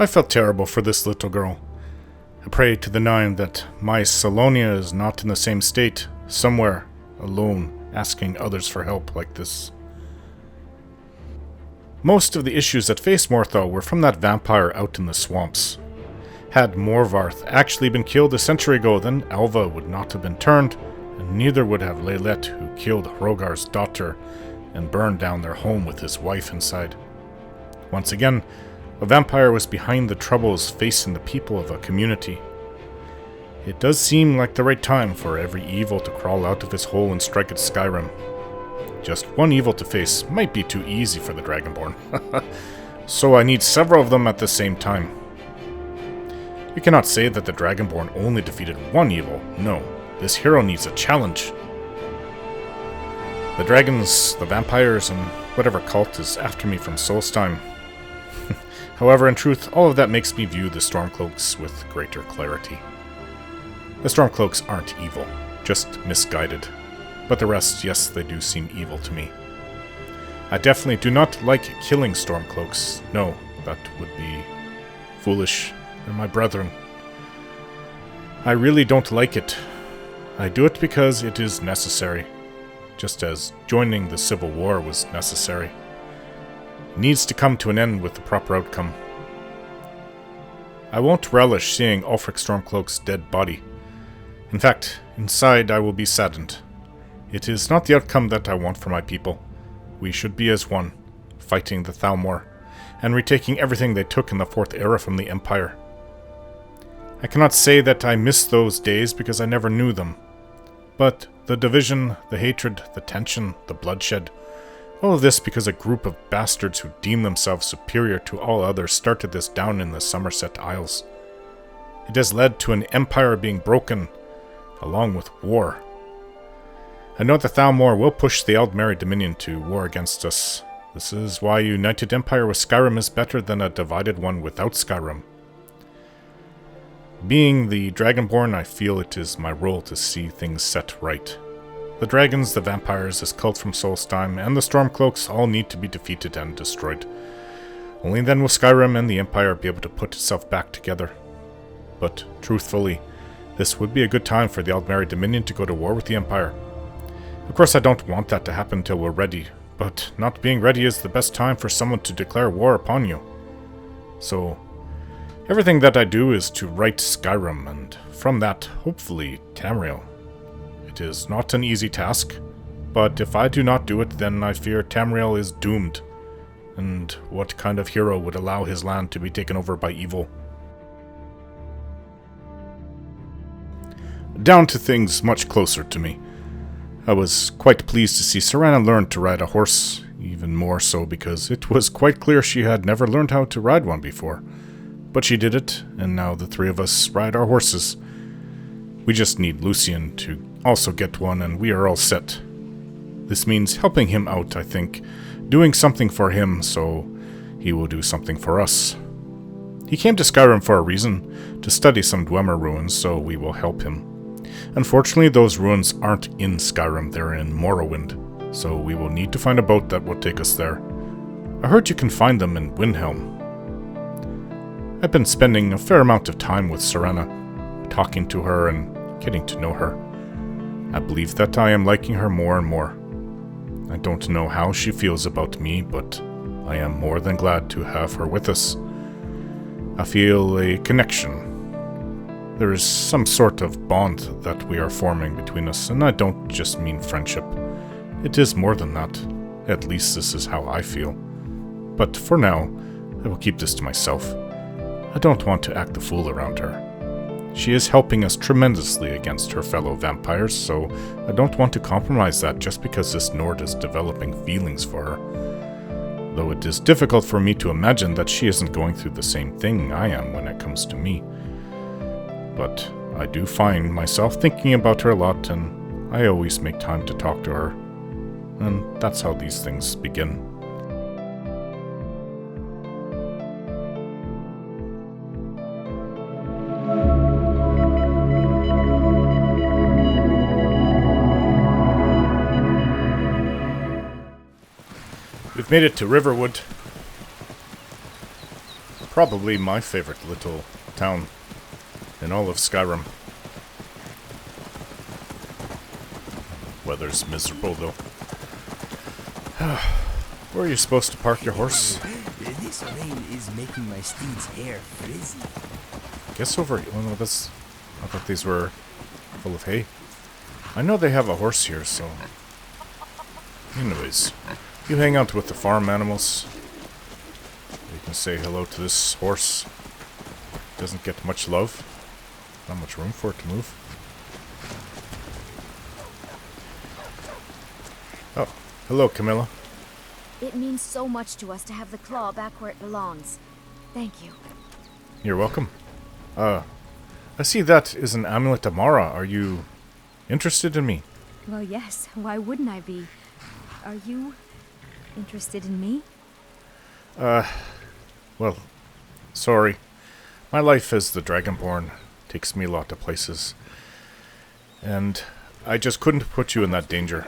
I felt terrible for this little girl. I pray to the Nine that my Salonia is not in the same state, somewhere, alone, asking others for help like this. Most of the issues that faced Morthal were from that vampire out in the swamps. Had Morvarth actually been killed a century ago, then Alva would not have been turned, and neither would have Leylet, who killed Hrogar's daughter and burned down their home with his wife inside. Once again, a vampire was behind the troubles facing the people of a community. It does seem like the right time for every evil to crawl out of his hole and strike at Skyrim. Just one evil to face might be too easy for the Dragonborn, so I need several of them at the same time. You cannot say that the Dragonborn only defeated one evil. No, this hero needs a challenge. The dragons, the vampires, and whatever cult is after me from Solstheim. However, in truth, all of that makes me view the Stormcloaks with greater clarity. The Stormcloaks aren't evil, just misguided. But the rest, yes, they do seem evil to me. I definitely do not like killing Stormcloaks. No, that would be foolish. They're my brethren. I really don't like it. I do it because it is necessary. Just as joining the Civil War was necessary. It needs to come to an end with the proper outcome. I won't relish seeing Ulfric Stormcloak's dead body. In fact, inside I will be saddened. It is not the outcome that I want for my people. We should be as one, fighting the Thalmor, and retaking everything they took in the Fourth Era from the Empire. I cannot say that I miss those days because I never knew them. But the division, the hatred, the tension, the bloodshed, all of this because a group of bastards who deem themselves superior to all others started this down in the Somerset Isles. It has led to an empire being broken, along with war. I know the Thalmor will push the Aldmeri Dominion to war against us. This is why a united empire with Skyrim is better than a divided one without Skyrim. Being the Dragonborn, I feel it is my role to see things set right. The dragons, the vampires, this cult from Solstheim, and the Stormcloaks all need to be defeated and destroyed. Only then will Skyrim and the Empire be able to put itself back together. But, truthfully, this would be a good time for the Aldmeri Dominion to go to war with the Empire. Of course, I don't want that to happen until we're ready, but not being ready is the best time for someone to declare war upon you. So, everything that I do is to write Skyrim, and from that, hopefully, Tamriel. It is not an easy task, but if I do not do it, then I fear Tamriel is doomed. And what kind of hero would allow his land to be taken over by evil? Down to things much closer to me. I was quite pleased to see Serana learn to ride a horse, even more so because it was quite clear she had never learned how to ride one before. But she did it, and now the three of us ride our horses. We just need Lucian to also get one, and we are all set. This means helping him out, I think, doing something for him so he will do something for us. He came to Skyrim for a reason, to study some Dwemer ruins, so we will help him. Unfortunately, those ruins aren't in Skyrim, they're in Morrowind, so we will need to find a boat that will take us there. I heard you can find them in Windhelm. I've been spending a fair amount of time with Serana, talking to her and getting to know her. I believe that I am liking her more and more. I don't know how she feels about me, but I am more than glad to have her with us. I feel a connection. There is some sort of bond that we are forming between us, and I don't just mean friendship. It is more than that. At least this is how I feel. But for now, I will keep this to myself. I don't want to act the fool around her. She is helping us tremendously against her fellow vampires, so I don't want to compromise that just because this Nord is developing feelings for her. Though it is difficult for me to imagine that she isn't going through the same thing I am when it comes to me. But I do find myself thinking about her a lot, and I always make time to talk to her. And that's how these things begin. We've made it to Riverwood. probably my favorite little town in all of Skyrim. Weather's miserable, though. Where are you supposed to park your horse? This rain is making my steed's hair frizzy. Guess over here. Well, that's... I thought these were full of hay. I know they have a horse here, so... Anyways, you hang out with the farm animals. You can say hello to this horse. Doesn't get much love. Not much room for it to move. Oh, hello, Camilla. It means so much to us to have the claw back where it belongs. Thank you. You're welcome. I see that is an amulet Amara. Are you interested in me? Well, yes. Why wouldn't I be? Are you interested in me? Well, sorry. My life as the Dragonborn takes me a lot of places. And I just couldn't put you in that danger.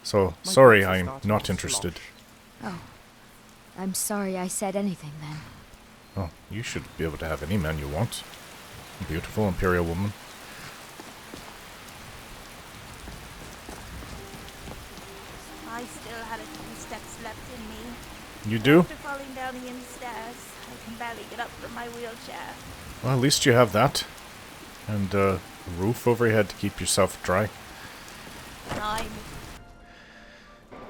So, sorry, I'm not interested. Oh. I'm sorry I said anything then. Oh, you should be able to have any man you want. A beautiful Imperial woman. I still had a few steps left in me. You do? After falling down the stairs, I can barely get up from my wheelchair. Well, at least you have that. And a roof over your head to keep yourself dry. I'm...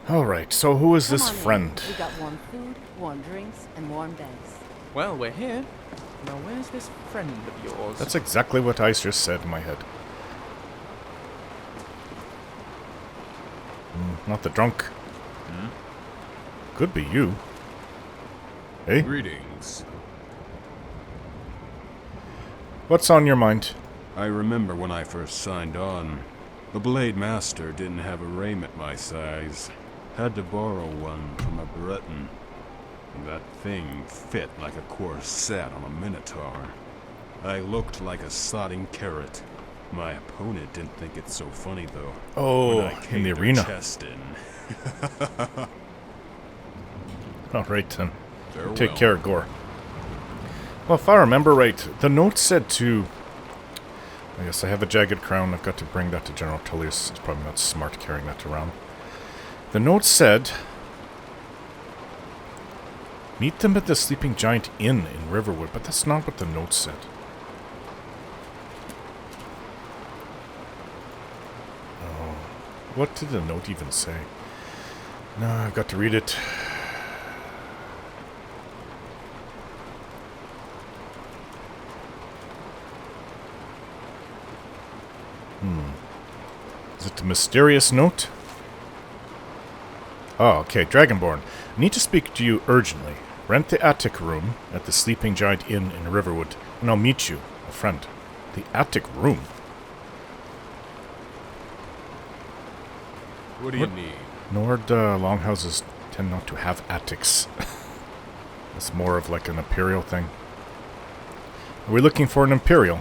Alright, so who is this friend? We got warm food, warm drinks, and warm beds. Well, we're here. Now, where's this friend of yours? That's exactly what I just said in my head. Not the drunk. Could be you. Hey? Greetings. What's on your mind? I remember when I first signed on. The Blade Master didn't have a raiment my size. Had to borrow one from a Breton. That thing fit like a corset on a minotaur. I looked like a sodding carrot. My opponent didn't think it so funny, though. Oh, when I in caved the her arena. chest in. Alright then. Farewell. Take care, Gore. Well, if I remember right, the note said to... I guess I have a jagged crown. I've got to bring that to General Tullius. It's probably not smart carrying that around. The note said... Meet them at the Sleeping Giant Inn in Riverwood, but that's not what the note said. Oh, what did the note even say? No, I've got to read it. Is it the mysterious note? Oh, okay, Dragonborn. I need to speak to you urgently. Rent the attic room at the Sleeping Giant Inn in Riverwood, and I'll meet you, a friend. The attic room? What do you need? Nord longhouses tend not to have attics. It's more of like an Imperial thing. Are we looking for an Imperial?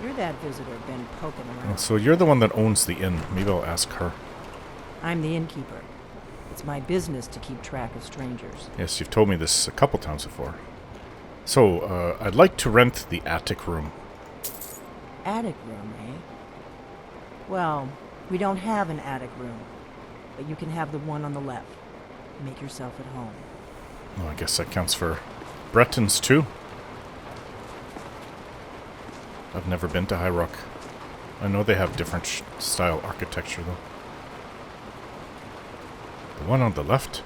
You're that visitor been poking Oh, around. so you're the one that owns the inn. Maybe I'll ask her. I'm the innkeeper. It's my business to keep track of strangers. Yes, you've told me this a couple times before. So, I'd like to rent the attic room. Attic room, eh? Well, we don't have an attic room, but you can have the one on the left. Make yourself at home. Well, I guess that counts for Bretons, too. I've never been to High Rock. I know they have different style architecture, though. The one on the left?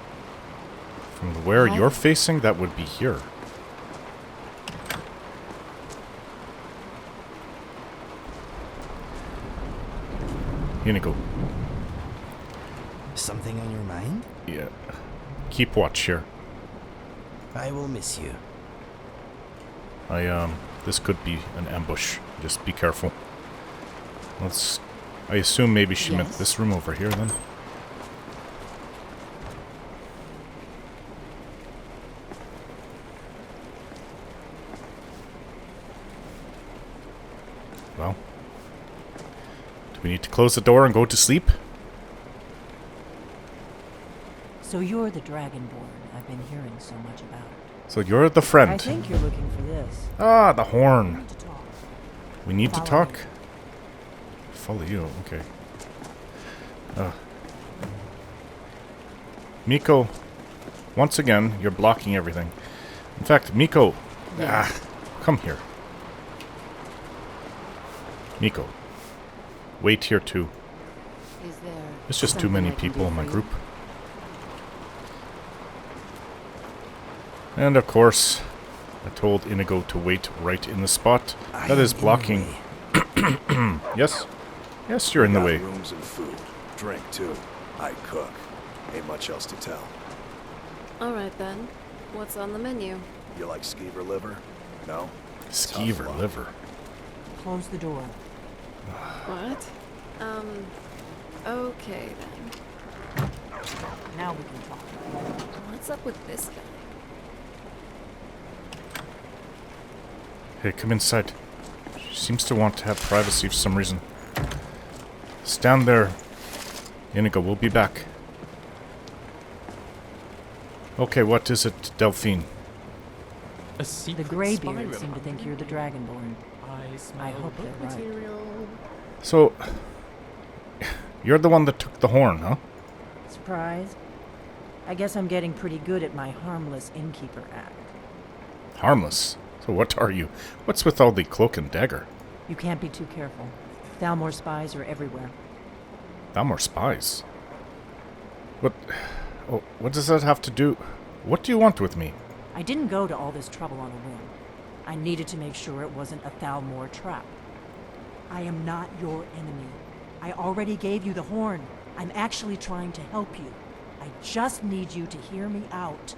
From where you're facing, that would be here. Here you go. Something on your mind? Yeah. Keep watch here. I will miss you. This could be an ambush. Just be careful. I assume maybe she meant this room over here, then. Well. Do we need to close the door and go to sleep? So you're the Dragonborn I've been hearing so much about. So you're the friend. I think you're looking for this. Ah, the We horn. need to talk. We need to Follow talk. me. Follow you, okay. Miko, once again, you're blocking everything. In fact, Miko, come here. Miko, wait here too. Is there It's just too something many I can people do in my for you? group. And of course, I told Inigo to wait right in the spot that is blocking. Yes? Yes, you're in the Got way. Rooms and food. Drink, too. I cook. Ain't much else to tell. All right then. What's on the menu? You like skeever liver? No? Skeever Tough luck. liver. Close the door. What? Okay then. Now we can talk. What's up with this guy? Hey, come inside. She seems to want to have privacy for some reason. Stand there. Inigo, we'll be back. Okay, what is it, Delphine? A secret The Greybeards Skyrim. seem to think you're the Dragonborn. I smell hope book they're right. material. So, you're the one that took the horn, huh? Surprise? I guess I'm getting pretty good at my harmless innkeeper act. Harmless. So what are you? What's with all the cloak and dagger? You can't be too careful. Thalmor spies are everywhere. More spies. What? Oh, what does that have to do? What do you want with me? I didn't go to all this trouble on a whim. I needed to make sure it wasn't a Thalmor trap. I am not your enemy. I already gave you the horn. I'm actually trying to help you. I just need you to hear me out.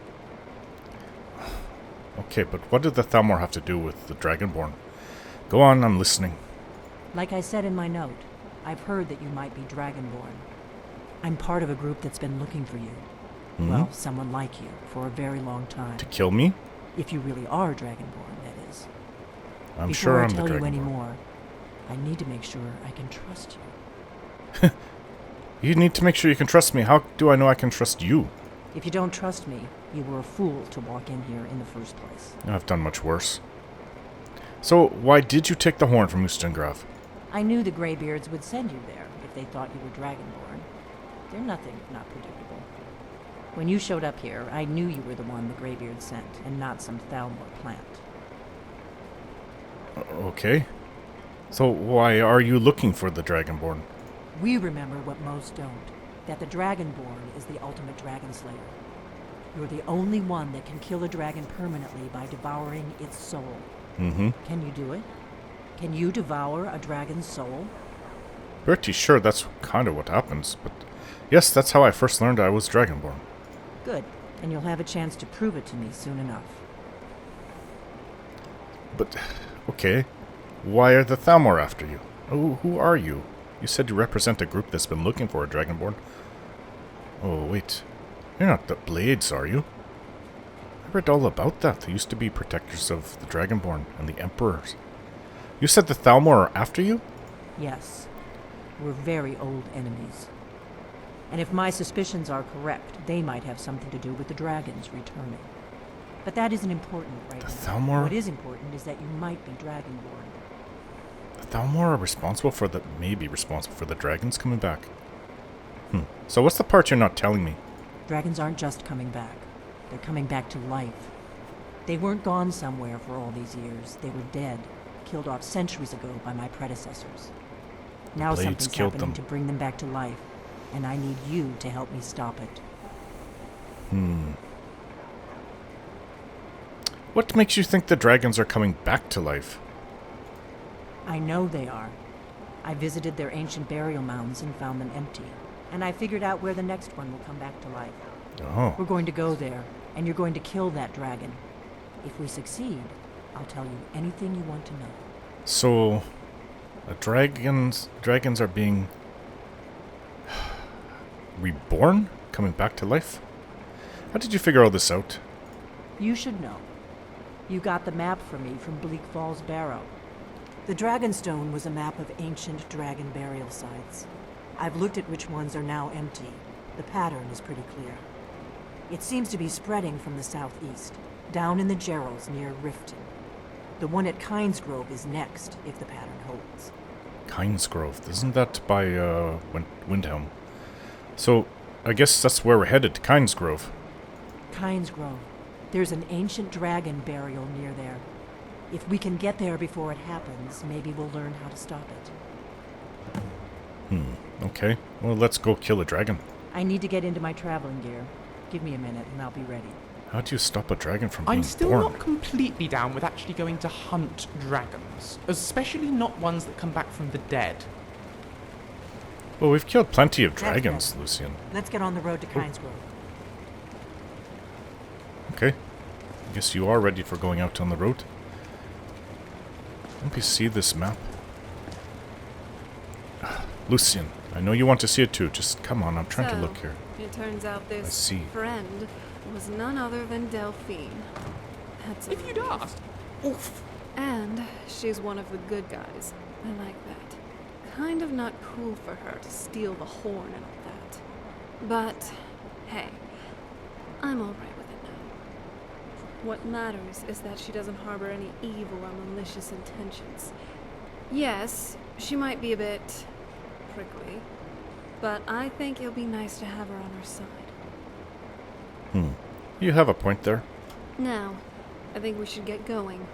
Okay, but what did the Thalmor have to do with the Dragonborn? Go on, I'm listening. Like I said in my note, I've heard that you might be Dragonborn. I'm part of a group that's been looking for you. Well, someone like you, for a very long time. To kill me? If you really are Dragonborn, that is. I'm Before sure I I'm the tell you Dragonborn. any more, I need to make sure I can trust you. You need to make sure you can trust me. How do I know I can trust you? If you don't trust me, you were a fool to walk in here in the first place. I've done much worse. So, why did you take the horn from Ustengrav? I knew the Greybeards would send you there if they thought you were Dragonborn. They're nothing if not predictable. When you showed up here, I knew you were the one the Greybeards sent, and not some Thalmor plant. Okay. So, why are you looking for the Dragonborn? We remember what most don't, that the Dragonborn is the ultimate dragon slayer. You're the only one that can kill a dragon permanently by devouring its soul. Mm-hmm. Can you do it? Can you devour a dragon's soul? Pretty sure that's kind of what happens, but yes, that's how I first learned I was Dragonborn. Good, and you'll have a chance to prove it to me soon enough. But, okay, why are the Thalmor after you? Oh, who are you? You said you represent a group that's been looking for a Dragonborn. Oh, wait. You're not the Blades, are you? I read all about that. They used to be protectors of the Dragonborn and the Emperors. You said the Thalmor are after you? Yes, we're very old enemies. And if my suspicions are correct, they might have something to do with the dragons returning. But that isn't important right The now. Thalmor? What is important is that you might be Dragonborn. The Thalmor are responsible for the... maybe responsible for the dragons coming back. So what's the part you're not telling me? Dragons aren't just coming back. They're coming back to life. They weren't gone somewhere for all these years. They were dead, killed off centuries ago by my predecessors. Now Blades something's killed happening them. to bring them back to life, and I need you to help me stop it. What makes you think the dragons are coming back to life? I know they are. I visited their ancient burial mounds and found them empty. And I figured out where the next one will come back to life. Oh. We're going to go there, and you're going to kill that dragon. If we succeed, I'll tell you anything you want to know. So, dragons are being reborn? Coming back to life? How did you figure all this out? You should know. You got the map for me from Bleak Falls Barrow. The Dragonstone was a map of ancient dragon burial sites. I've looked at which ones are now empty. The pattern is pretty clear. It seems to be spreading from the southeast, down in the Gerals near Riften. The one at Kynesgrove is next, if the pattern holds. Kynesgrove. Isn't that by Windhelm? So, I guess that's where we're headed, to Kynesgrove. Kynesgrove. There's an ancient dragon burial near there. If we can get there before it happens, maybe we'll learn how to stop it. Okay. Well, let's go kill a dragon. I need to get into my traveling gear. Give me a minute and I'll be ready. How do you stop a dragon from being I'm still born? not completely down with actually going to hunt dragons, especially not ones that come back from the dead. Well, we've killed plenty of That's dragons, better. Lucian. Let's get on the road to Kynesgrove. Okay. I guess you are ready for going out on the road. Let me see this map. Lucian, I know you want to see it too. Just come on, I'm trying to So, look here. It turns out I this see. friend was none other than Delphine. That's a If you'd relief. asked. Oof. And she's one of the good guys. I like that. Kind of not cool for her to steal the horn and all that. But, hey, I'm alright with it now. What matters is that she doesn't harbor any evil or malicious intentions. Yes, she might be a bit prickly, but I think it'll be nice to have her on our side. You have a point there. Now, I think we should get going.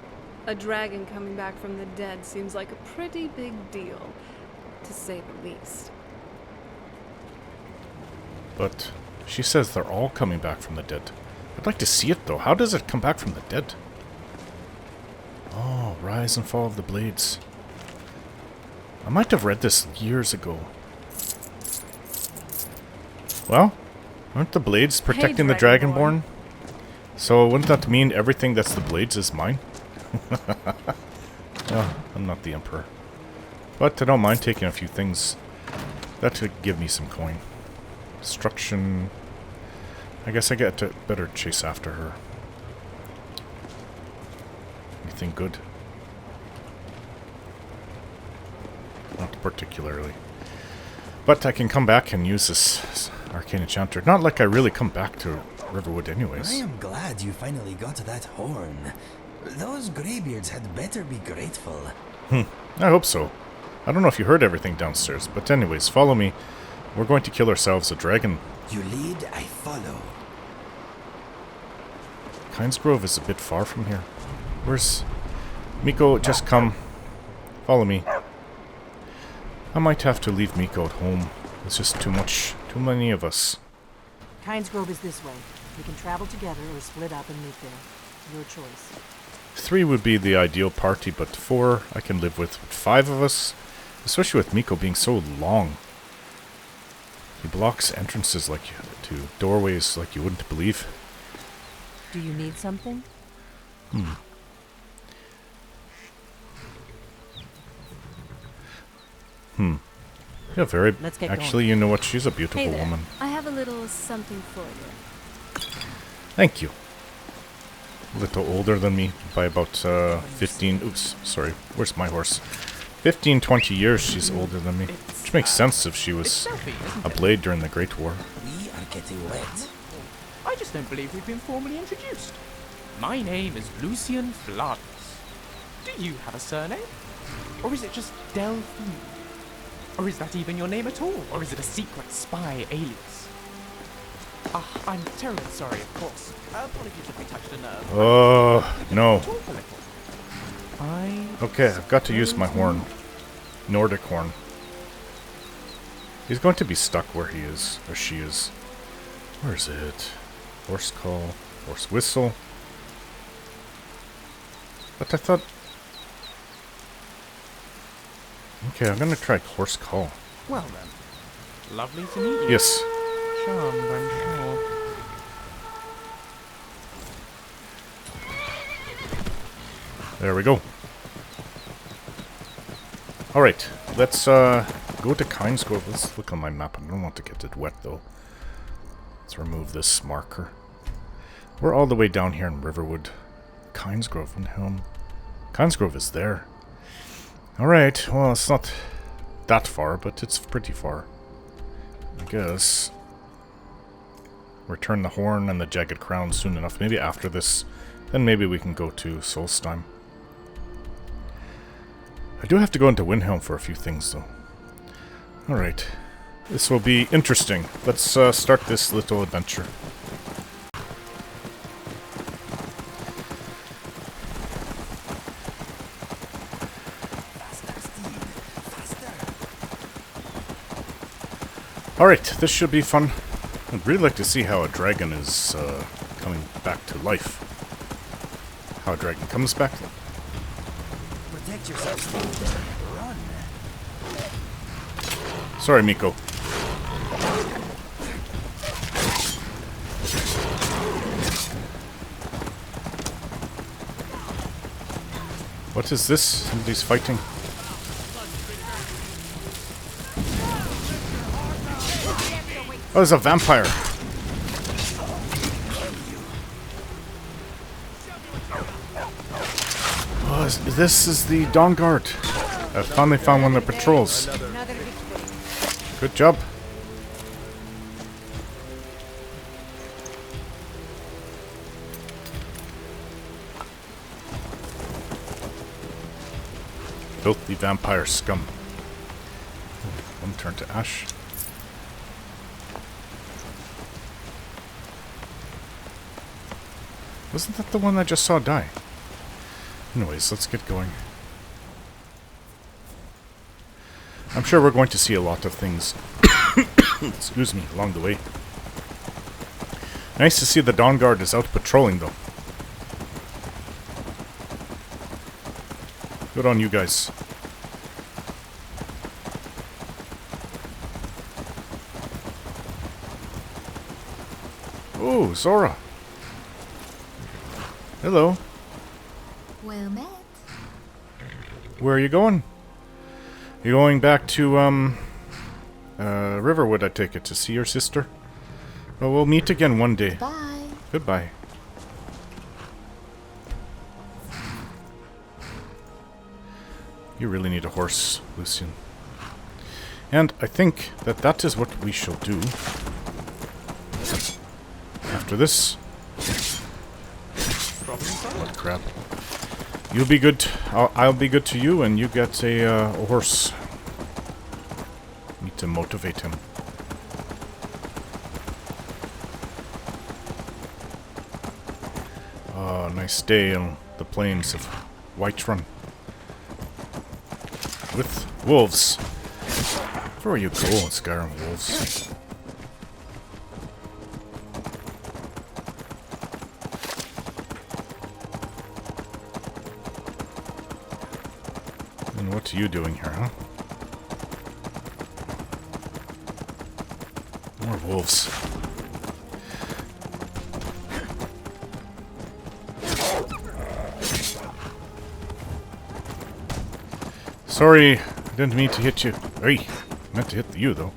A dragon coming back from the dead seems like a pretty big deal, to say the least. But she says they're all coming back from the dead. I'd like to see it though. How does it come back from the dead? Oh, rise and fall of the blades. I might have read this years ago. Well, aren't the blades protecting the Dragonborn? So wouldn't that mean everything that's the blades is mine? Oh, I'm not the Emperor. But I don't mind taking a few things. That should give me some coin. Destruction. I guess I get to better chase after her. Anything good? Not particularly. But I can come back and use this arcane enchanter. Not like I really come back to Riverwood anyways. I am glad you finally got that horn. Those greybeards had better be grateful. I hope so. I don't know if you heard everything downstairs, but anyways, follow me. We're going to kill ourselves a dragon. You lead, I follow. Kynesgrove is a bit far from here. Where's... Miko, just come. Follow me. I might have to leave Miko at home. It's just too much. Too many of us. Kynesgrove is this way. We can travel together or split up and meet there. Your choice. 3 would be the ideal party, but 4 I can live with. 5 of us, especially with Miko being so long. He blocks entrances like to doorways like you wouldn't believe. Do you need something? Yeah, very. Let's get Actually, you know what? She's a beautiful Hey there. woman. I have a little something for you. Thank you. A little older than me by about 15. Oops, sorry. Where's my horse? 15, 20 years she's older than me. Which makes sense if she was Delphine, isn't a it? blade during the Great War. We are getting wet. I just don't believe we've been formally introduced. My name is Lucian Fladus. Do you have a surname? Or is it just Delphine? Or is that even your name at all? Or is it a secret spy alias? Ah, I'm terribly sorry, of course. Apologies if we touched a nerve. Oh, no. Talk a little. I... Okay, I've got to use my horn. Nordic horn. He's going to be stuck where he is, or she is. Where is it? Horse call, horse whistle. But I thought... Okay, I'm gonna try horse call. Well then. Lovely to meet you. Yes. Charmed, I'm sure. There we go. Alright, let's go to Kynesgrove. Let's look on my map. I don't want to get it wet though. Let's remove this marker. We're all the way down here in Riverwood. Kynesgrove, Windhelm. Kynesgrove is there. Alright, well it's not that far, but it's pretty far. I guess. return the horn and the jagged crown soon enough. Maybe after this, then maybe we can go to Solstheim. I do have to go into Windhelm for a few things, though. Alright. This will be interesting. Let's start this little adventure. Alright, this should be fun. I'd really like to see how a dragon is coming back to life. How a dragon comes back. Protect yourself, Steve. Run. Sorry, Miko. What is this? Somebody's fighting. Oh, there's a vampire. Oh, this is the Dawn Guard. I finally found one of the patrols. Good job. Filthy vampire scum. One turn to ash. Wasn't that the one I just saw die? Anyways, let's get going. I'm sure we're going to see a lot of things, excuse me, along the way. Nice to see the Dawn Guard is out patrolling, though. Good on you guys. Oh, Zora. Hello. Well met. Where are you going? You going back to, Riverwood, I take it, to see your sister? Well, we'll meet again one day. Bye. Goodbye. You really need a horse, Lucian. And I think that that is what we shall do. After this... What crap. You'll be good. I'll be good to you, and you get a horse. Need to motivate him. Oh, nice day on the plains of Whiterun. With wolves. Where are you go in Skyrim, wolves? What are you doing here, huh? More wolves. Sorry, I didn't mean to hit you. Hey, I meant to hit you, though.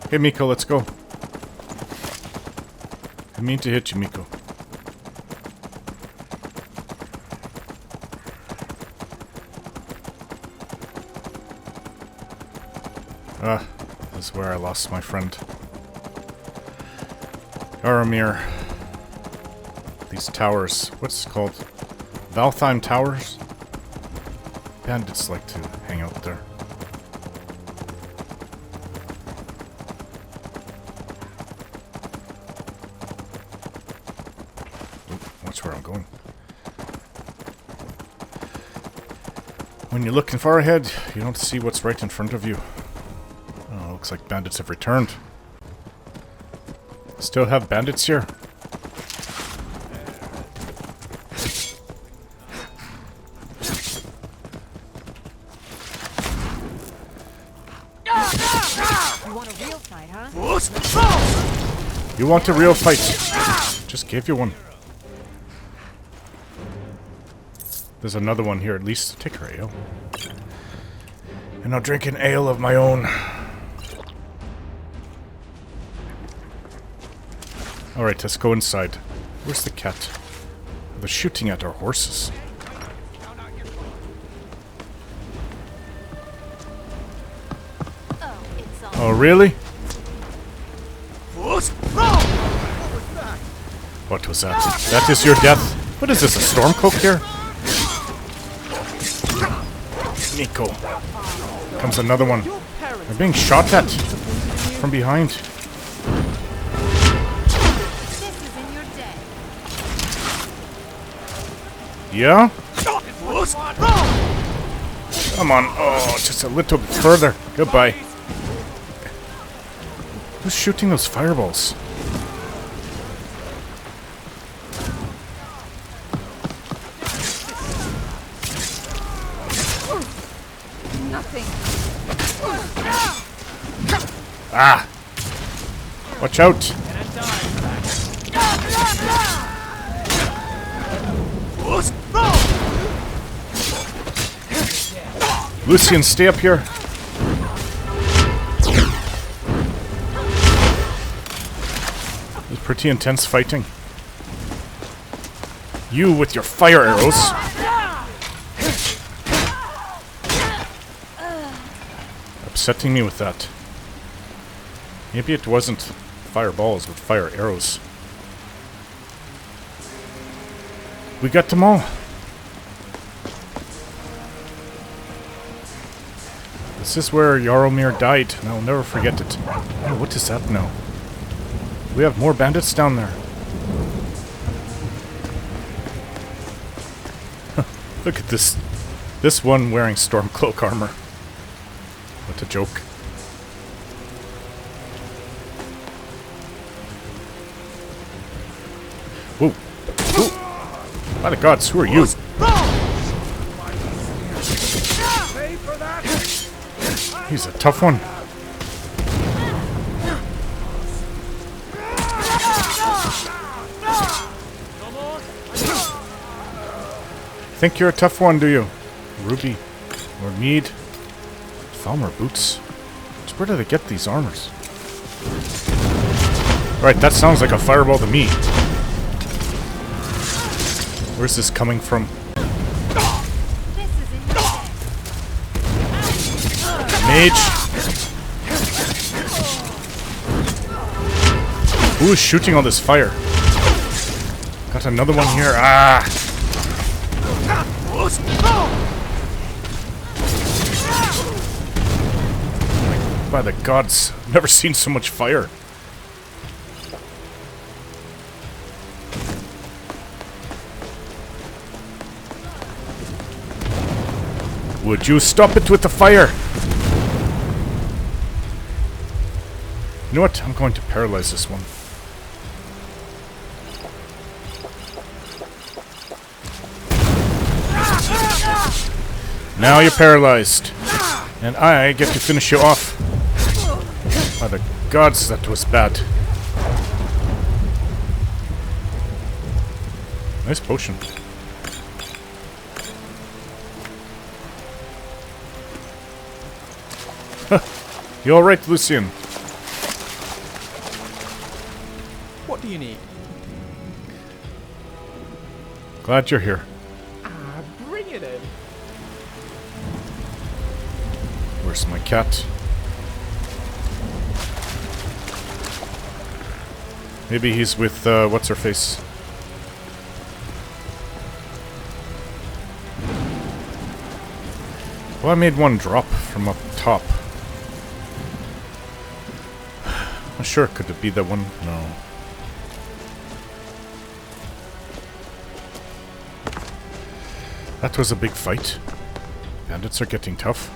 Hey, Miko, let's go. I mean to hit you, Miko. Ah, this is where I lost my friend. Aramir. These towers. What's it called? Valtheim Towers? Bandits like to hang out there. Watch where I'm going. When you're looking far ahead, you don't see what's right in front of you. Oh, looks like bandits have returned. Still have bandits here? You want a real fight, huh? You want a real fight? Just gave you one. There's another one here, at least. Take her ale. And I'll drink an ale of my own. Alright, let's go inside. Where's the cat? They're shooting at our horses. Oh, really? What was that? That is your death? What is this, a stormcloak here? Nico. Comes another one. They're being shot at from behind. Yeah? Come on. Oh, just a little bit further. Goodbye. Who's shooting those fireballs? Nothing. Ah! Watch out! Lucian, stay up here. It's pretty intense fighting. You with your fire arrows. Upsetting me with that. Maybe it wasn't fireballs, but fire arrows. We got them all. This is where Jaromir died, and I'll never forget it. Oh, what is that now? We have more bandits down there. Look at this. This one wearing Stormcloak armor. What a joke. Whoa. Whoa. By the gods, who are you? He's a tough one. Think you're a tough one, do you? Ruby. Or Mead. Thalmor boots. Just where do they get these armors? Right, that sounds like a fireball to me. Where's this coming from? Mage. Who is shooting all this fire? Got another one here. Ah! By the gods, I've never seen so much fire. Would you stop it with the fire? You know what? I'm going to paralyze this one. Now you're paralyzed. And I get to finish you off. By the gods, that was bad. Nice potion. You alright, Lucian? What do you need? Glad you're here. Bring it in. Where's my cat? Maybe he's with, what's-her-face? Well, I made one drop from up top. I'm sure, could it be that one? No. That was a big fight. Bandits are getting tough.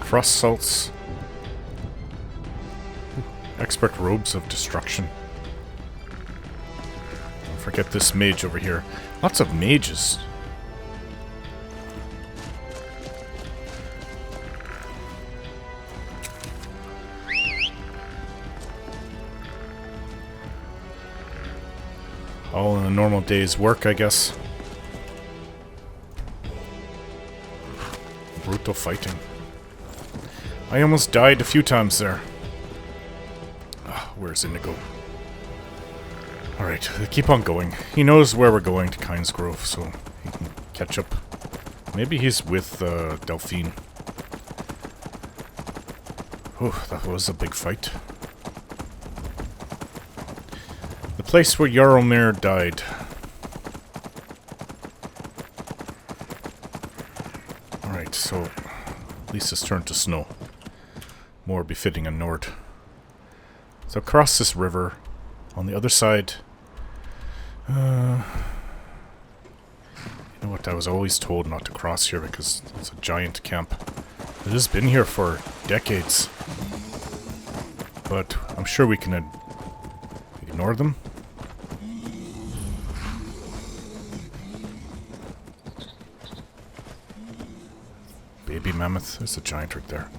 Frost salts. Expert robes of destruction. Don't forget this mage over here. Lots of mages. All in a normal day's work, I guess. Brutal fighting. I almost died a few times there. Where's Inigo? Alright, keep on going. He knows where we're going to Kynesgrove, so he can catch up. Maybe he's with Delphine. Oh, that was a big fight. The place where Jaromir died. Alright, so Lisa's turned to snow. More befitting a Nord. So across this river, on the other side... you know what, I was always told not to cross here because it's a giant camp. It has been here for decades. But I'm sure we can ignore them. Baby mammoth. There's a giant right there.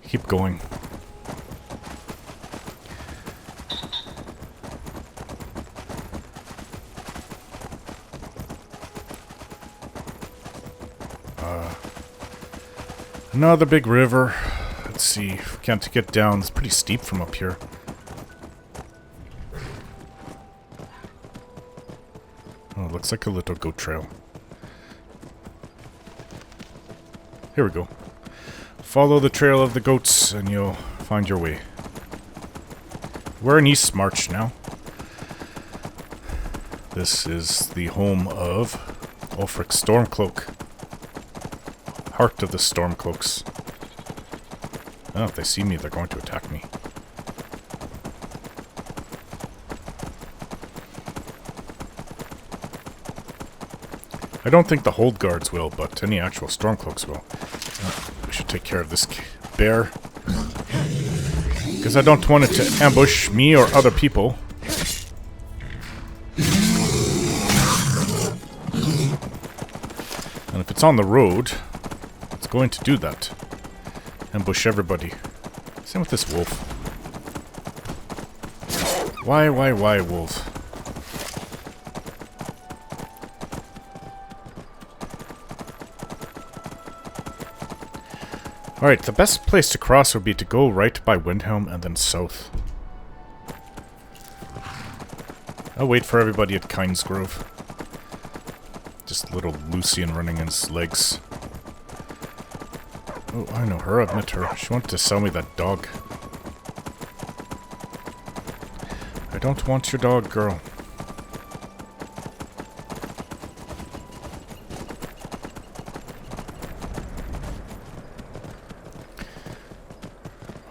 Keep going. Another big river. Let's see if we can't get down. It's pretty steep from up here. Oh, it looks like a little goat trail. Here we go. Follow the trail of the goats and you'll find your way. We're in East March now. This is the home of Ulfric Stormcloak. Heart of the Stormcloaks. Oh, if they see me, they're going to attack me. I don't think the Hold Guards will, but any actual Stormcloaks will. We should take care of this bear. Because I don't want it to ambush me or other people. And if it's on the road, it's going to do that. Ambush everybody. Same with this wolf. Why, wolf? Alright, the best place to cross would be to go right by Windhelm and then south. I'll wait for everybody at Kynesgrove. Just little Lucian running in his legs. Oh, I know her, I've met her. She wanted to sell me that dog. I don't want your dog, girl.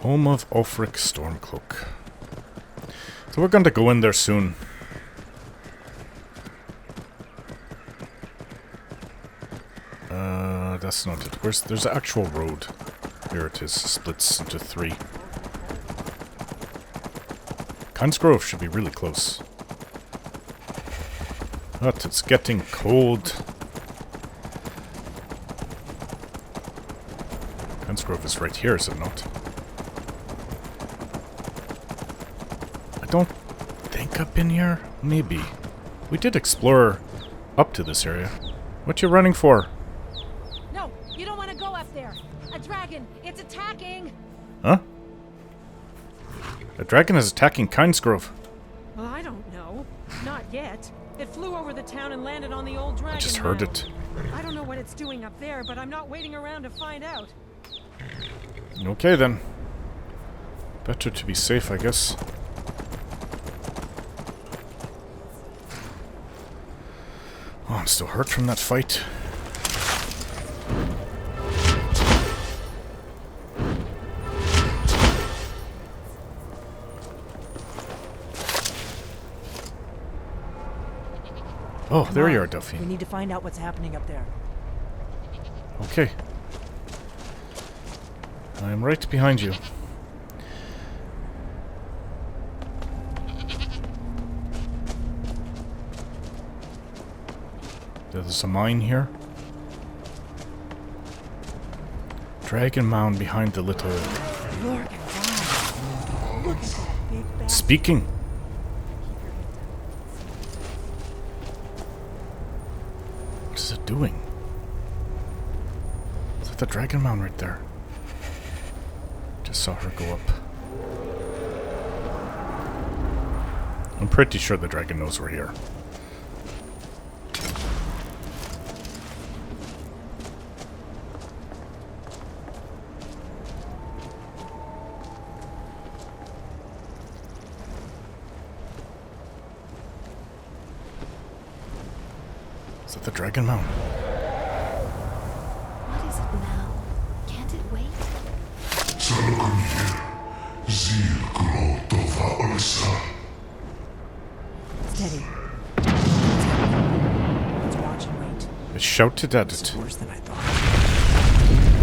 Home of Ulfric Stormcloak. So we're going to go in there soon. That's not it. There's an actual road. Here it is. Splits into 3. Kynesgrove should be really close. But it's getting cold. Kynesgrove is right here, is it not? I don't think I've been here. Maybe. We did explore up to this area. What you running for? No, you don't want to go up there. A dragon, it's attacking. Huh? A dragon is attacking Kynesgrove. Well, I don't know. Not yet. It flew over the town and landed on the old dragon. I just heard mound. it. I don't know what it's doing up there, but I'm not waiting around to find out. Okay then. Better to be safe, I guess. Oh, I'm still hurt from that fight. Oh, there you are, Delphine. We need to find out what's happening up there. Okay. I am right behind you. There's a mine here. Dragon mound behind the little... Look at that. Look at that big back. Speaking. What is it doing? Is that the dragon mound right there? Just saw her go up. I'm pretty sure the dragon knows we're here. that the Dragon Mound? What is it now? Can't it wait? Steady. Let's watch and wait. It shouted at It's it. worse than I thought.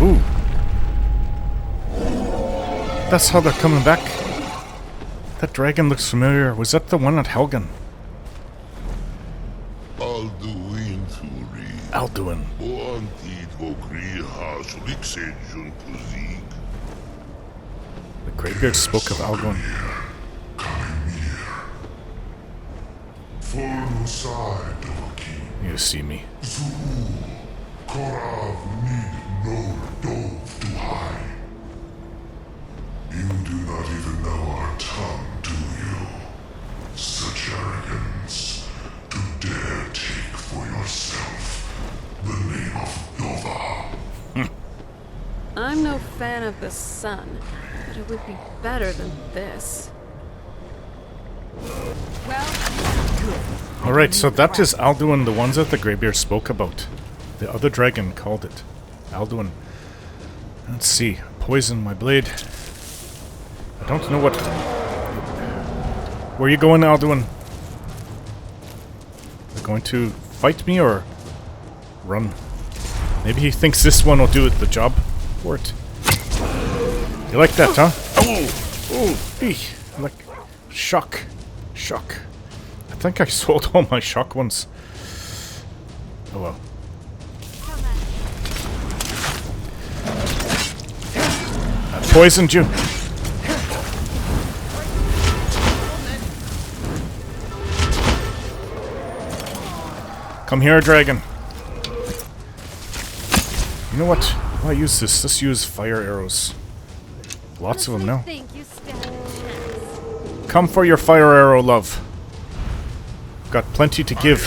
Ooh. That's how they're coming back. That dragon looks familiar. Was that the one at Helgen? Alduin Thuri. Alduin. Boantid vogriha suliksejun kuzig. The Greybeard spoke of Alduin. You see me. You do not even know our tongue, do you? Such arrogance to dare take for yourself the name of Dova. I'm no fan of the sun, but it would be better than this. Alright, so that is Alduin, the ones that the Greybeard spoke about. The other dragon called it Alduin. Let's see. Poison my blade. I don't know what... Where are you going, Alduin? Are you going to fight me or run? Maybe he thinks this one will do the job for it. You like that, huh? Oh, like shock. Shock. I think I sold all my shock ones. Oh well. I poisoned you. Come here, dragon. You know what? Why use this? Let's use fire arrows. Lots of them now. Come for your fire arrow, love. Got plenty to give.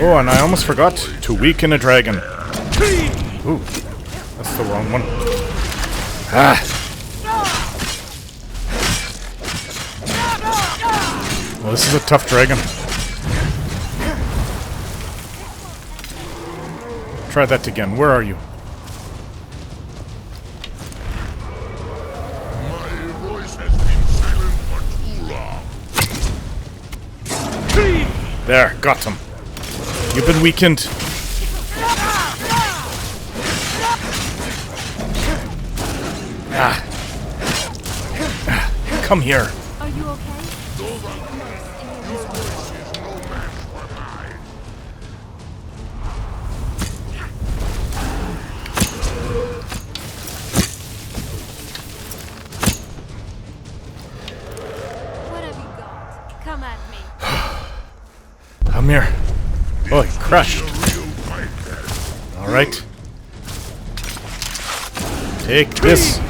Oh, and I almost forgot to weaken a dragon. Ooh, that's the wrong one. Ah. Well, this is a tough dragon. Try that again. Where are you? My voice has been silent for too long. There, got him. You've been weakened. Ah. Come here. Are you okay? What have you got? Come at me. Come here. Oh, he crushed. Alright. Take this.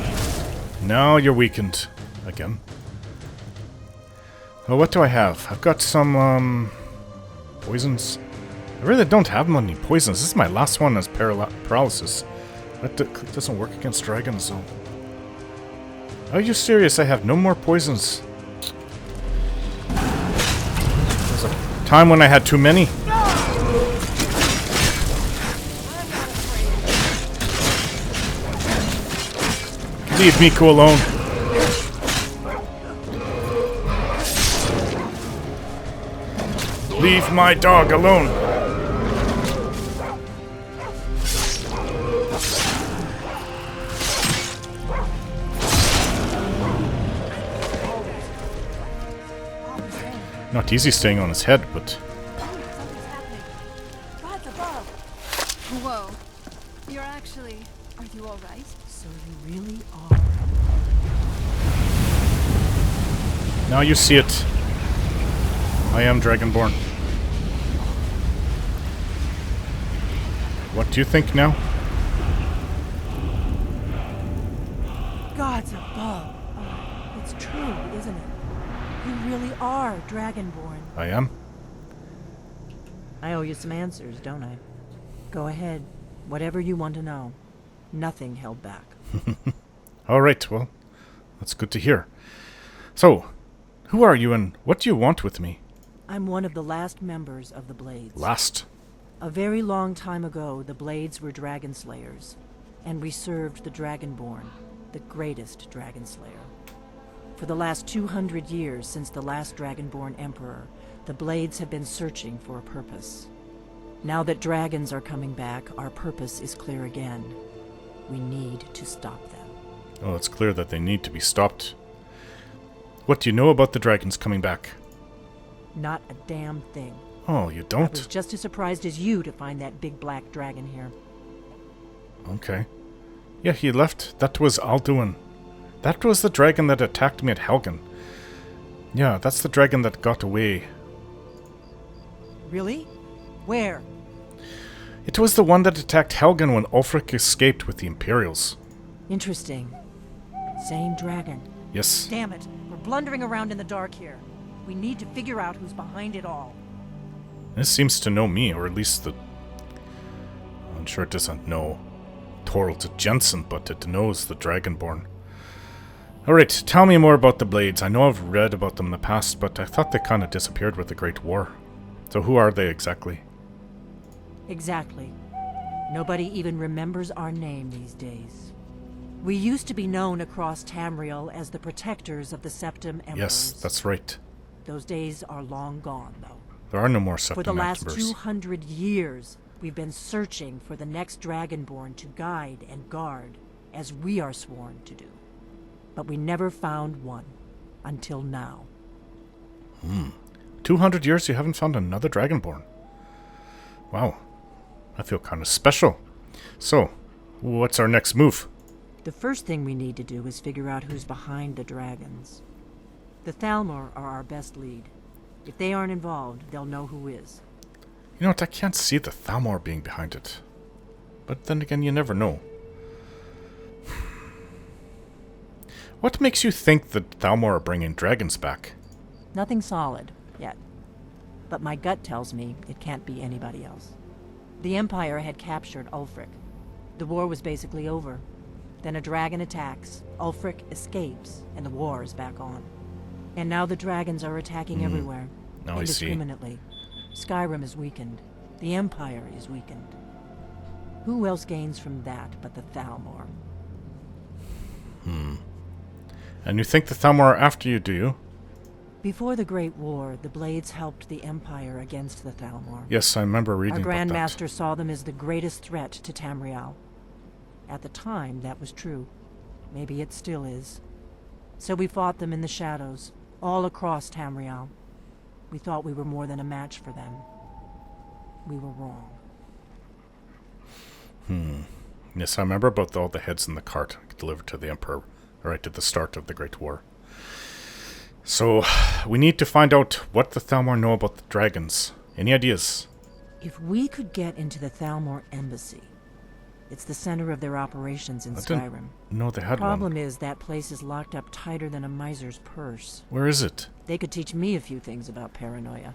Now you're weakened. Again. Oh, what do I have? I've got some, poisons. I really don't have many poisons. This is my last one as paralysis. That doesn't work against dragons, though. Are you serious? I have no more poisons. There's a time when I had too many. Leave Miku alone. Leave my dog alone. Not easy staying on his head, but... Whoa. You're actually... Are you alright? So you really are. Now you see it. I am Dragonborn. What do you think now? Gods above. Oh, it's true, isn't it? You really are Dragonborn. I am. I owe you some answers, don't I? Go ahead. Whatever you want to know. Nothing held back. Alright, well, that's good to hear. So, who are you and what do you want with me? I'm one of the last members of the Blades. Last? A very long time ago, the Blades were dragon slayers, and we served the Dragonborn, the greatest dragon slayer. For the last 200 years since the last Dragonborn Emperor, the Blades have been searching for a purpose. Now that dragons are coming back, our purpose is clear again. We need to stop them. Oh, it's clear that they need to be stopped. What do you know about the dragons coming back? Not a damn thing. Oh, you I don't? was just as surprised as you to find that big black dragon here. Okay. Yeah, he left. That was Alduin. That was the dragon that attacked me at Helgen. Yeah, that's the dragon that got away. Really? Where? It was the one that attacked Helgen when Ulfric escaped with the Imperials. Interesting. Same dragon. Yes. Damn it. We're blundering around in the dark here. We need to figure out who's behind it all. This seems to know me, or at least the... I'm sure it doesn't know Torald Jensen, but it knows the Dragonborn. Alright, tell me more about the Blades. I know I've read about them in the past, but I thought they kind of disappeared with the Great War. So who are they exactly? Exactly. Nobody even remembers our name these days. We used to be known across Tamriel as the protectors of the Septim Emperors. Yes, that's right. Those days are long gone, though. There are no more Septim For the last Emperors. 200 years, we've been searching for the next Dragonborn to guide and guard, as we are sworn to do. But we never found one, until now. 200 years you haven't found another Dragonborn. Wow. I feel kind of special. So, what's our next move? The first thing we need to do is figure out who's behind the dragons. The Thalmor are our best lead. If they aren't involved, they'll know who is. You know what, I can't see the Thalmor being behind it. But then again, you never know. What makes you think that Thalmor are bringing dragons back? Nothing solid, yet. But my gut tells me it can't be anybody else. The Empire had captured Ulfric. The war was basically over. Then a dragon attacks, Ulfric escapes, and the war is back on. And now the dragons are attacking everywhere, Now I see. indiscriminately. Skyrim is weakened. The Empire is weakened. Who else gains from that but the Thalmor? And you think the Thalmor are after you, do you? Before the Great War, the Blades helped the Empire against the Thalmor. Yes, I remember reading Our about that. Grandmaster saw them as the greatest threat to Tamriel. At the time, that was true. Maybe it still is. So we fought them in the shadows, all across Tamriel. We thought we were more than a match for them. We were wrong. Yes, I remember about all the heads in the cart delivered to the Emperor right at the start of the Great War. So, we need to find out what the Thalmor know about the dragons. Any ideas? If we could get into the Thalmor embassy, it's the center of their operations in Skyrim. No, they had Problem one. is, that place is locked up tighter than a miser's purse. Where is it? They could teach me a few things about paranoia.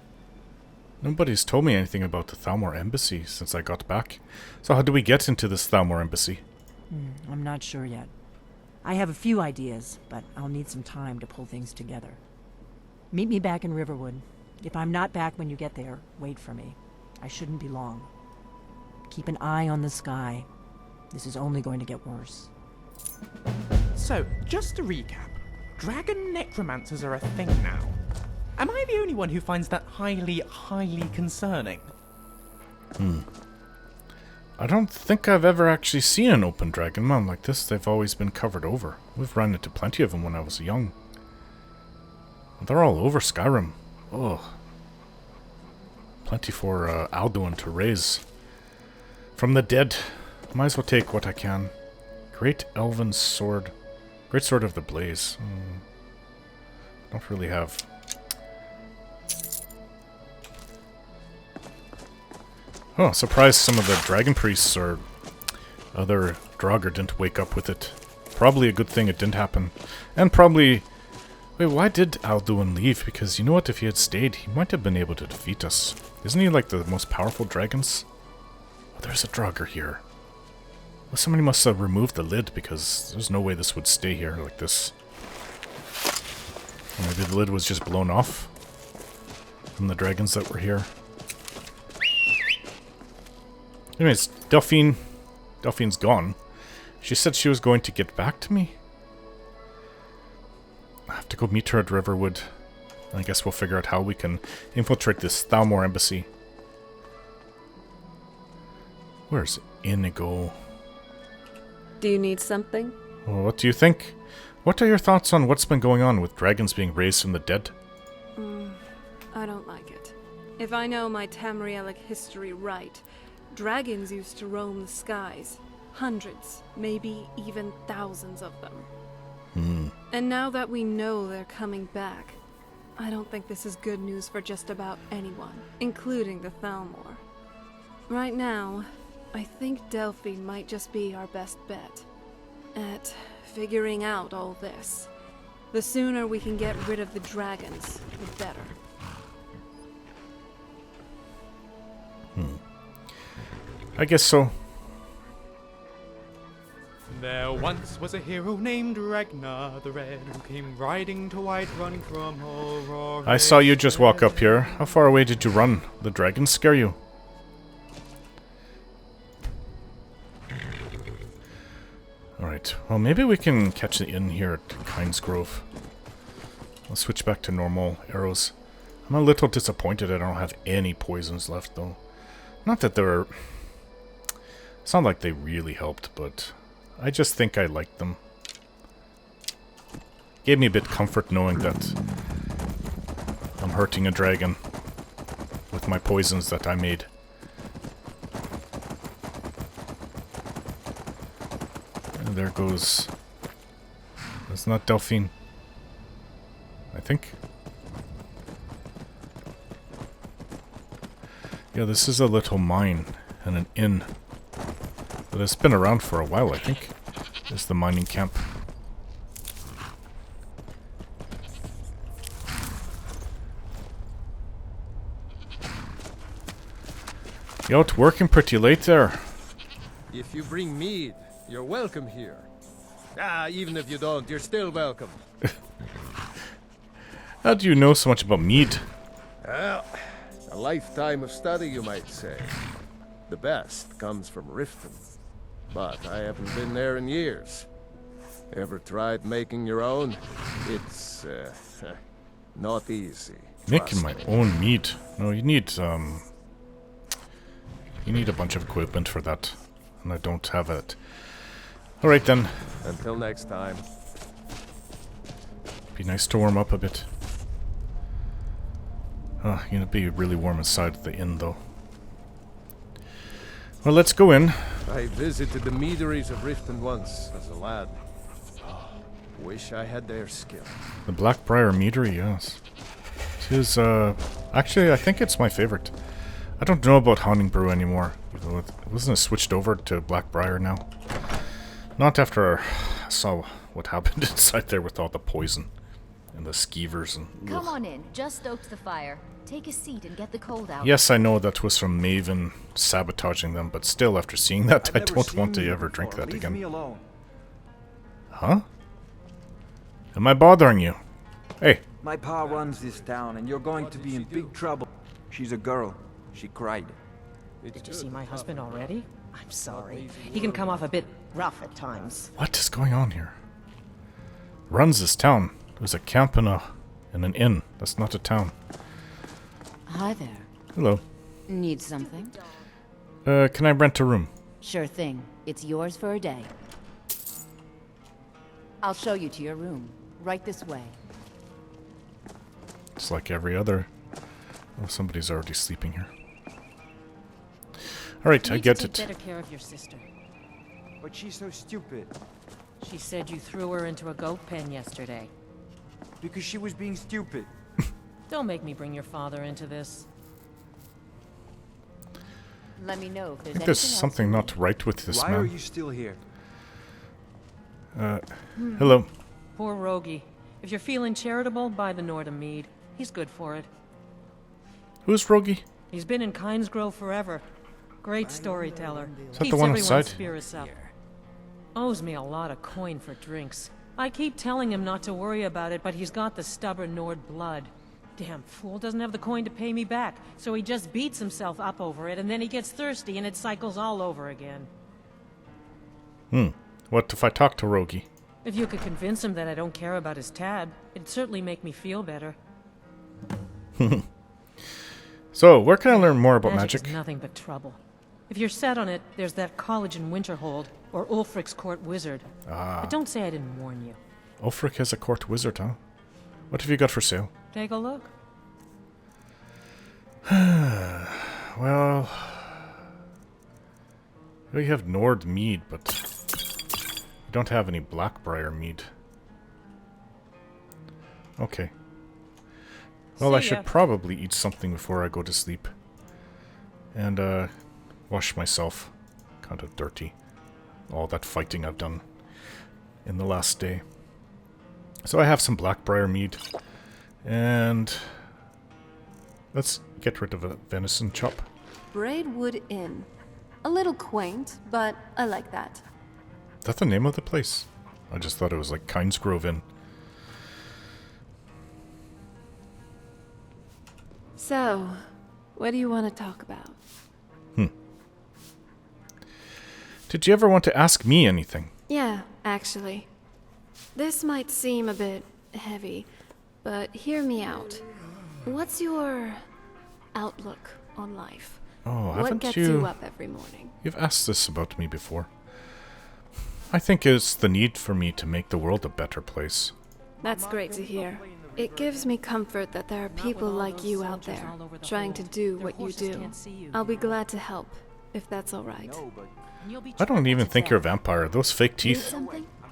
Nobody's told me anything about the Thalmor embassy since I got back. So how do we get into this Thalmor embassy? I'm not sure yet. I have a few ideas, but I'll need some time to pull things together. Meet me back in Riverwood. If I'm not back when you get there, wait for me. I shouldn't be long. Keep an eye on the sky. This is only going to get worse. So, just to recap, dragon necromancers are a thing now. Am I the only one who finds that highly, highly concerning? I don't think I've ever actually seen an open dragon mound like this. They've always been covered over. We've run into plenty of them when I was young. They're all over Skyrim. Oh. Plenty for Alduin to raise. From the dead. Might as well take what I can. Great Elven Sword. Great Sword of the Blaze. Don't really have... Oh, surprised some of the dragon priests or other Draugr didn't wake up with it. Probably a good thing it didn't happen. And probably... Wait, why did Alduin leave? Because you know what, if he had stayed, he might have been able to defeat us. Isn't he like the most powerful dragons? Oh, there's a Draugr here. Well, somebody must have removed the lid because there's no way this would stay here like this. Or maybe the lid was just blown off. than the dragons that were here. Anyways, Delphine's gone. She said she was going to get back to me. I have to go meet her at Riverwood. I guess we'll figure out how we can infiltrate this Thalmor embassy. Where's Inigo? Do you need something? Well, what do you think? What are your thoughts on what's been going on with dragons being raised from the dead? I don't like it. If I know my Tamrielic history right, dragons used to roam the skies. Hundreds, maybe even thousands of them. And now that we know they're coming back, I don't think this is good news for just about anyone, including the Thalmor. Right now, I think Delphine might just be our best bet at figuring out all this. The sooner we can get rid of the dragons, the better. I guess so. There once was a hero named Ragnar the Red, who came riding to Whiterun from Aurora. I saw you just walk up here. How far away did you run? The dragons scare you? Alright, well maybe we can catch the inn here at Kynesgrove. I'll switch back to normal arrows. I'm a little disappointed I don't have any poisons left though. Not that they're... It's not like they really helped, but I just think I liked them. Gave me a bit comfort knowing that I'm hurting a dragon with my poisons that I made. And there goes... That's not Delphine. I think. Yeah, this is a little mine and an inn. But it's been around for a while, I think. This is the mining camp. Yo, it's working pretty late there. If you bring mead, you're welcome here. Even if you don't, you're still welcome. How do you know so much about mead? Well, a lifetime of study, you might say. The best comes from Riften, but I haven't been there in years. Ever tried making your own? It's, not easy. Making my own mead? No, you need a bunch of equipment for that, and I don't have it. Alright then. Until next time. Be nice to warm up a bit. It'd be really warm inside the inn, though. Well, let's go in. I visited the meaderies of Riften once as a lad. Wish I had their skill. The Blackbriar Meadery, yes. It is, actually, I think it's my favorite. I don't know about Haunting Brew anymore. Wasn't it switched over to Blackbriar now? Not after I saw what happened inside there with all the poison. And the skeevers and... Come on in, just stoked the fire. Take a seat and get the cold out. Yes, I know that was from Maven sabotaging them, but still, after seeing that, I don't want to ever drink that again. Leave me alone. Huh? Am I bothering you? Hey. My pa runs this town, and you're going to be in big trouble. She's a girl. She cried. Did you see my husband already? I'm sorry. He can come off a bit rough at times. What is going on here? Runs this town. There's a camp and an inn. That's not a town. Hi there. Hello. Need something? Can I rent a room? Sure thing. It's yours for a day. I'll show you to your room. Right this way. It's like every other. Oh, somebody's already sleeping here. Alright, I get it. Take better care of your sister. But she's so stupid. She said you threw her into a goat pen yesterday. Because she was being stupid. Don't make me bring your father into this. Let me know if I there's think there's something not right with this man. Why are you still here? Hello. Poor Rogie. If you're feeling charitable, buy the Nordham mead. He's good for it. Who's Rogie? He's been in Kynesgrove forever. Great storyteller. Is that Keeps the one everyone's inside? spirits up. Owes me a lot of coin for drinks. I keep telling him not to worry about it, but he's got the stubborn Nord blood. Damn fool doesn't have the coin to pay me back, so he just beats himself up over it, and then he gets thirsty and it cycles all over again. What if I talk to Rogi? If you could convince him that I don't care about his tab, it'd certainly make me feel better. So, where can I learn more about Magic's magic? nothing but trouble. If you're set on it, there's that college in Winterhold, or Ulfric's court wizard. But don't say I didn't warn you. Ulfric has a court wizard, huh? What have you got for sale? Take a look. Well, we have Nord mead, but we don't have any Blackbriar mead. Okay. Well, I should probably eat something before I go to sleep. And, wash myself. Kind of dirty. All that fighting I've done in the last day. So I have some Blackbriar mead. And let's get rid of a venison chop. Braidwood Inn. A little quaint, but I like that. Is that the name of the place? I just thought it was like Kynesgrove Inn. So, what do you want to talk about? Did you ever want to ask me anything? Yeah, actually. This might seem a bit heavy, but hear me out. What's your outlook on life? Oh, what haven't gets you... you up every morning? You've asked this about me before. I think it's the need for me to make the world a better place. That's great to hear. It gives me comfort that there are people like you out there, trying to do what you do. I'll be glad to help, if that's alright. I don't even think you're a vampire. Those fake teeth.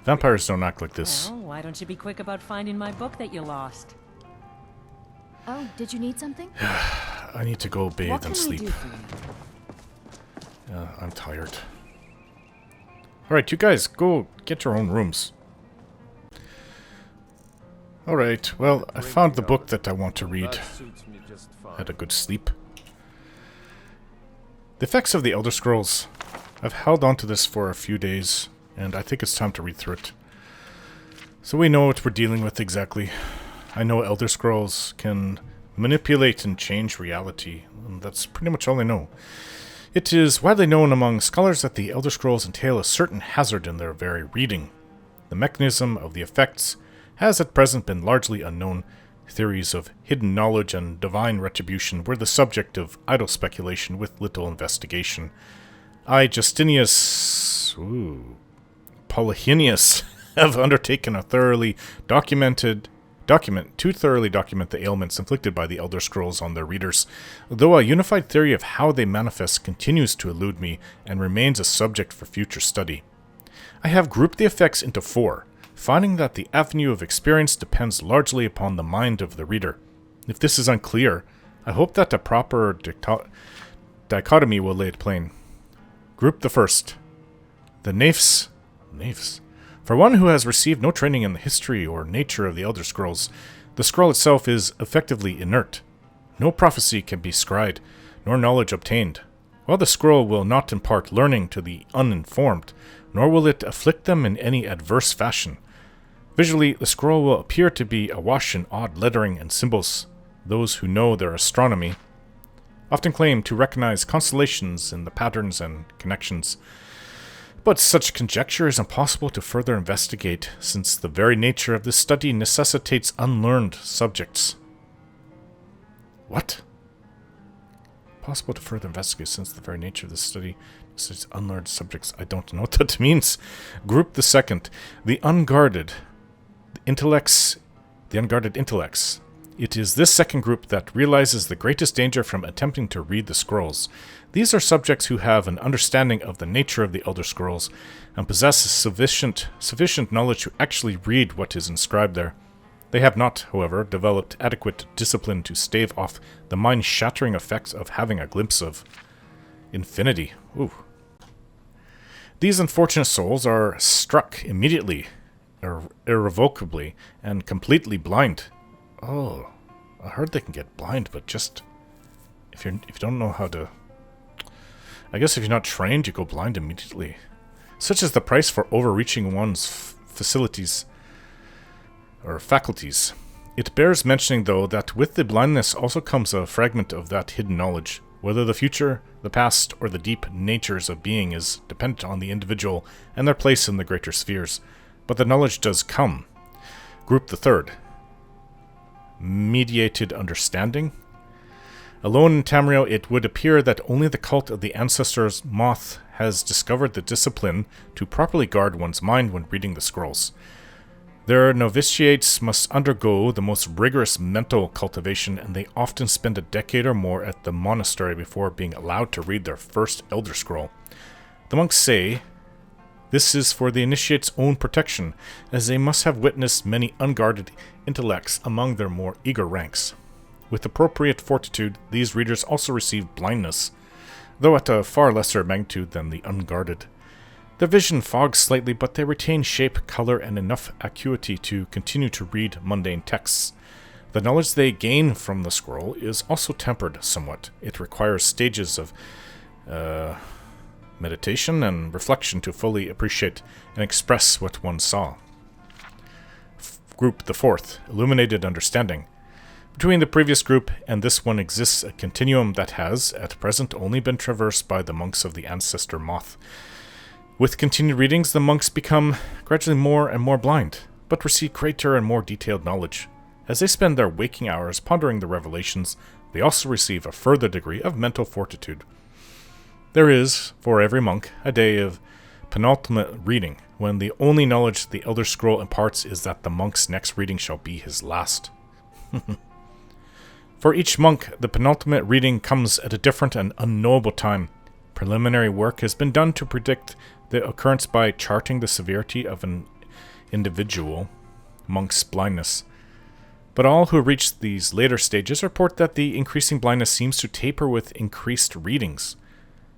Vampires don't act like this. Well, why don't you be quick about finding my book that you lost? Oh, did you need something? I need to go bathe and sleep. What can I do for you? I'm tired. Alright, you guys, go get your own rooms. Alright, well, I found the book that I want to read. Had a good sleep. The Effects of the Elder Scrolls. I've held on to this for a few days, and I think it's time to read through it. So we know what we're dealing with exactly. I know Elder Scrolls can manipulate and change reality, and that's pretty much all I know. It is widely known among scholars that the Elder Scrolls entail a certain hazard in their very reading. The mechanism of the effects has at present been largely unknown. Theories of hidden knowledge and divine retribution were the subject of idle speculation with little investigation. I, Justinius Polyhenius, have undertaken to thoroughly document the ailments inflicted by the Elder Scrolls on their readers, though a unified theory of how they manifest continues to elude me and remains a subject for future study. I have grouped the effects into 4, finding that the avenue of experience depends largely upon the mind of the reader. If this is unclear, I hope that a proper dichotomy will lay it plain. Group the first. The Naefs. For one who has received no training in the history or nature of the Elder Scrolls, the scroll itself is effectively inert. No prophecy can be scryed, nor knowledge obtained. While the scroll will not impart learning to the uninformed, nor will it afflict them in any adverse fashion. Visually, the scroll will appear to be awash in odd lettering and symbols. Those who know their astronomy often claim to recognize constellations in the patterns and connections. But such conjecture is impossible to further investigate, since the very nature of this study necessitates unlearned subjects. What? Possible to further investigate, since the very nature of this study necessitates unlearned subjects. I don't know what that means. Group the second. The unguarded intellects. It is this second group that realizes the greatest danger from attempting to read the scrolls. These are subjects who have an understanding of the nature of the Elder Scrolls and possess sufficient knowledge to actually read what is inscribed there. They have not, however, developed adequate discipline to stave off the mind-shattering effects of having a glimpse of infinity. Ooh. These unfortunate souls are struck immediately, irrevocably, and completely blind. Oh, I heard they can get blind, but just if you don't know how to, I guess if you're not trained, you go blind immediately. Such is the price for overreaching one's faculties. It bears mentioning, though, that with the blindness also comes a fragment of that hidden knowledge. Whether the future, the past, or the deep natures of being is dependent on the individual and their place in the greater spheres. But the knowledge does come. Group the third. Mediated understanding. Alone in Tamriel, it would appear that only the cult of the ancestors' moth has discovered the discipline to properly guard one's mind when reading the scrolls. Their novitiates must undergo the most rigorous mental cultivation, and they often spend a decade or more at the monastery before being allowed to read their first Elder Scroll. The monks say this is for the initiate's own protection, as they must have witnessed many unguarded intellects among their more eager ranks. With appropriate fortitude, these readers also receive blindness, though at a far lesser magnitude than the unguarded. Their vision fogs slightly, but they retain shape, color, and enough acuity to continue to read mundane texts. The knowledge they gain from the scroll is also tempered somewhat. It requires stages of meditation and reflection to fully appreciate and express what one saw. Group the fourth, illuminated understanding. Between the previous group and this one exists a continuum that has, at present, only been traversed by the monks of the ancestor moth. With continued readings, the monks become gradually more and more blind, but receive greater and more detailed knowledge. As they spend their waking hours pondering the revelations, they also receive a further degree of mental fortitude. There is, for every monk, a day of penultimate reading, when the only knowledge the Elder Scroll imparts is that the monk's next reading shall be his last. For each monk, the penultimate reading comes at a different and unknowable time. Preliminary work has been done to predict the occurrence by charting the severity of an individual monk's blindness. But all who reach these later stages report that the increasing blindness seems to taper with increased readings.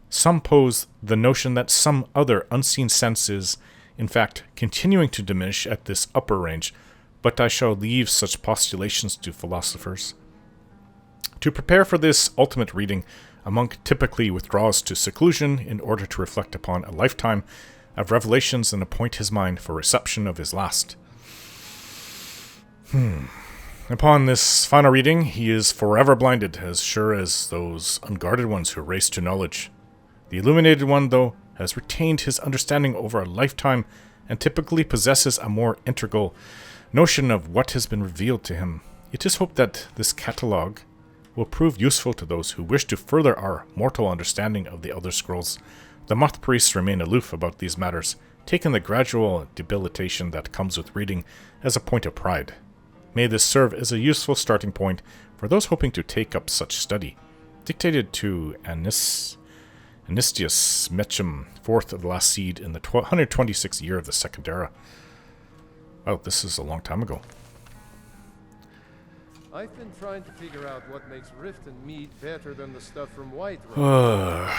Some pose the notion that some other unseen sense is, in fact, continuing to diminish at this upper range, but I shall leave such postulations to philosophers. To prepare for this ultimate reading, a monk typically withdraws to seclusion in order to reflect upon a lifetime of revelations and appoint his mind for reception of his last. Upon this final reading, he is forever blinded, as sure as those unguarded ones who race to knowledge. The illuminated one, though, has retained his understanding over a lifetime and typically possesses a more integral notion of what has been revealed to him. It is hoped that this catalogue will prove useful to those who wish to further our mortal understanding of the Elder Scrolls. The moth priests remain aloof about these matters, taking the gradual debilitation that comes with reading as a point of pride. May this serve as a useful starting point for those hoping to take up such study. Dictated to Anistius Mechem, fourth of the last seed in the 126th year of the Second Era. Oh, this is a long time ago. I've been trying to figure out what makes Rift and mead better than the stuff from Whiterun.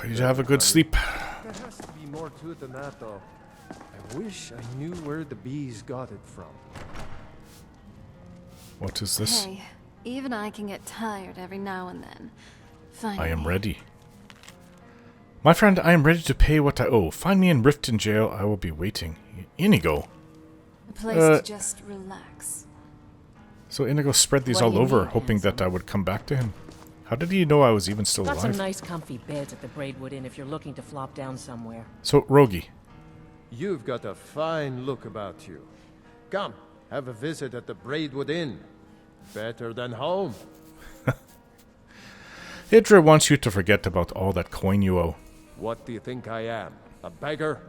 You have a good sleep. There has to be more to it than that, though. I wish I knew where the bees got it from. What is this? Hey, even I can get tired every now and then. Finally. I am ready. My friend, I am ready to pay what I owe. Find me in Riften jail. I will be waiting. Inigo. A place to just relax. So Inigo spread these all over, hoping that I would come back to him. How did he know I was even still Got alive? some nice comfy beds at the Braidwood Inn if you're looking to flop down somewhere. So, Rogi. You've got a fine look about you. Come, have a visit at the Braidwood Inn. Better than home. Idra wants you to forget about all that coin you owe. What do you think I am? A beggar?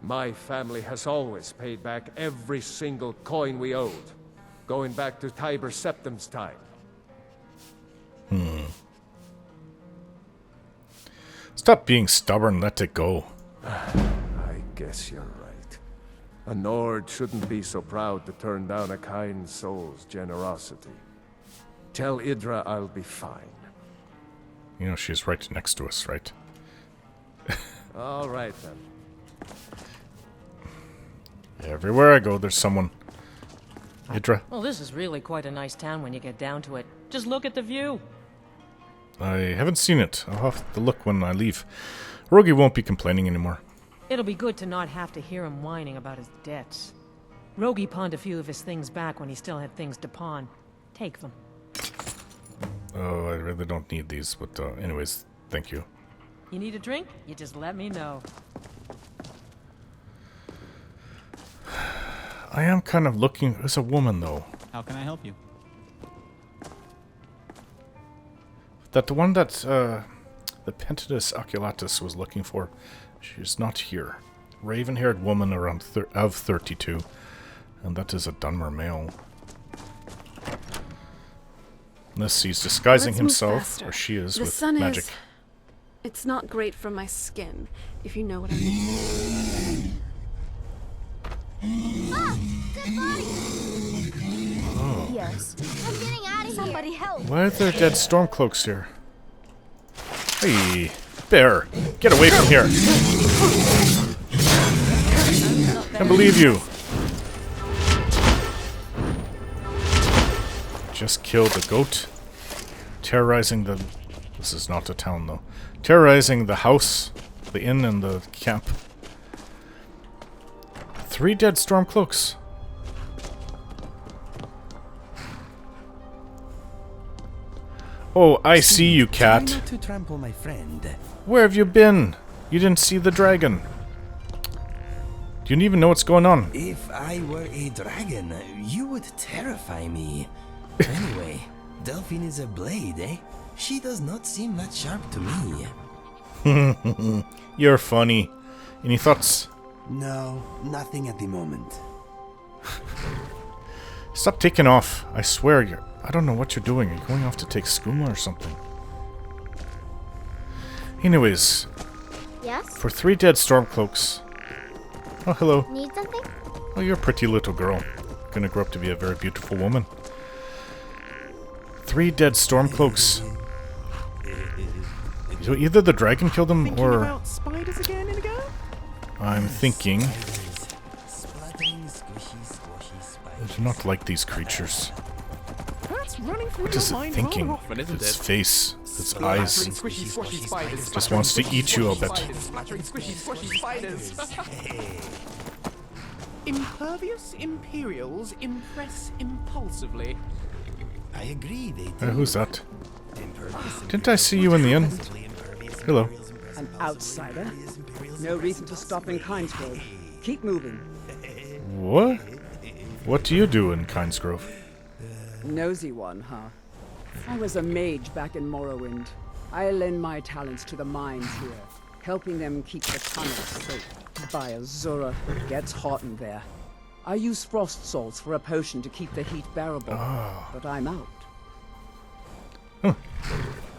My family has always paid back every single coin we owed, going back to Tiber Septim's time. Stop being stubborn, let it go. I guess you're right. A Nord shouldn't be so proud to turn down a kind soul's generosity. Tell Idra I'll be fine. You know, she's right next to us, right? All right, then. Everywhere I go, there's someone. Idra. Well, this is really quite a nice town when you get down to it. Just look at the view. I haven't seen it. I'll have to look when I leave. Rogi won't be complaining anymore. It'll be good to not have to hear him whining about his debts. Rogie pawned a few of his things back when he still had things to pawn. Take them. Oh, I really don't need these, but anyways, thank you. You need a drink? You just let me know. I am kind of looking as a woman, though. How can I help you? That the one that the Pentadus Oculatus was looking for, she's not here. Raven-haired woman around of 32, and that is a Dunmer male. Unless he's disguising Let's move himself, faster. or she is The with sun magic. It's not great for my skin, if you know what I mean. Oh. Yes. I'm getting out of here. Somebody help. Why are there dead stormcloaks here? Hey, bear, get away from here! Can't believe you. Just killed a goat. Terrorizing the... This is not a town, though. Terrorizing the house, the inn, and the camp. 3 dead stormcloaks. Oh, I see you, cat. Try not to trample my friend. Where have you been? You didn't see the dragon. You didn't even know what's going on. If I were a dragon, you would terrify me. Anyway, Delphine is a blade, eh? She does not seem that sharp to me. You're funny. Any thoughts? No, nothing at the moment. Stop taking off. I swear you're... I don't know what you're doing. Are you going off to take skooma or something? Anyways. Yes? For 3 dead stormcloaks. Oh, hello. Need something? Oh, you're a pretty little girl. Gonna grow up to be a very beautiful woman. 3 dead stormcloaks. So either the dragon killed them, Thinking or... about spiders again, Inigo? I'm thinking... I do not like these creatures. That's running through What your is it mind thinking? rather often, isn't Its it? face, its eyes. Splattering squishy squashy spiders. Just wants to eat you, I'll bet. Splattering squishy squashy spiders. Impervious Imperials impress impulsively. I agree, they do. Who's that? Didn't I see you in the inn? Hello. An outsider? No reason to stop in Kynesgrove. Keep moving. What? What do you do in Kynesgrove? Nosy one, huh? I was a mage back in Morrowind. I lend my talents to the mines here, helping them keep the tunnels safe. By Azura, it gets hot in there. I use frost salts for a potion to keep the heat bearable, but I'm out. Huh.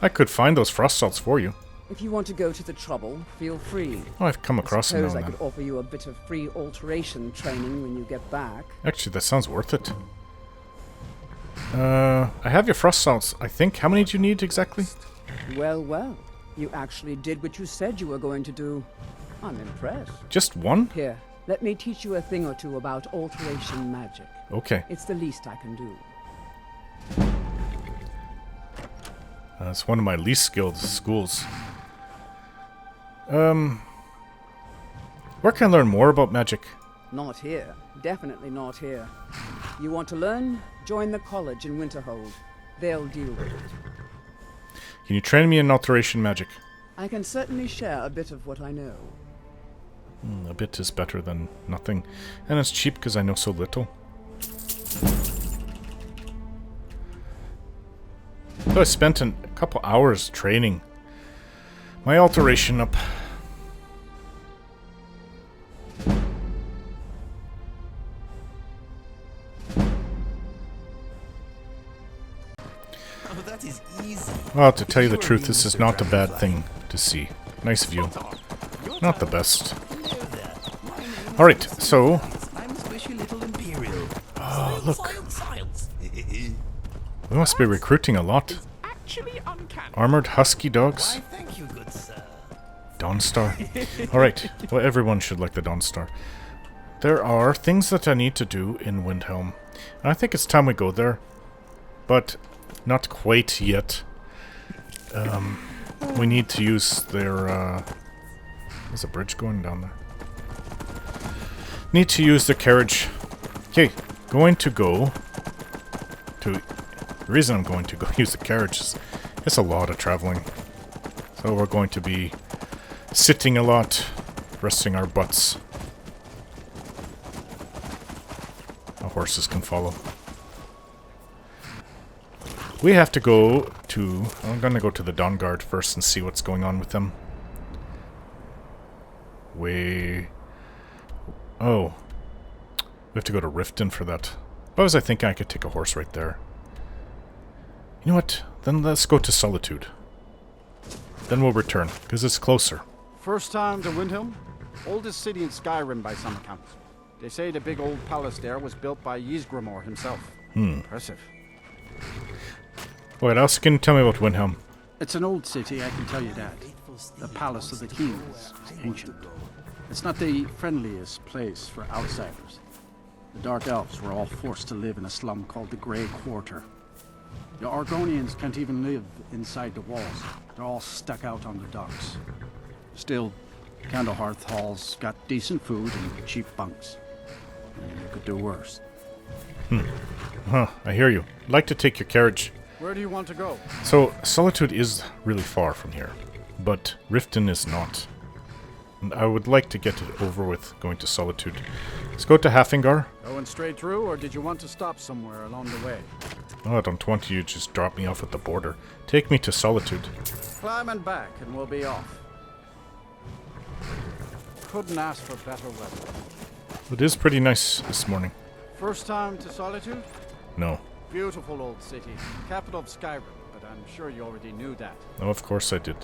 I could find those frost salts for you. If you want to go to the trouble, feel free. Oh, I've come across them now Suppose and I then. could offer you a bit of free alteration training when you get back. Actually, that sounds worth it. I have your frost salts, I think. How many do you need exactly? Well, well. You actually did what you said you were going to do. I'm impressed. Just one? Here, let me teach you a thing or two about alteration magic. Okay. It's the least I can do. It's one of my least skilled schools. Where can I learn more about magic? Not here. Definitely not here. You want to learn? Join the college in Winterhold. They'll deal with it. Can you train me in alteration magic? I can certainly share a bit of what I know. A bit is better than nothing. And it's cheap because I know so little. So I spent a couple hours training my alteration up. Oh, that is easy. Well, to tell you the truth, this is not a bad thing to see. Nice of you. Not the best. Alright, so... I'm squishy little Imperial. Oh, look. We must be recruiting a lot. Armored husky dogs? Why, thank you, good sir. Dawnstar. Alright, well, everyone should like the Dawnstar. There are things that I need to do in Windhelm. And I think it's time we go there. But not quite yet. We need to use their... There's a bridge going down there. Need to use the carriage Okay, going to go to... The reason I'm going to go use the carriage is it's a lot of traveling. So we're going to be sitting a lot, resting our butts. Our horses can follow. We have to go to... I'm going to go to the Dawn Guard first and see what's going on with them. Oh. We have to go to Riften for that. Why was I thinking I could take a horse right there? You know what? Then let's go to Solitude. Then we'll return, because it's closer. First time to Windhelm? Oldest city in Skyrim by some accounts. They say the big old palace there was built by Ysgramor himself. Impressive. What else can you tell me about Windhelm? It's an old city, I can tell you that. The palace of the king is ancient. It's not the friendliest place for outsiders. The Dark Elves were all forced to live in a slum called the Grey Quarter. The Argonians can't even live inside the walls. They're all stuck out on the docks. Still, Candlehearth Hall's got decent food and cheap bunks. You could do worse. I hear you. I'd like to take your carriage. Where do you want to go? So, Solitude is really far from here, but Riften is not. And I would like to get it over with going to Solitude. Let's go to Hafingar. Going straight through, or did you want to stop somewhere along the way? Oh, I don't want you to just drop me off at the border. Take me to Solitude. Climb and back, and we'll be off. Couldn't ask for better weather. It is pretty nice this morning. First time to Solitude? No. Beautiful old city, capital of Skyrim, but I'm sure you already knew that. No, of course I did.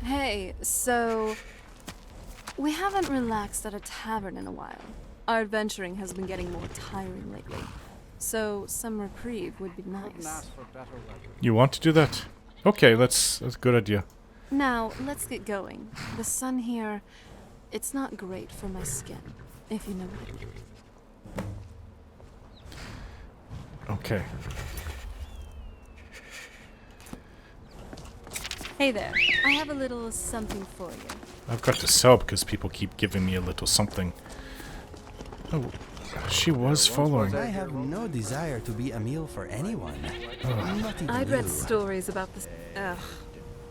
Hey, so... we haven't relaxed at a tavern in a while. Our adventuring has been getting more tiring lately. So, some reprieve would be nice. You want to do that? Okay, that's a good idea. Now, let's get going. The sun here, it's not great for my skin, if you know what I mean. Okay. Hey there, I have a little something for you. I've got to sell because people keep giving me a little something. Oh, she was following. I have no desire to be a meal for anyone. Not even I'd read you. stories about this. Ugh.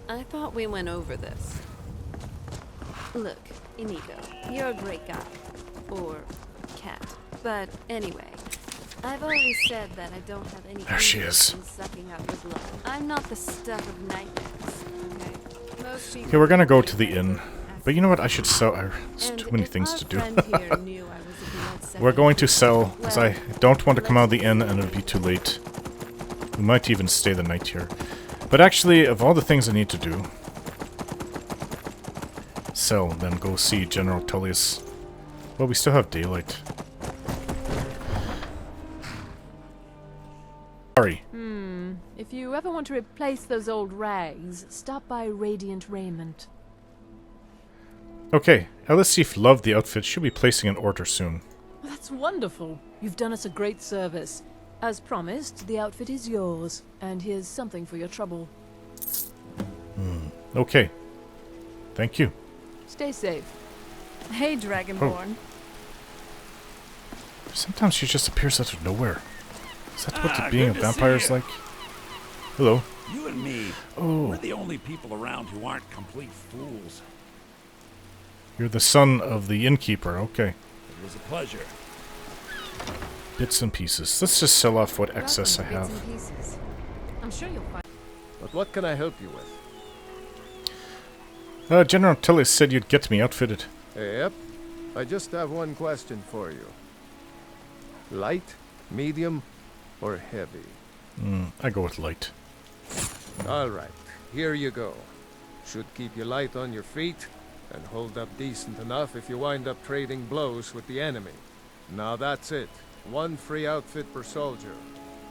I thought we went over this. Look, Inigo, you're a great guy. Or cat. But anyway, I've always said that I don't have any There she interest is. in sucking out your blood. I'm not the stuff of nightmares, okay? Most people Okay, we're gonna go to the inn. But you know what? I should sell. There's And too many if things our to do. friend here knew I was a blood-sucking We're going to sell, creature, because well, I don't want to come out of the inn and it'll be too late. We might even stay the night here. But actually, of all the things I need to do, sell, then go see General Tullius. Well, we still have daylight. Sorry. If you ever want to replace those old rags, stop by Radiant Raiment. Okay, Elisif loved the outfit. She'll be placing an order soon. Well, that's wonderful. You've done us a great service. As promised, the outfit is yours, and here's something for your trouble. Okay. Thank you. Stay safe. Hey, Dragonborn. Sometimes she just appears out of nowhere. Is that what being a vampire is like? Hello. You and me, Oh. we're the only people around who aren't complete fools. You're the son of the innkeeper. Okay. It was a pleasure. Bits and pieces. Let's just sell off what excess I have. I'm sure you'll find. But what can I help you with? General Tullius said you'd get me outfitted. Yep. I just have one question for you. Light, medium, or heavy? I go with light. Alright, here you go. Should keep you light on your feet, and hold up decent enough if you wind up trading blows with the enemy. Now that's it. One free outfit per soldier.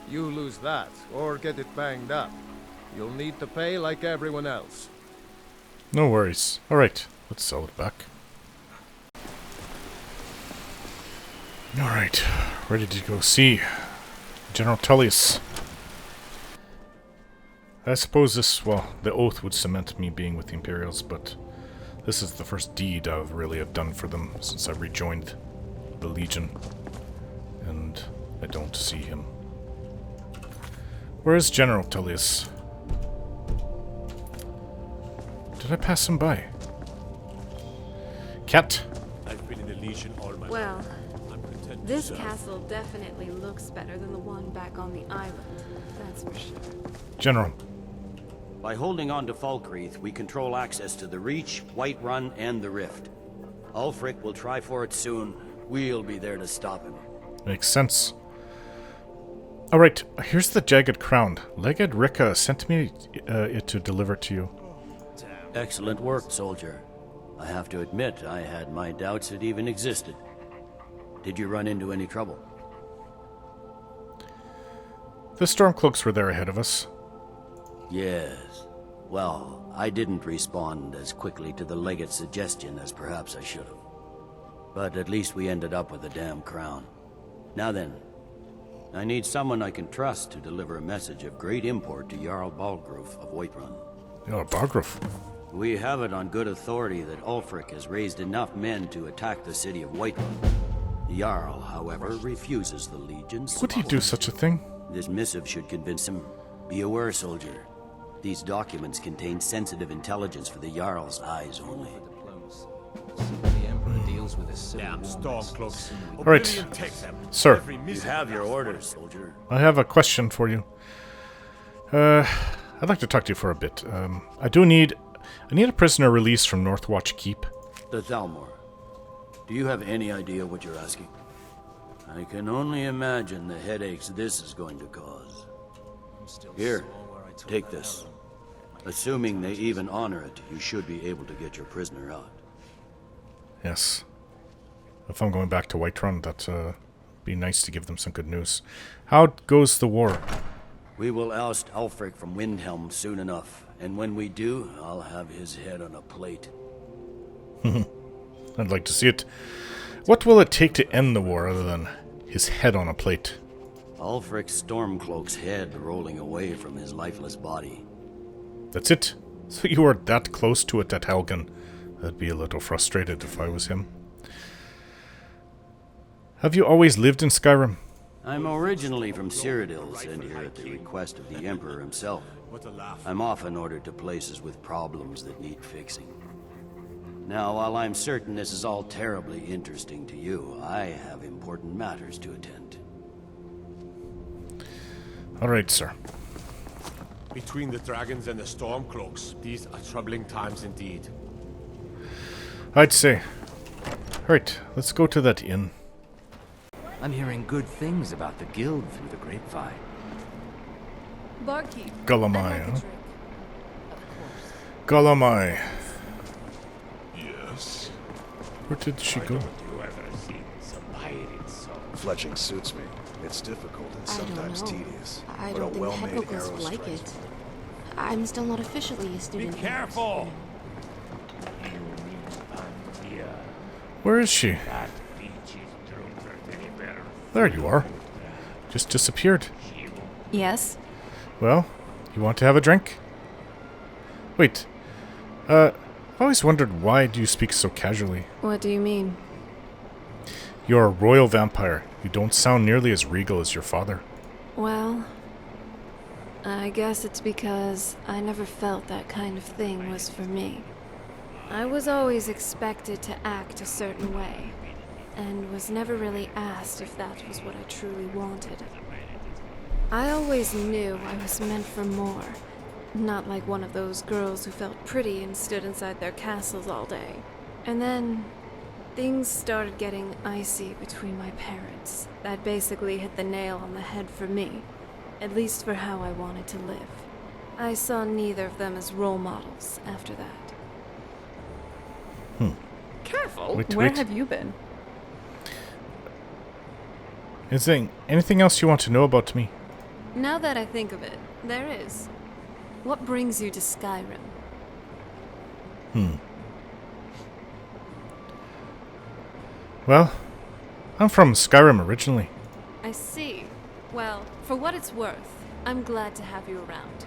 You lose that, or get it banged up. You'll need to pay like everyone else. No worries. Alright, let's sell it back. Alright, ready to go see General Tullius. I suppose this, well, the oath would cement me being with the Imperials, but this is the first deed I really have done for them since I rejoined the Legion. And I don't see him. Where is General Tullius? Did I pass him by? Cat? I've been in the Legion all my Well, life. this castle definitely looks better than the one back on the island. That's for sure. General. By holding on to Falkreath, we control access to the Reach, Whiterun, and the Rift. Ulfric will try for it soon. We'll be there to stop him. Makes sense. Alright, here's the jagged crown. Leged Rika sent me it to deliver to you. Excellent work, soldier. I have to admit, I had my doubts it even existed. Did you run into any trouble? The Stormcloaks were there ahead of us. Yes. Well, I didn't respond as quickly to the legate's suggestion as perhaps I should have. But at least we ended up with the damn crown. Now then, I need someone I can trust to deliver a message of great import to Jarl Balgruf of Whiterun. Jarl Balgruf? We have it on good authority that Ulfric has raised enough men to attack the city of Whiterun. The Jarl, however, refuses the Legion's Would he do such a thing? This missive should convince him. Be aware, soldier. These documents contain sensitive intelligence for the Jarl's eyes only. The Emperor deals with a damn Stormcloaks. Alright, sir. You have your orders, soldier. I have a question for you. I'd like to talk to you for a bit. I need a prisoner released from Northwatch Keep. The Thalmor. Do you have any idea what you're asking? I can only imagine the headaches this is going to cause. Here, take this. Assuming they even honor it, you should be able to get your prisoner out. Yes. If I'm going back to Whiterun, that'd be nice to give them some good news. How goes the war? We will oust Ulfric from Windhelm soon enough, and when we do, I'll have his head on a plate. I'd like to see it. What will it take to end the war other than his head on a plate? Ulfric's Stormcloak's head rolling away from his lifeless body. That's it? So you were that close to it at Helgen. I'd be a little frustrated if I was him. Have you always lived in Skyrim? I'm originally from Cyrodiil, sent here at the request of the Emperor himself. I'm often ordered to places with problems that need fixing. Now, while I'm certain this is all terribly interesting to you, I have important matters to attend. Alright, sir. Between the dragons and the Stormcloaks, these are troubling times indeed. I'd say. Alright, let's go to that inn. I'm hearing good things about the guild through the grapevine. Barkeep. Gulamai, huh? Gulamai. Yes. Where did she go? Fletching suits me. It's difficult and sometimes tedious. I but don't a think well-made head arrow locals like strikes it. I'm still not officially a student. Be careful! Where is she? There you are. Just disappeared. Yes? Well, you want to have a drink? Wait. I've always wondered, why do you speak so casually? What do you mean? You're a royal vampire. You don't sound nearly as regal as your father. Well, I guess it's because I never felt that kind of thing was for me. I was always expected to act a certain way, and was never really asked if that was what I truly wanted. I always knew I was meant for more, not like one of those girls who felt pretty and stood inside their castles all day. And then things started getting icy between my parents. That basically hit the nail on the head for me, at least for how I wanted to live. I saw neither of them as role models after that. Careful! Wait, Where wait. have you been? Anything else you want to know about me? Now that I think of it, there is. What brings you to Skyrim? Well, I'm from Skyrim originally. I see. Well, for what it's worth, I'm glad to have you around.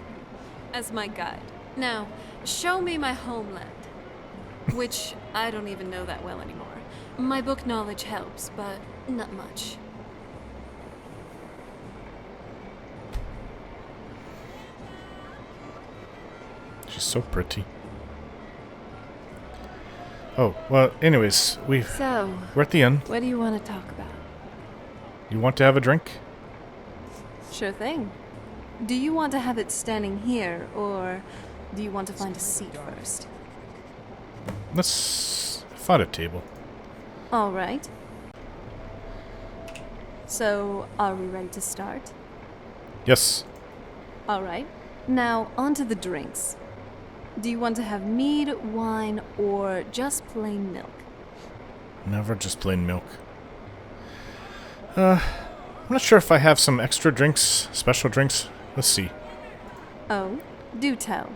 As my guide. Now, show me my homeland. Which I don't even know that well anymore. My book knowledge helps, but not much. She's so pretty. Oh, well, anyways, we're at the inn. What do you want to talk about? You want to have a drink? Sure thing. Do you want to have it standing here, or do you want to find a seat first? Let's find a table. All right. So, are we ready to start? Yes. All right. Now, on to the drinks. Do you want to have mead, wine, or just plain milk? Never just plain milk. I'm not sure if I have some extra drinks, special drinks. Let's see. Oh, do tell.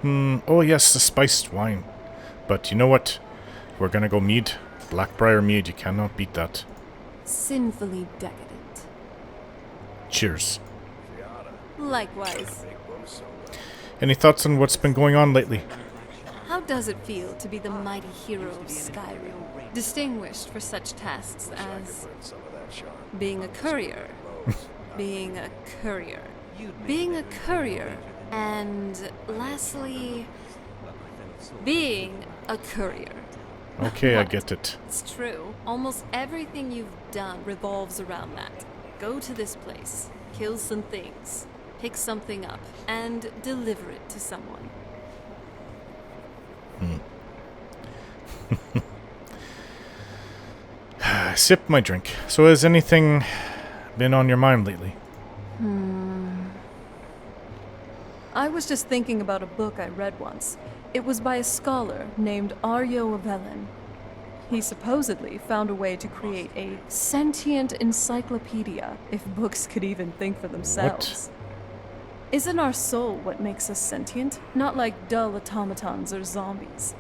Oh yes, the spiced wine. But you know what? We're gonna go mead. Blackbriar mead, you cannot beat that. Sinfully decadent. Cheers. Likewise. Any thoughts on what's been going on lately? How does it feel to be the mighty hero of Skyrim, distinguished for such tasks as being a courier, being a courier, being a courier, and lastly, being a courier? Okay, What? I get it. It's true. Almost everything you've done revolves around that. Go to this place, kill some things, pick something up, and deliver it to someone. I sip my drink. So has anything been on your mind lately? I was just thinking about a book I read once. It was by a scholar named Aryo of Ellen. He supposedly found a way to create a sentient encyclopedia, if books could even think for themselves. Isn't our soul what makes us sentient? Not like dull automatons or zombies.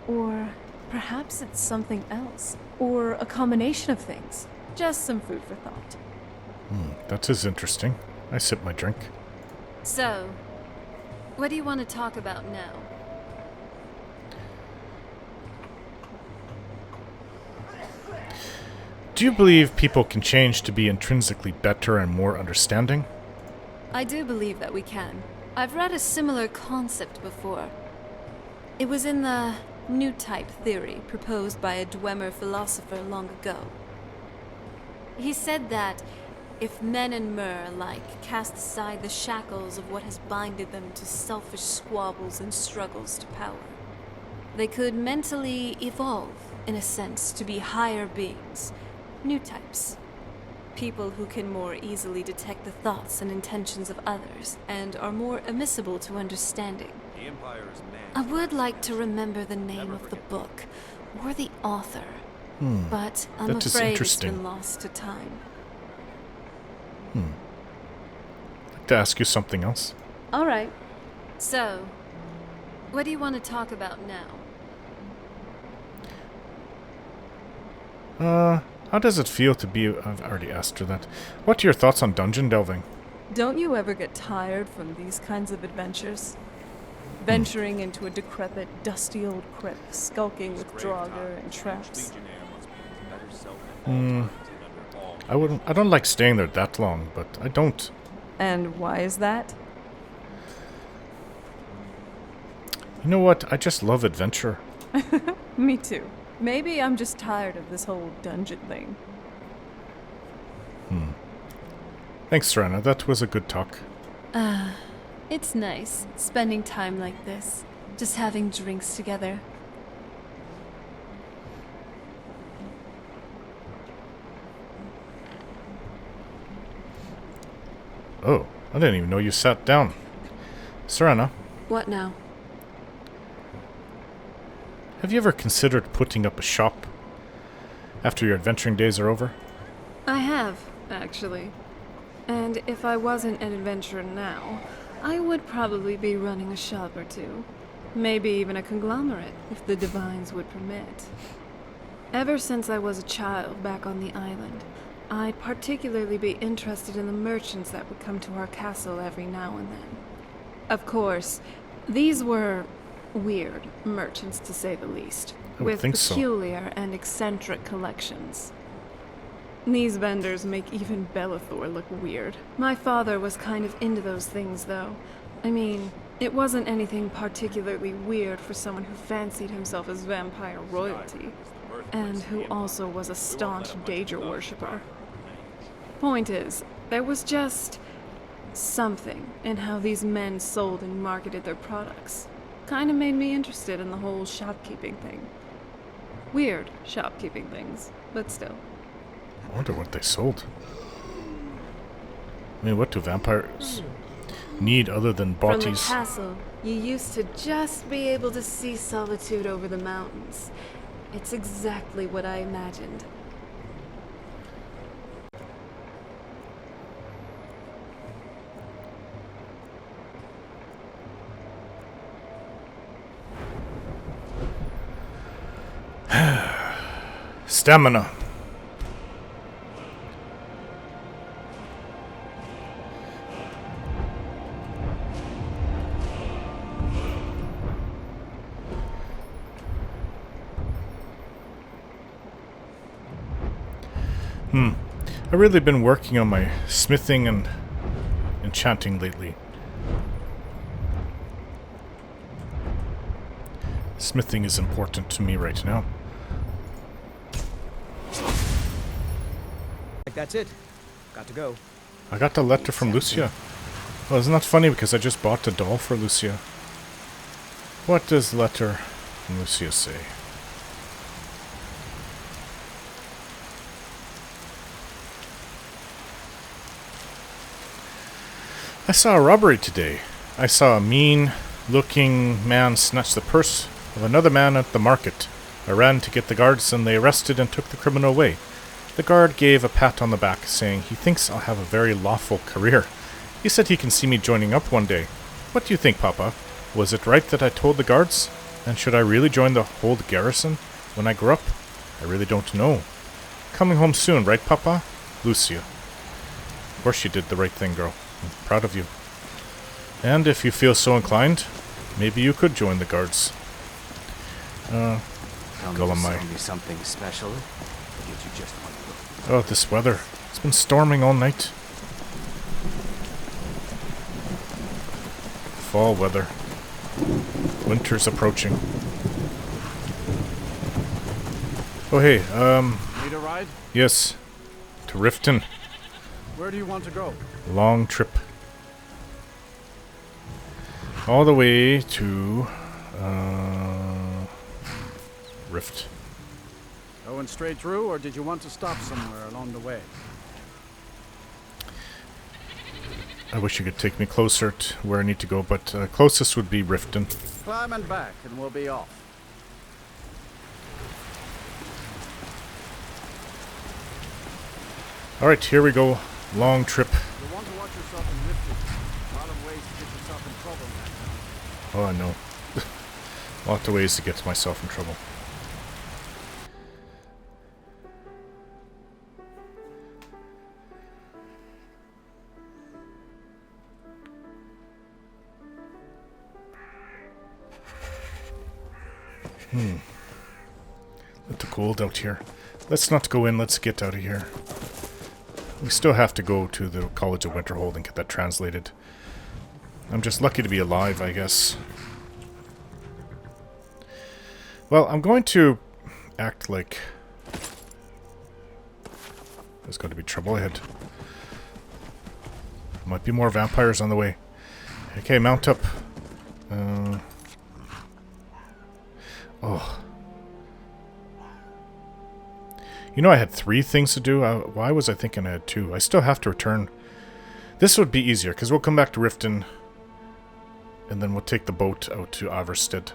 Or perhaps it's something else. Or a combination of things. Just some food for thought. That is interesting. I sip my drink. So, what do you want to talk about now? Do you believe people can change to be intrinsically better and more understanding? I do believe that we can. I've read a similar concept before. It was in the new type theory proposed by a Dwemer philosopher long ago. He said that if men and mer alike cast aside the shackles of what has binded them to selfish squabbles and struggles to power, they could mentally evolve, in a sense, to be higher beings, new types. People who can more easily detect the thoughts and intentions of others, and are more admissible to understanding. I would like to remember the name of the book, or the author, but I'm that is afraid it's interesting. been lost to time. I'd like to ask you something else. All right. So, what do you want to talk about now? How does it feel to be... I've already asked her that. What are your thoughts on dungeon delving? Don't you ever get tired from these kinds of adventures? Venturing into a decrepit, dusty old crypt, skulking with Draugr and traps. I don't like staying there that long, but I don't. And why is that? You know what? I just love adventure. Me too. Maybe I'm just tired of this whole dungeon thing. Thanks, Serana. That was a good talk. It's nice, spending time like this. Just having drinks together. Oh, I didn't even know you sat down. Serana, What now? have you ever considered putting up a shop after your adventuring days are over? I have, actually. And if I wasn't an adventurer now, I would probably be running a shop or two. Maybe even a conglomerate, if the divines would permit. Ever since I was a child back on the island, I'd particularly be interested in the merchants that would come to our castle every now and then. Of course, these were weird merchants, to say the least, with peculiar and eccentric collections. These vendors make even Bellathor look weird. My father was kind of into those things, though. I mean, it wasn't anything particularly weird for someone who fancied himself as vampire royalty, and who also was a staunch Daedra worshipper. Point is, there was just something in how these men sold and marketed their products. Kind of made me interested in the whole shopkeeping thing. Weird shopkeeping things, but still. I wonder what they sold. I mean, what do vampires need other than bodies? From the castle, you used to just be able to see Solitude over the mountains. It's exactly what I imagined. Stamina. I've really been working on my smithing and enchanting lately. Smithing is important to me right now. That's it. Got to go. I got a letter from Lucia. Well, isn't that funny because I just bought a doll for Lucia. What does the letter from Lucia say? I saw a robbery today. I saw a mean-looking man snatch the purse of another man at the market. I ran to get the guards and they arrested and took the criminal away. The guard gave a pat on the back, saying he thinks I'll have a very lawful career. He said he can see me joining up one day. What do you think, Papa? Was it right that I told the guards? And should I really join the whole garrison when I grow up? I really don't know. Coming home soon, right, Papa? Lucia. Of course you did the right thing, girl. I'm proud of you. And if you feel so inclined, maybe you could join the guards. Be something special. Get you just one look. Oh, this weather. It's been storming all night. Fall weather. Winter's approaching. Oh, hey, Need a ride? Yes. To Riften. Where do you want to go? Long trip. All the way to Rift. Going straight through, or did you want to stop somewhere along the way? I wish you could take me closer to where I need to go, but closest would be Riften. Climb and back, and we'll be off. Alright, here we go. Long trip. You'll want to watch yourself in Riften. A lot of ways to get yourself in trouble now. Oh, I know. Lots of ways to get myself in trouble. Let the cold out here. Let's not go in, let's get out of here. We still have to go to the College of Winterhold and get that translated. I'm just lucky to be alive, I guess. Well, I'm going to act like there's going to be trouble ahead. Might be more vampires on the way. Okay, mount up. Oh. You know I had 3 things to do? Why was I thinking I had 2? I still have to return. This would be easier, because we'll come back to Riften, and then we'll take the boat out to Averstead.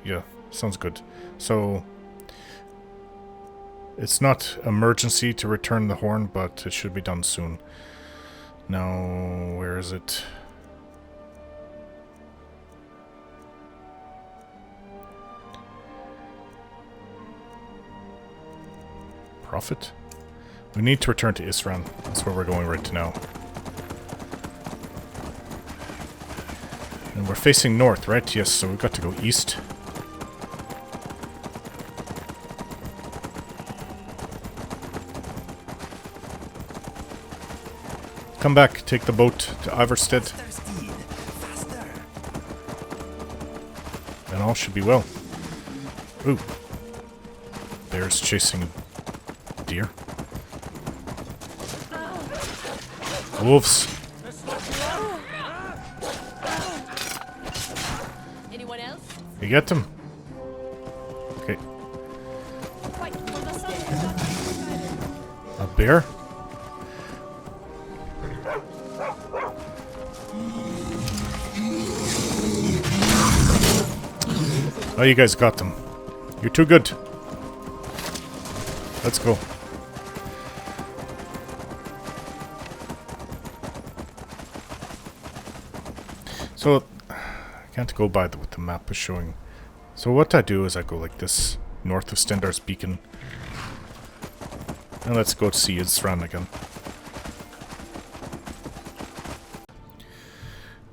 Yeah, sounds good. So, it's not emergency to return the horn, but it should be done soon. Now, where is it? Prophet? We need to return to Isran. That's where we're going right now. And we're facing north, right? Yes, so we've got to go east. Come back, take the boat to Iverstead. And all should be well. Ooh. Bears chasing deer. Wolves. Anyone else? You get them? Okay. A bear? Oh, you guys got them. You're too good. Let's go. So, I can't go by what the map is showing. So what I do is I go like this, north of Stendar's Beacon. And let's go to see Isran again.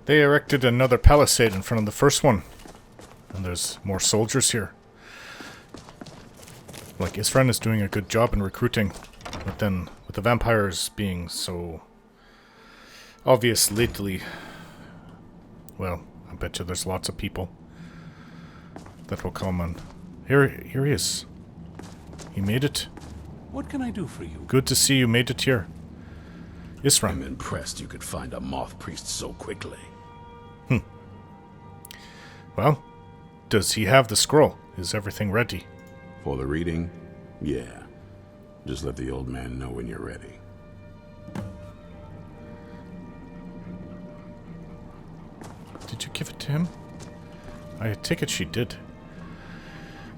They erected another palisade in front of the first one. And there's more soldiers here. Like, Isran is doing a good job in recruiting. But then, with the vampires being so obvious lately, well, I bet you there's lots of people that will come on. Here he is. He made it. What can I do for you? Good to see you made it here. Isran. I'm impressed you could find a moth priest so quickly. Well, does he have the scroll? Is everything ready? For the reading? Yeah. Just let the old man know when you're ready. Did you give it to him? I take it she did.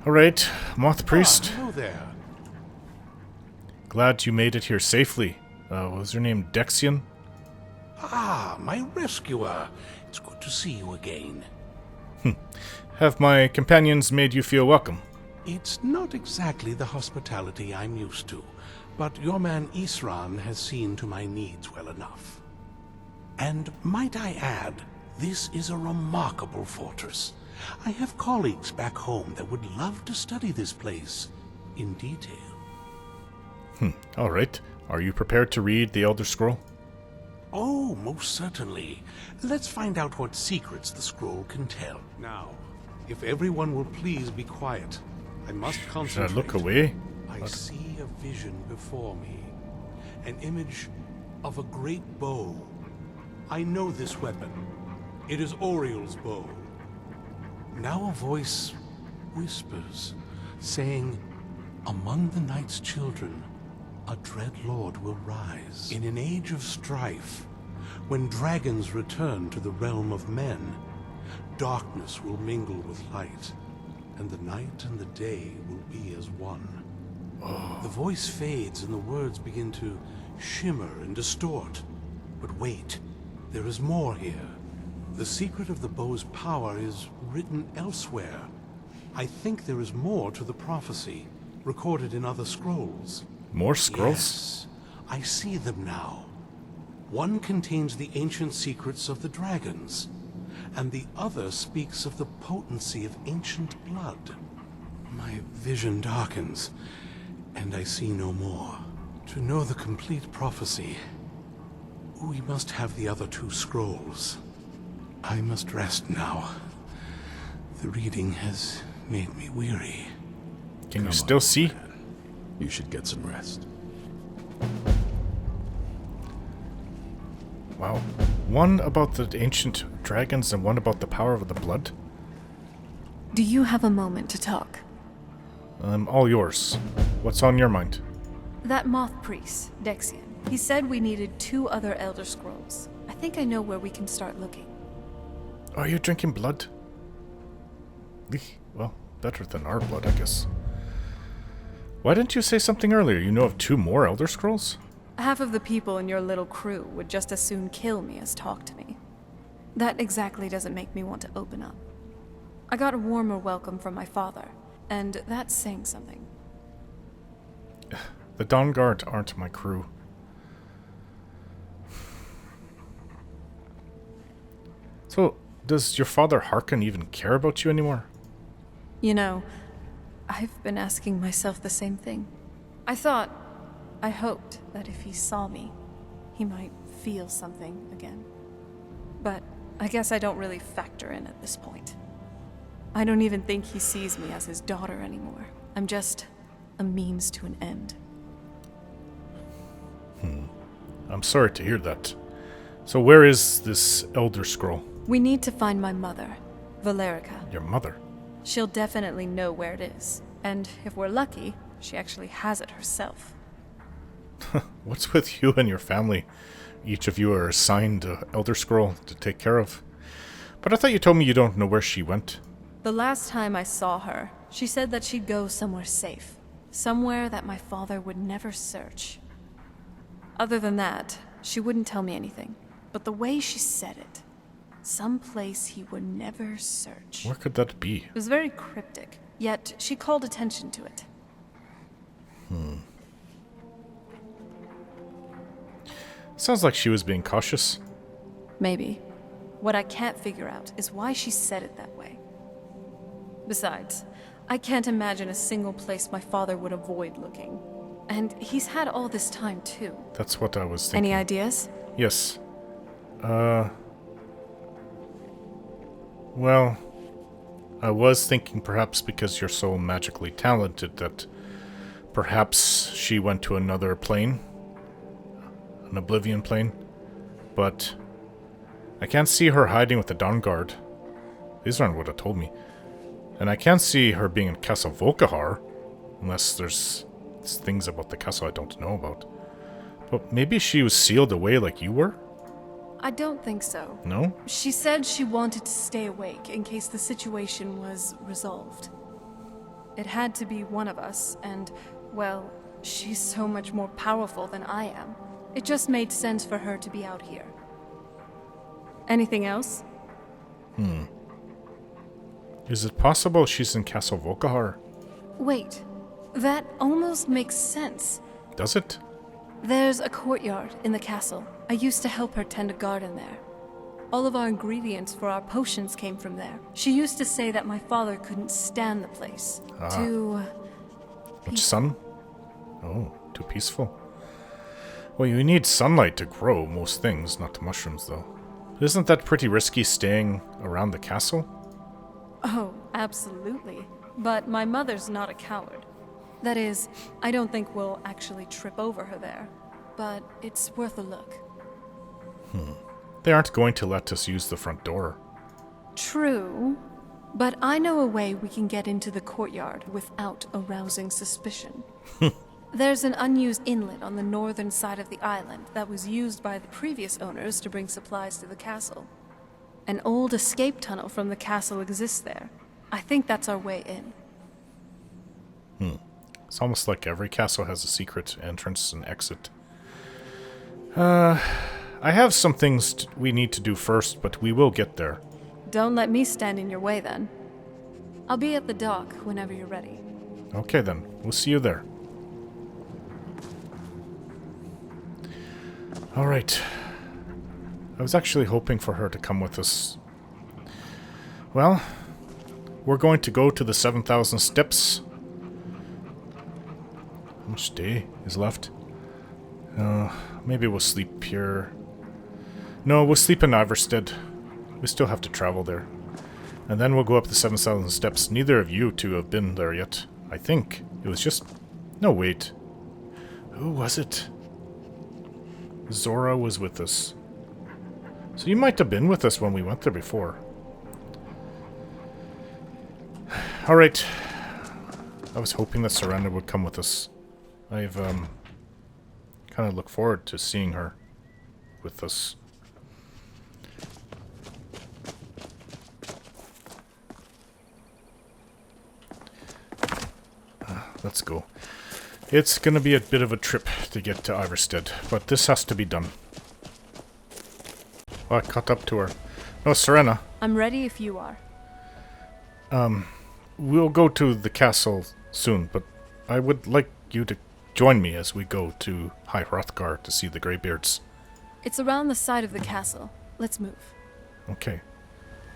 Alright, Moth Priest. Hello there. Glad you made it here safely. What was your name? Dexian? Ah, my rescuer. It's good to see you again. Have my companions made you feel welcome? It's not exactly the hospitality I'm used to, but your man Isran has seen to my needs well enough. And might I add, this is a remarkable fortress. I have colleagues back home that would love to study this place in detail. Alright. Are you prepared to read the Elder Scroll? Oh, most certainly. Let's find out what secrets the scroll can tell. Now, if everyone will please be quiet, I must concentrate. Should I look away? I see a vision before me. An image of a great bow. I know this weapon. It is Oriel's bow. Now a voice whispers, saying, among the night's children, a dread lord will rise. In an age of strife, when dragons return to the realm of men, darkness will mingle with light, and the night and the day will be as one. The voice fades and the words begin to shimmer and distort. But wait, there is more here. The secret of the bow's power is written elsewhere. I think there is more to the prophecy, recorded in other scrolls. More scrolls? Yes, I see them now. One contains the ancient secrets of the dragons, and the other speaks of the potency of ancient blood. My vision darkens, and I see no more. To know the complete prophecy, we must have the other two scrolls. I must rest now. The reading has made me weary. Can you still see? You should get some rest. Wow. One about the ancient dragons and one about the power of the blood? Do you have a moment to talk? All yours. What's on your mind? That moth priest, Dexian, he said we needed 2 other Elder Scrolls. I think I know where we can start looking. Are you drinking blood? Well, better than our blood, I guess. Why didn't you say something earlier? You know of 2 more Elder Scrolls? Half of the people in your little crew would just as soon kill me as talk to me. That exactly doesn't make me want to open up. I got a warmer welcome from my father, and that's saying something. The Dawn Guard aren't my crew. So, does your father Harkon even care about you anymore? You know, I've been asking myself the same thing. I hoped that if he saw me, he might feel something again. But I guess I don't really factor in at this point. I don't even think he sees me as his daughter anymore. I'm just a means to an end. I'm sorry to hear that. So where is this Elder Scroll? We need to find my mother, Valerica. Your mother? She'll definitely know where it is. And if we're lucky, she actually has it herself. What's with you and your family? Each of you are assigned an Elder Scroll to take care of. But I thought you told me you don't know where she went. The last time I saw her, she said that she'd go somewhere safe. Somewhere that my father would never search. Other than that, she wouldn't tell me anything. But the way she said it, someplace he would never search. Where could that be? It was very cryptic, yet she called attention to it. Sounds like she was being cautious. Maybe. What I can't figure out is why she said it that way. Besides, I can't imagine a single place my father would avoid looking. And he's had all this time, too. That's what I was thinking. Any ideas? Yes. Well, I was thinking perhaps because you're so magically talented that perhaps she went to another plane. An Oblivion plane. But I can't see her hiding with the Dawn Guard. Isran would have told me. And I can't see her being in Castle Volkihar, unless there's things about the castle I don't know about. But maybe she was sealed away like you were? I don't think so. No? She said she wanted to stay awake in case the situation was resolved. It had to be one of us, and, well, she's so much more powerful than I am. It just made sense for her to be out here. Anything else? Is it possible she's in Castle Volkihar? Wait, that almost makes sense. Does it? There's a courtyard in the castle. I used to help her tend a garden there. All of our ingredients for our potions came from there. She used to say that my father couldn't stand the place. Too... Much sun? Oh, too peaceful. Well, you need sunlight to grow most things, not mushrooms, though. Isn't that pretty risky staying around the castle? Oh, absolutely. But my mother's not a coward. That is, I don't think we'll actually trip over her there. But it's worth a look. They aren't going to let us use the front door. True. But I know a way we can get into the courtyard without arousing suspicion. There's an unused inlet on the northern side of the island that was used by the previous owners to bring supplies to the castle. An old escape tunnel from the castle exists there. I think that's our way in. It's almost like every castle has a secret entrance and exit. I have some things we need to do first, but we will get there. Don't let me stand in your way, then. I'll be at the dock whenever you're ready. Okay, then. We'll see you there. Alright. I was actually hoping for her to come with us. Well, we're going to go to the 7,000 steps. How much day is left? Maybe we'll sleep here. No, we'll sleep in Iverstead. We still have to travel there. And then we'll go up the 7,000 steps. Neither of you two have been there yet. I think. It was just... No, wait. Who was it? Zora was with us. So you might have been with us when we went there before. Alright. I was hoping that Serana would come with us. I've, kind of look forward to seeing her with us. Let's go. It's gonna be a bit of a trip to get to Iverstead, but this has to be done. Oh, I caught up to her. No, Serana. I'm ready if you are. We'll go to the castle soon, but I would like you to join me as we go to High Hrothgar to see the Greybeards. It's around the side of the castle. Let's move. Okay.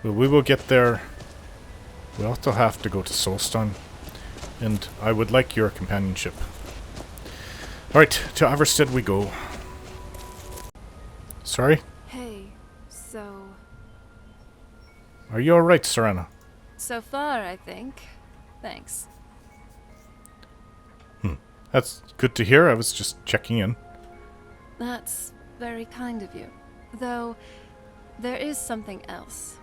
Well, we will get there. We also have to go to Solston, and I would like your companionship. Alright, to Averstead we go. Sorry? Hey, so... Are you alright, Serana? So far, I think. Thanks. That's good to hear. I was just checking in. That's very kind of you. Though, there is something else.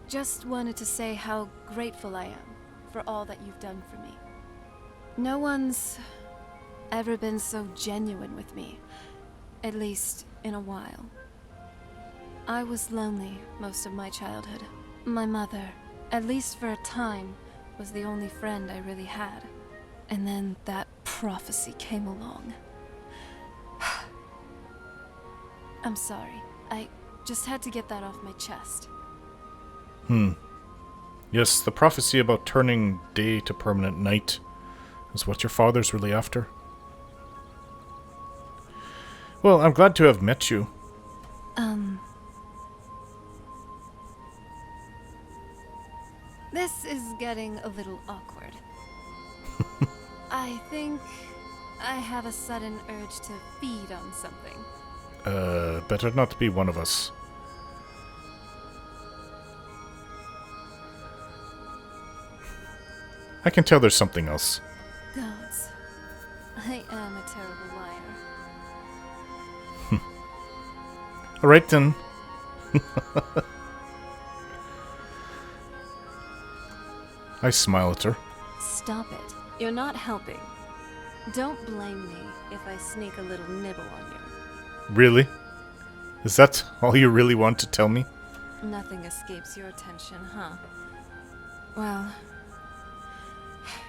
Just wanted to say how grateful I am for all that you've done for me. No one's ever been so genuine with me, at least in a while. I was lonely most of my childhood. My mother, at least for a time, was the only friend I really had. And then that prophecy came along. I'm sorry. I just had to get that off my chest. Yes, the prophecy about turning day to permanent night is what your father's really after. Well, I'm glad to have met you. This is getting a little awkward. I think I have a sudden urge to feed on something. Better not be one of us. I can tell there's something else. Gods, I am a terrible liar. Alright then. I smile at her. Stop it. You're not helping. Don't blame me if I sneak a little nibble on you. Really? Is that all you really want to tell me? Nothing escapes your attention, huh? Well,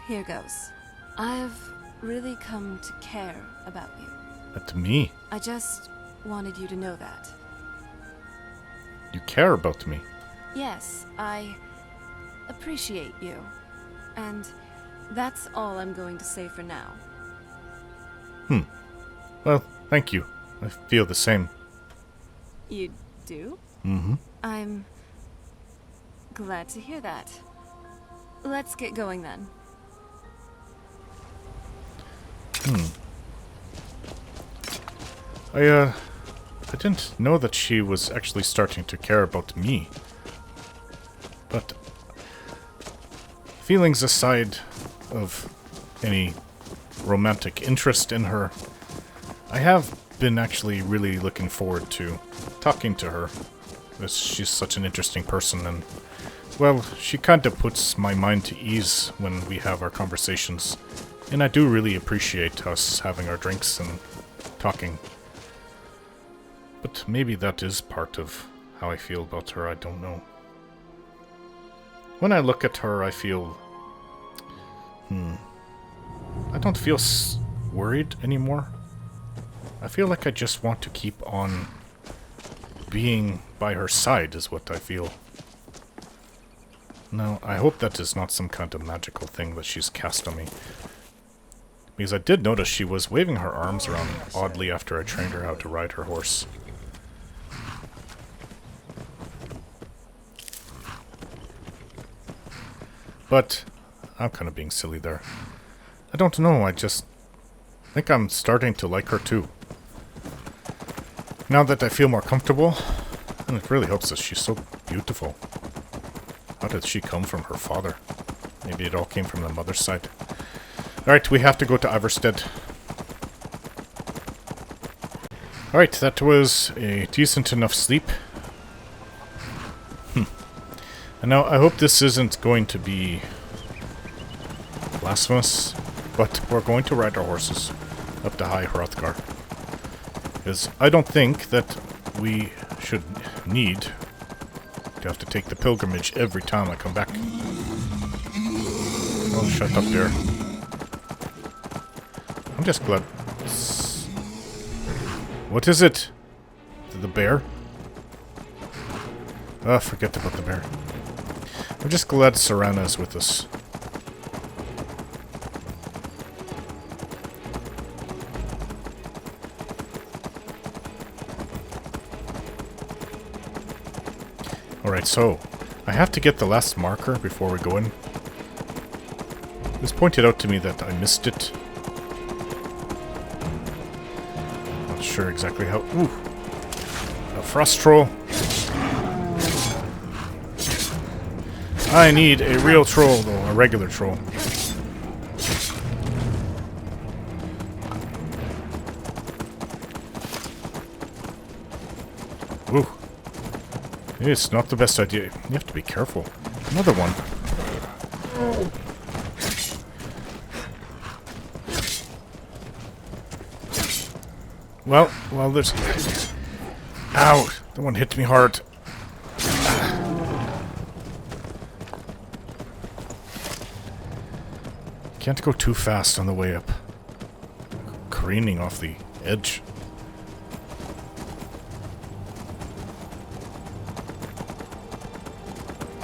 here goes. I've really come to care about you. At me? I just wanted you to know that. You care about me? Yes, I appreciate you. And that's all I'm going to say for now. Well, thank you. I feel the same. You do? Mm-hmm. I'm glad to hear that. Let's get going then. I didn't know that she was actually starting to care about me. But feelings aside of any romantic interest in her, I have been actually really looking forward to talking to her. As she's such an interesting person, and, well, she kind of puts my mind to ease when we have our conversations. And I do really appreciate us having our drinks and talking. But maybe that is part of how I feel about her, I don't know. When I look at her, I feel... I don't feel worried anymore. I feel like I just want to keep on being by her side, is what I feel. Now, I hope that is not some kind of magical thing that she's cast on me. Because I did notice she was waving her arms around oddly after I trained her how to ride her horse. But I'm kind of being silly there. I don't know, I just think I'm starting to like her too. Now that I feel more comfortable, and it really helps that she's so beautiful. How did she come from her father? Maybe it all came from the mother's side. Alright, we have to go to Averstead. Alright, that was a decent enough sleep. And now, I hope this isn't going to be blasphemous, but we're going to ride our horses up to High Hrothgar. Because I don't think that we should need to have to take the pilgrimage every time I come back. Oh, shut up there. I'm just glad... What is it? The bear? Ah, forget about the bear. I'm just glad Serana is with us. Alright, so I have to get the last marker before we go in. It was pointed out to me that I missed it. Not sure exactly how. Ooh! A frost troll. I need a real troll, though, a regular troll. Ooh. It's not the best idea. You have to be careful. Another one. Well, there's... Ow! That one hit me hard. Can't go too fast on the way up. Careening off the edge.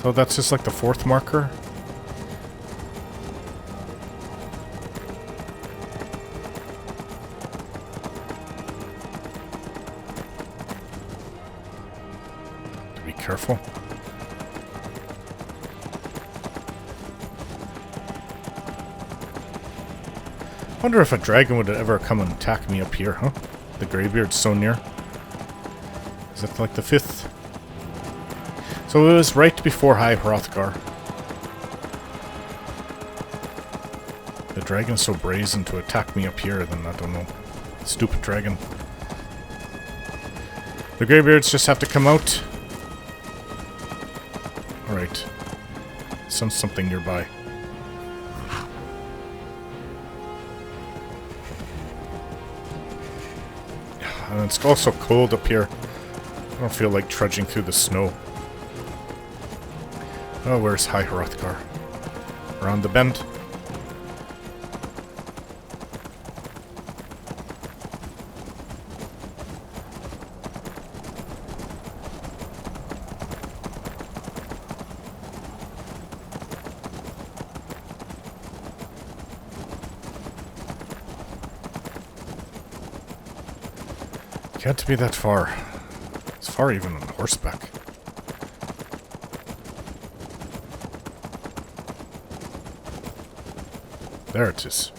So that's just like the fourth marker. Be careful. Wonder if a dragon would ever come and attack me up here, huh? The Greybeard's so near. Is it like the fifth? So it was right before High Hrothgar. The dragon's so brazen to attack me up here, then I don't know. Stupid dragon. The Greybeards just have to come out. Alright. Sense something nearby. And it's also cold up here. I don't feel like trudging through the snow. Oh, where's High Hrothgar? Around the bend? Can't be that far. It's far even on horseback. There it is.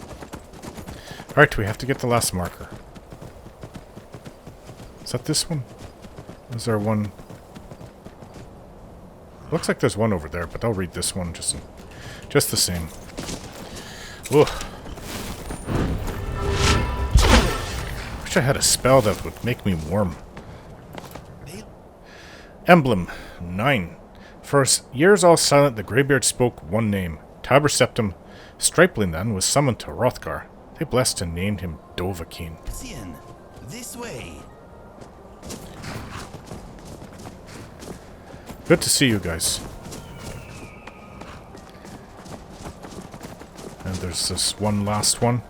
Alright, we have to get the last marker. Is that this one? Is there one? Looks like there's one over there, but I'll read this one just the same. Ugh. Wish I had a spell that would make me warm. Emblem 9. For years all silent, the Greybeard spoke one name, Tiber Septim. Stripling then was summoned to Hrothgar. They blessed and named him Dovahkiin. Lucian, this way. Good to see you guys. And there's this one last one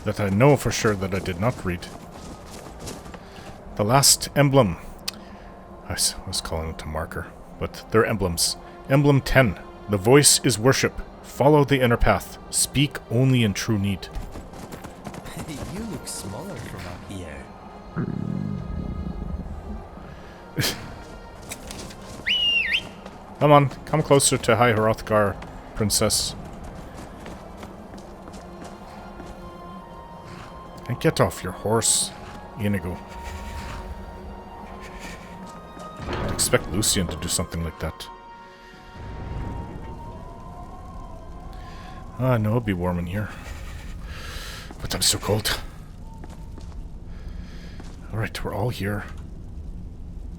that I know for sure that I did not read. The last emblem. I was calling it a marker, but they're emblems. Emblem 10. The voice is worship. Follow the inner path. Speak only in true need. You look smaller from up here. Come on, come closer to High Hrothgar, princess. And get off your horse, Inigo. I'd expect Lucian to do something like that. I know it'll be warm in here. But I'm so cold. Alright, we're all here.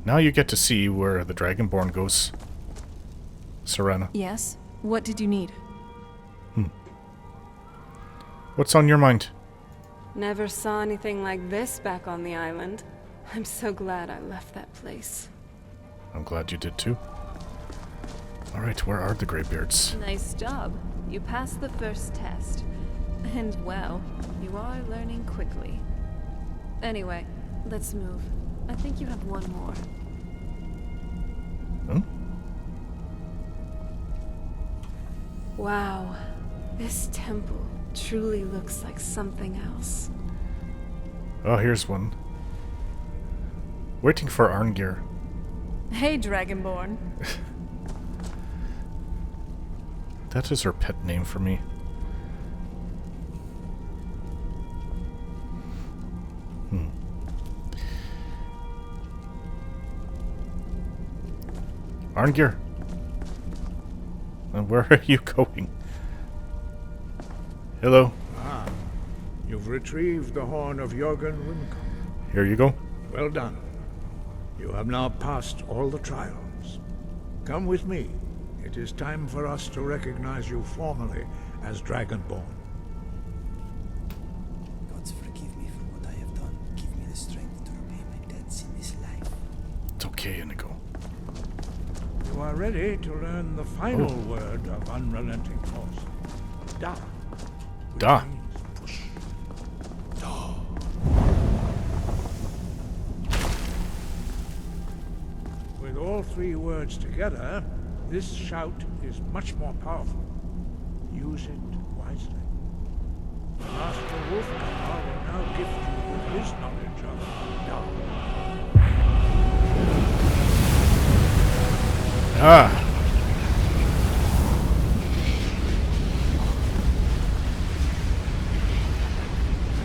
Now you get to see where the Dragonborn goes. Serana. Yes? What did you need? What's on your mind? Never saw anything like this back on the island. I'm so glad I left that place. I'm glad you did too. Alright, where are the Greybeards? Nice job. You passed the first test. And well, you are learning quickly. Anyway, let's move. I think you have one more. Hmm? Wow. This temple truly looks like something else. Oh, here's one. Waiting for Arngir. Hey, Dragonborn. That is her pet name for me. Arngir. And where are you going? Hello. Ah, you've retrieved the horn of Jörgen Windhelm. Here you go. Well done. You have now passed all the trials. Come with me. It is time for us to recognize you formally as Dragonborn. Gods, forgive me for what I have done. Give me the strength to repay my debts in this life. It's okay, Inigo. You are ready to learn the final word of unrelenting force. Da. Da. Push. Da. With all three words together, this shout is much more powerful. Use it wisely. Master Wolfgar will now gift you with his knowledge of Da. Ah.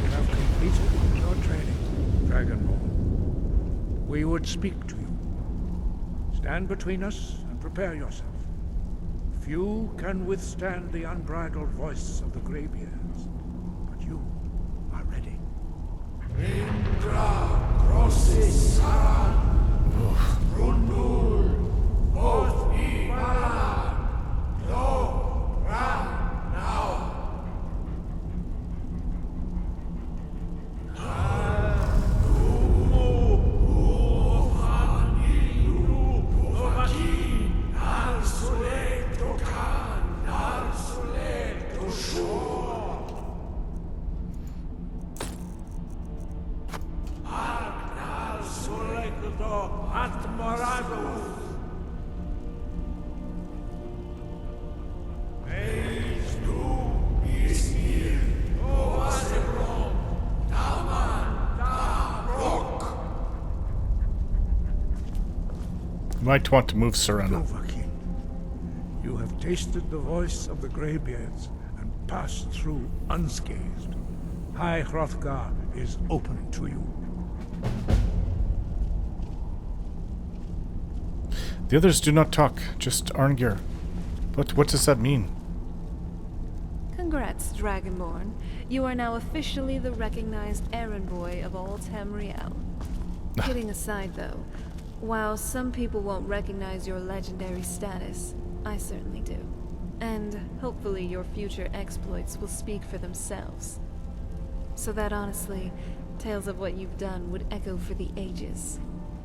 You have completed your training, Dragonborn. We would speak to you. Stand between us and prepare yourself. Few can withstand the unbridled voice of the Greybeards, but you are ready. Indra, Crosses, Saran, Rundul, Both Ibalan, Lo, Ram, now. You might want to move Serana. You have tasted the voice of the Greybeards and passed through unscathed. High Hrothgar is open to you. The others do not talk, just Arngir. But what does that mean? Congrats, Dragonborn. You are now officially the recognized errand boy of all Tamriel. Kidding aside, though, while some people won't recognize your legendary status, I certainly do. And hopefully your future exploits will speak for themselves. So that honestly, tales of what you've done would echo for the ages.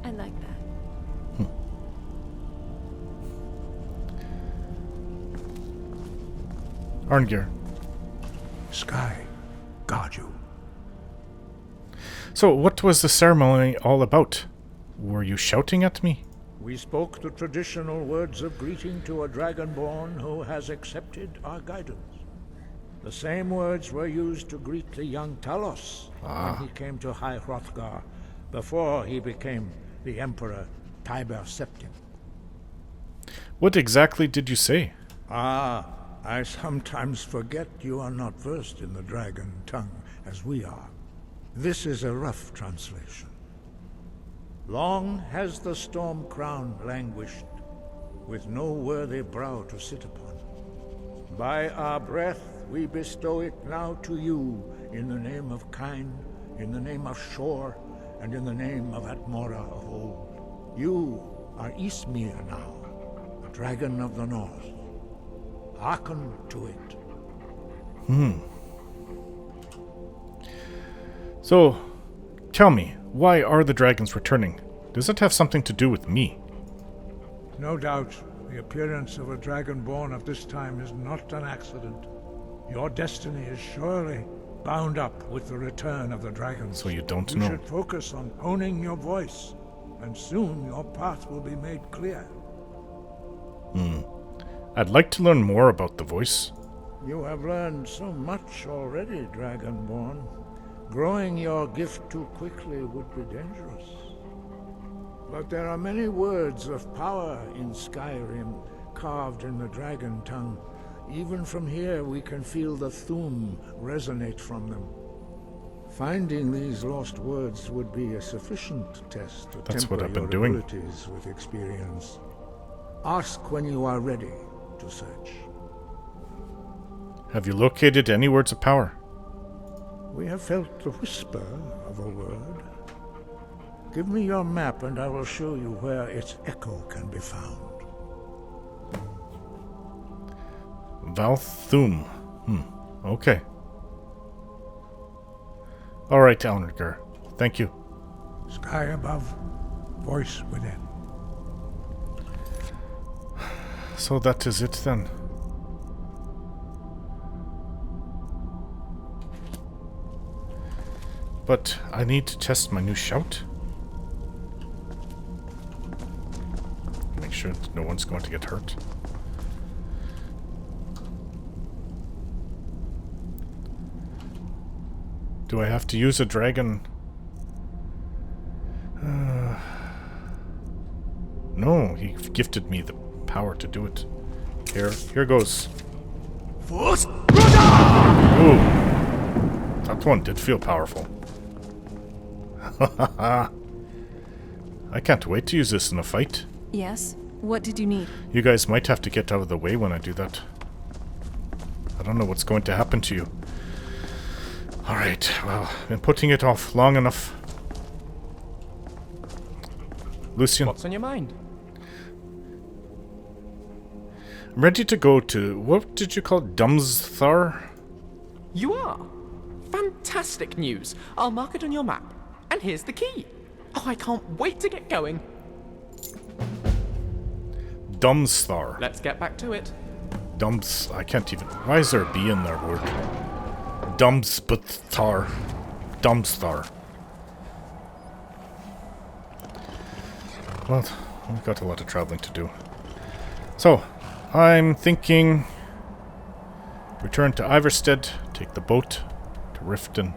I like that. Arngir. Sky, guard you. So, what was the ceremony all about? Were you shouting at me? We spoke the traditional words of greeting to a Dragonborn who has accepted our guidance. The same words were used to greet the young Talos when he came to High Hrothgar, before he became the Emperor Tiber Septim. What exactly did you say? I sometimes forget you are not versed in the dragon tongue as we are. This is a rough translation. Long has the storm crown languished, with no worthy brow to sit upon. By our breath we bestow it now to you, in the name of Kyne, in the name of Shor, and in the name of Atmora of old. You are Ysmir now, the dragon of the north. Hearken to it. So, tell me, why are the dragons returning? Does it have something to do with me? No doubt, the appearance of a Dragonborn of this time is not an accident. Your destiny is surely bound up with the return of the dragons. So you don't You know. should focus on honing your voice, and soon your path will be made clear. I'd like to learn more about the voice. You have learned so much already, Dragonborn. Growing your gift too quickly would be dangerous. But there are many words of power in Skyrim, carved in the dragon tongue. Even from here we can feel the Thu'um resonate from them. Finding these lost words would be a sufficient test to That's temper what I've been your doing. abilities with experience. Ask when you are ready to search. Have you located any words of power? We have felt the whisper of a word. Give me your map and I will show you where its echo can be found. Valthum. Okay. Alright, Alnergar. Thank you. Sky above, voice within. So that is it then. But I need to test my new shout. Make sure that no one's going to get hurt. Do I have to use a dragon? No, he gifted me the power to do it. Here goes. Ooh, that one did feel powerful. I can't wait to use this in a fight. Yes? What did you need? You guys might have to get out of the way when I do that. I don't know what's going to happen to you. Alright, well, I've been putting it off long enough. Lucian. What's on your mind? I'm ready to go to... What did you call it? Dumsthar? You are? Fantastic news. I'll mark it on your map. And here's the key. Oh, I can't wait to get going. Dumsthar. Let's get back to it. I can't even... Why is there a B in their word? Dumsthar. Dumsthar. Well, we've got a lot of traveling to do. So, I'm thinking... Return to Iverstead, take the boat to Riften,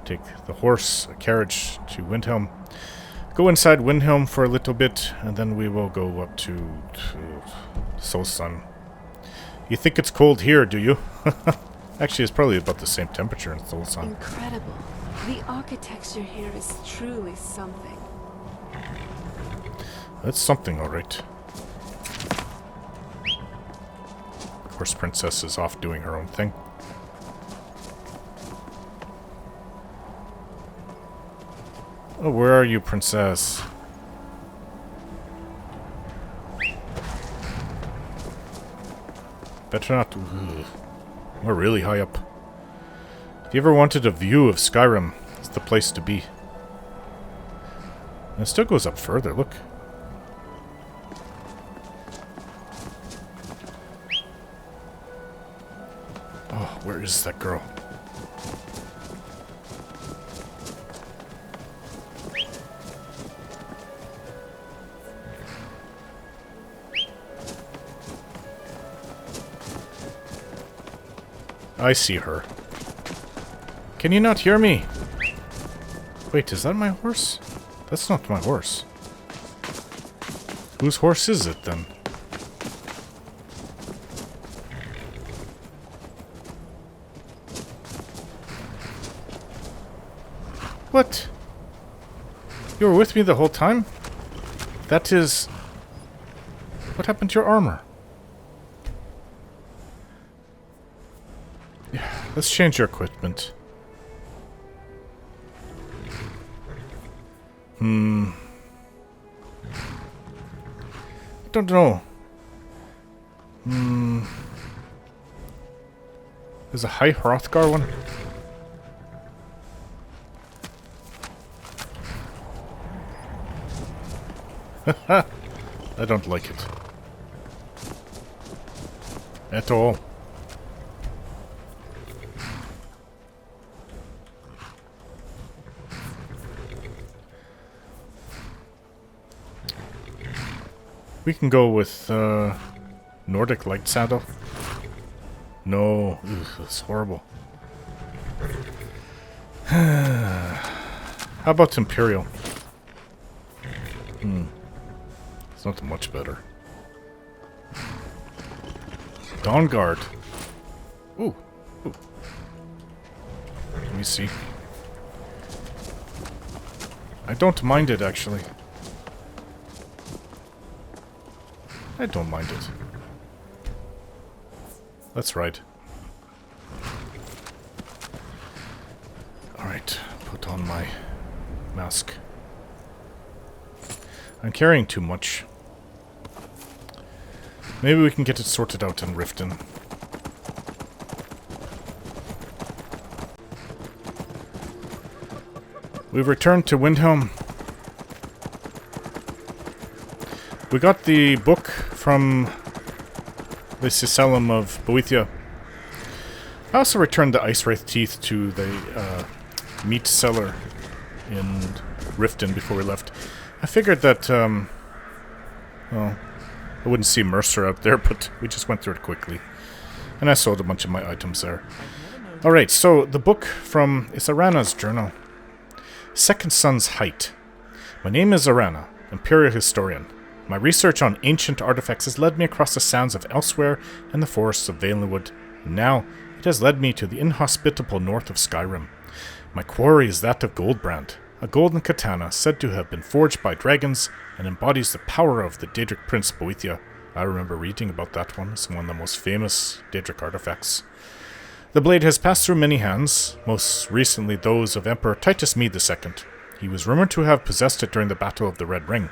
take the horse, a carriage to Windhelm, go inside Windhelm for a little bit, and then we will go up to Solstheim. You think it's cold here, do you? Actually, it's probably about the same temperature in Solstheim. Incredible. The architecture here is truly something. That's something, alright. Of course, Princess is off doing her own thing. Oh, where are you, Princess? Better not... Ugh. We're really high up. If you ever wanted a view of Skyrim, it's the place to be. And it still goes up further, look. Oh, where is that girl? I see her. Can you not hear me? Wait, is that my horse? That's not my horse. Whose horse is it then? What? You were with me the whole time? That is... What happened to your armor? Let's change your equipment. I don't know. There's a High Hrothgar one. I don't like it. At all. We can go with Nordic Light Saddle. No, ugh, that's horrible. How about Imperial? It's not much better. Dawn Guard. Ooh. Ooh. Let me see. I don't mind it, actually. I don't mind it. That's right. Alright, put on my mask. I'm carrying too much. Maybe we can get it sorted out in Riften. We've returned to Windhelm. We got the book from the Cicellum of Boethia. I also returned the Ice Wraith teeth to the meat cellar in Riften before we left. I figured that, well, I wouldn't see Mercer out there, but we just went through it quickly. And I sold a bunch of my items there. Alright, so the book from Serana's journal. Second Son's Height. My name is Serana, Imperial Historian. My research on ancient artifacts has led me across the sands of Elsewhere and the forests of Valenwood, and now it has led me to the inhospitable north of Skyrim. My quarry is that of Goldbrand, a golden katana said to have been forged by dragons and embodies the power of the Daedric Prince Boethia. I remember reading about that one. It's one of the most famous Daedric artifacts. The blade has passed through many hands, most recently those of Emperor Titus Mede II. He was rumored to have possessed it during the Battle of the Red Ring.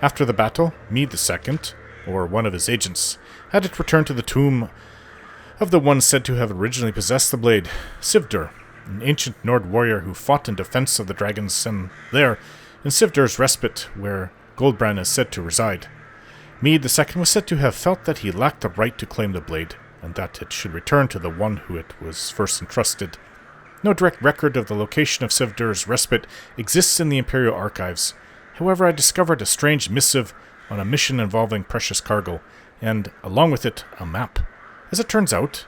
After the battle, Mede II, or one of his agents, had it returned to the tomb of the one said to have originally possessed the blade, Sivdur, an ancient Nord warrior who fought in defense of the dragons, and there, in Sivdur's respite, where Goldbrand is said to reside. Mede II was said to have felt that he lacked the right to claim the blade, and that it should return to the one who it was first entrusted. No direct record of the location of Sivdur's respite exists in the Imperial archives. However, I discovered a strange missive on a mission involving precious cargo, and, along with it, a map. As it turns out,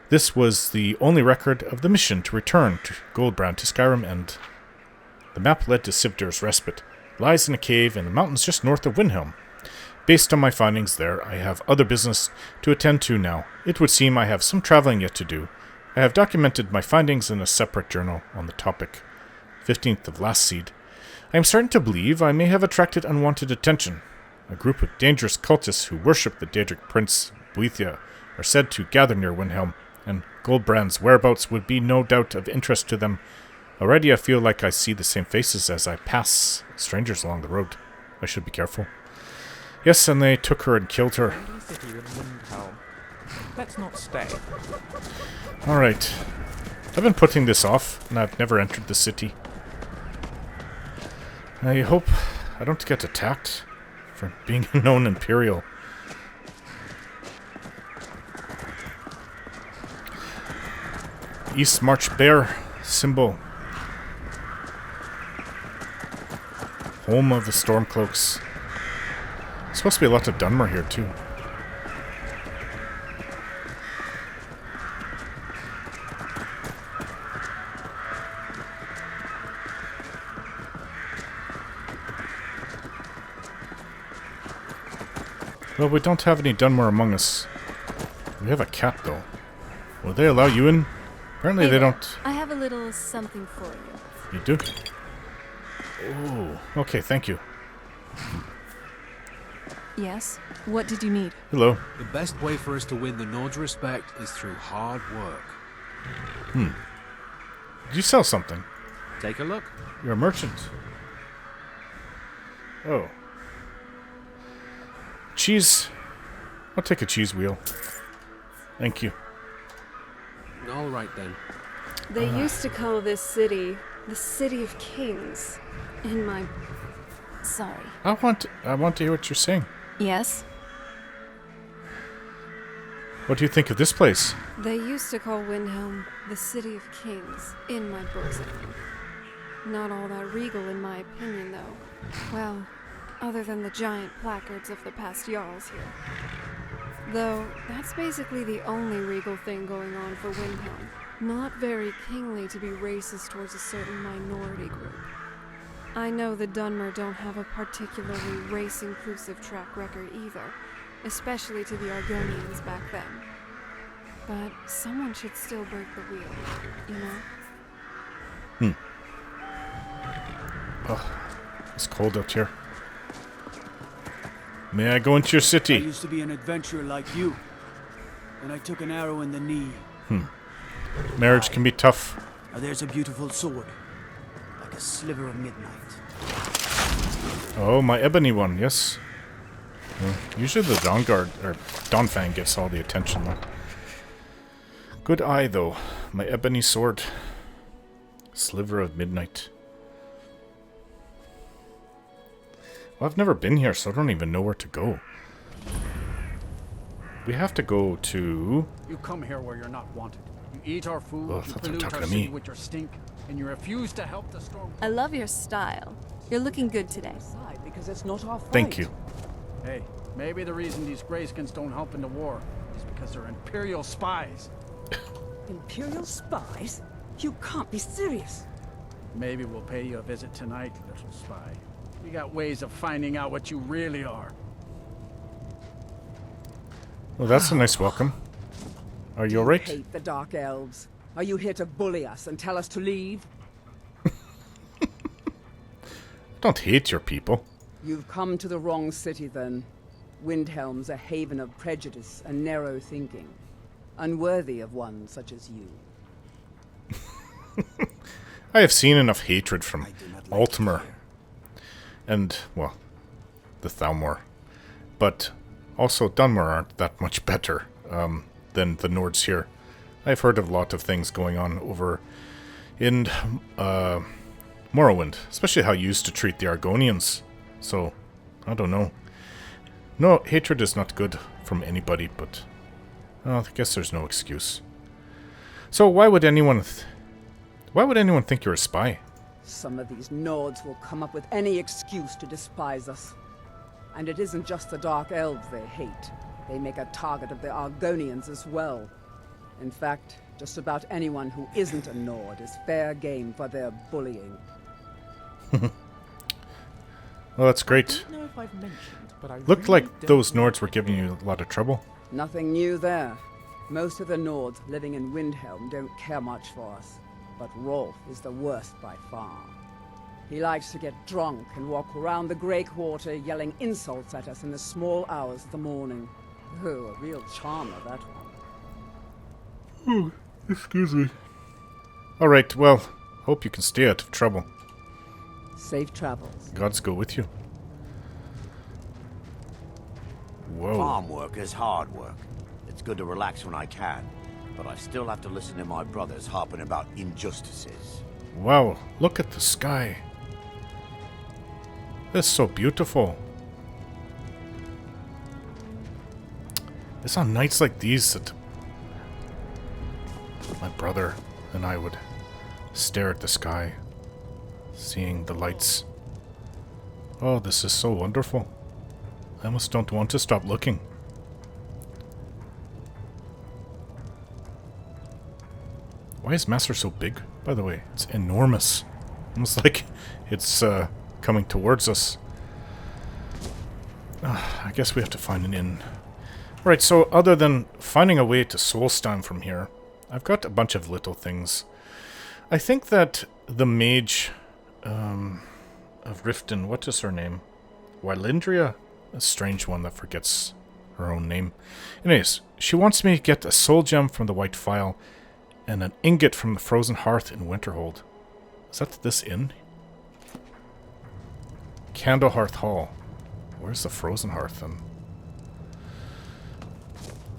this was the only record of the mission to return to Goldbrand to Skyrim, and the map led to Sivdur's respite. It lies in a cave in the mountains just north of Windhelm. Based on my findings there, I have other business to attend to now. It would seem I have some traveling yet to do. I have documented my findings in a separate journal on the topic. 15th of last seed. I am starting to believe I may have attracted unwanted attention. A group of dangerous cultists who worship the Daedric Prince Boethia are said to gather near Windhelm, and Goldbrand's whereabouts would be no doubt of interest to them. Already I feel like I see the same faces as I pass strangers along the road. I should be careful. Yes, and they took her and killed her. Let's not stay. Alright. I've been putting this off, and I've never entered the city. I hope I don't get attacked for being a known Imperial. East March Bear symbol. Home of the Stormcloaks. There's supposed to be a lot of Dunmer here too. Well, we don't have any Dunmer among us. We have a cat, though. Will they allow you in? Apparently they don't. I have a little something for you. You do? Oh, okay, thank you. Yes? What did you need? Hello. The best way for us to win the Nord's respect is through hard work. Did you sell something? Take a look. You're a merchant. Oh. Cheese. I'll take a cheese wheel. Thank you. All right, then. They used to call this city the City of Kings. In my... Sorry. I want to hear what you're saying. Yes? What do you think of this place? They used to call Windhelm the City of Kings in my books. Not all that regal in my opinion, though. Well, other than the giant placards of the past Jarls here. Though, that's basically the only regal thing going on for Windhelm. Not very kingly to be racist towards a certain minority group. I know the Dunmer don't have a particularly race-inclusive track record either, especially to the Argonians back then. But someone should still break the wheel, you know? Oh, it's cold out here. May I go into your city? I used to be an adventurer like you. Then I took an arrow in the knee. Marriage can be tough. Now there's a beautiful sword. Like a sliver of midnight. Oh, my ebony one, yes. Usually the Dawnguard, or Dawnfang gets all the attention though. Good eye though. My ebony sword. Sliver of midnight. Well, I've never been here, so I don't even know where to go. We have to go to... You come here where you're not wanted. You eat our food, Oh, I you thought they were pollute talking our to me. city with your stink, and you refuse to help the storm. I love your style. You're looking good today. Because it's not our fight. Thank you. Hey, maybe the reason these Greyskins don't help in the war is because they're Imperial spies. Imperial spies? You can't be serious. Maybe we'll pay you a visit tonight, little spy. We got ways of finding out what you really are. Well, that's a nice welcome. Are you alright? Hate the Dark Elves. Are you here to bully us and tell us to leave? I don't hate your people. You've come to the wrong city then. Windhelm's a haven of prejudice and narrow thinking. Unworthy of one such as you. I have seen enough hatred from Altmer. And, well, the Thalmor. But also Dunmer aren't that much better than the Nords here. I've heard of a lot of things going on over in Morrowind. Especially how you used to treat the Argonians. So, I don't know. No, hatred is not good from anybody, but I guess there's no excuse. So why would anyone think you're a spy? Some of these Nords will come up with any excuse to despise us. And it isn't just the Dark Elves they hate. They make a target of the Argonians as well. In fact, just about anyone who isn't a Nord is fair game for their bullying. Well, that's great. I don't know if I've mentioned, but I Looked really like don't those Nords were giving you a lot of trouble. Nothing new there. Most of the Nords living in Windhelm don't care much for us. But Rolf is the worst by far. He likes to get drunk and walk around the Grey Quarter yelling insults at us in the small hours of the morning. Oh, a real charmer, that one. Oh, excuse me. Alright, well, hope you can stay out of trouble. Safe travels. Gods go with you. Whoa. Farm work is hard work. It's good to relax when I can, but I still have to listen to my brothers harping about injustices. Wow, look at the sky. It's so beautiful. It's on nights like these that my brother and I would stare at the sky, seeing the lights. Oh, this is so wonderful. I almost don't want to stop looking. Why is Master so big, by the way? It's enormous. Almost like it's coming towards us. I guess we have to find an inn. Right, so other than finding a way to Solstheim from here, I've got a bunch of little things. I think that the mage of Riften, what is her name? Wylindria? A strange one that forgets her own name. Anyways, she wants me to get a soul gem from the White Phial and an ingot from the Frozen Hearth in Winterhold. Is that this inn? Candlehearth Hall. Where's the Frozen Hearth then?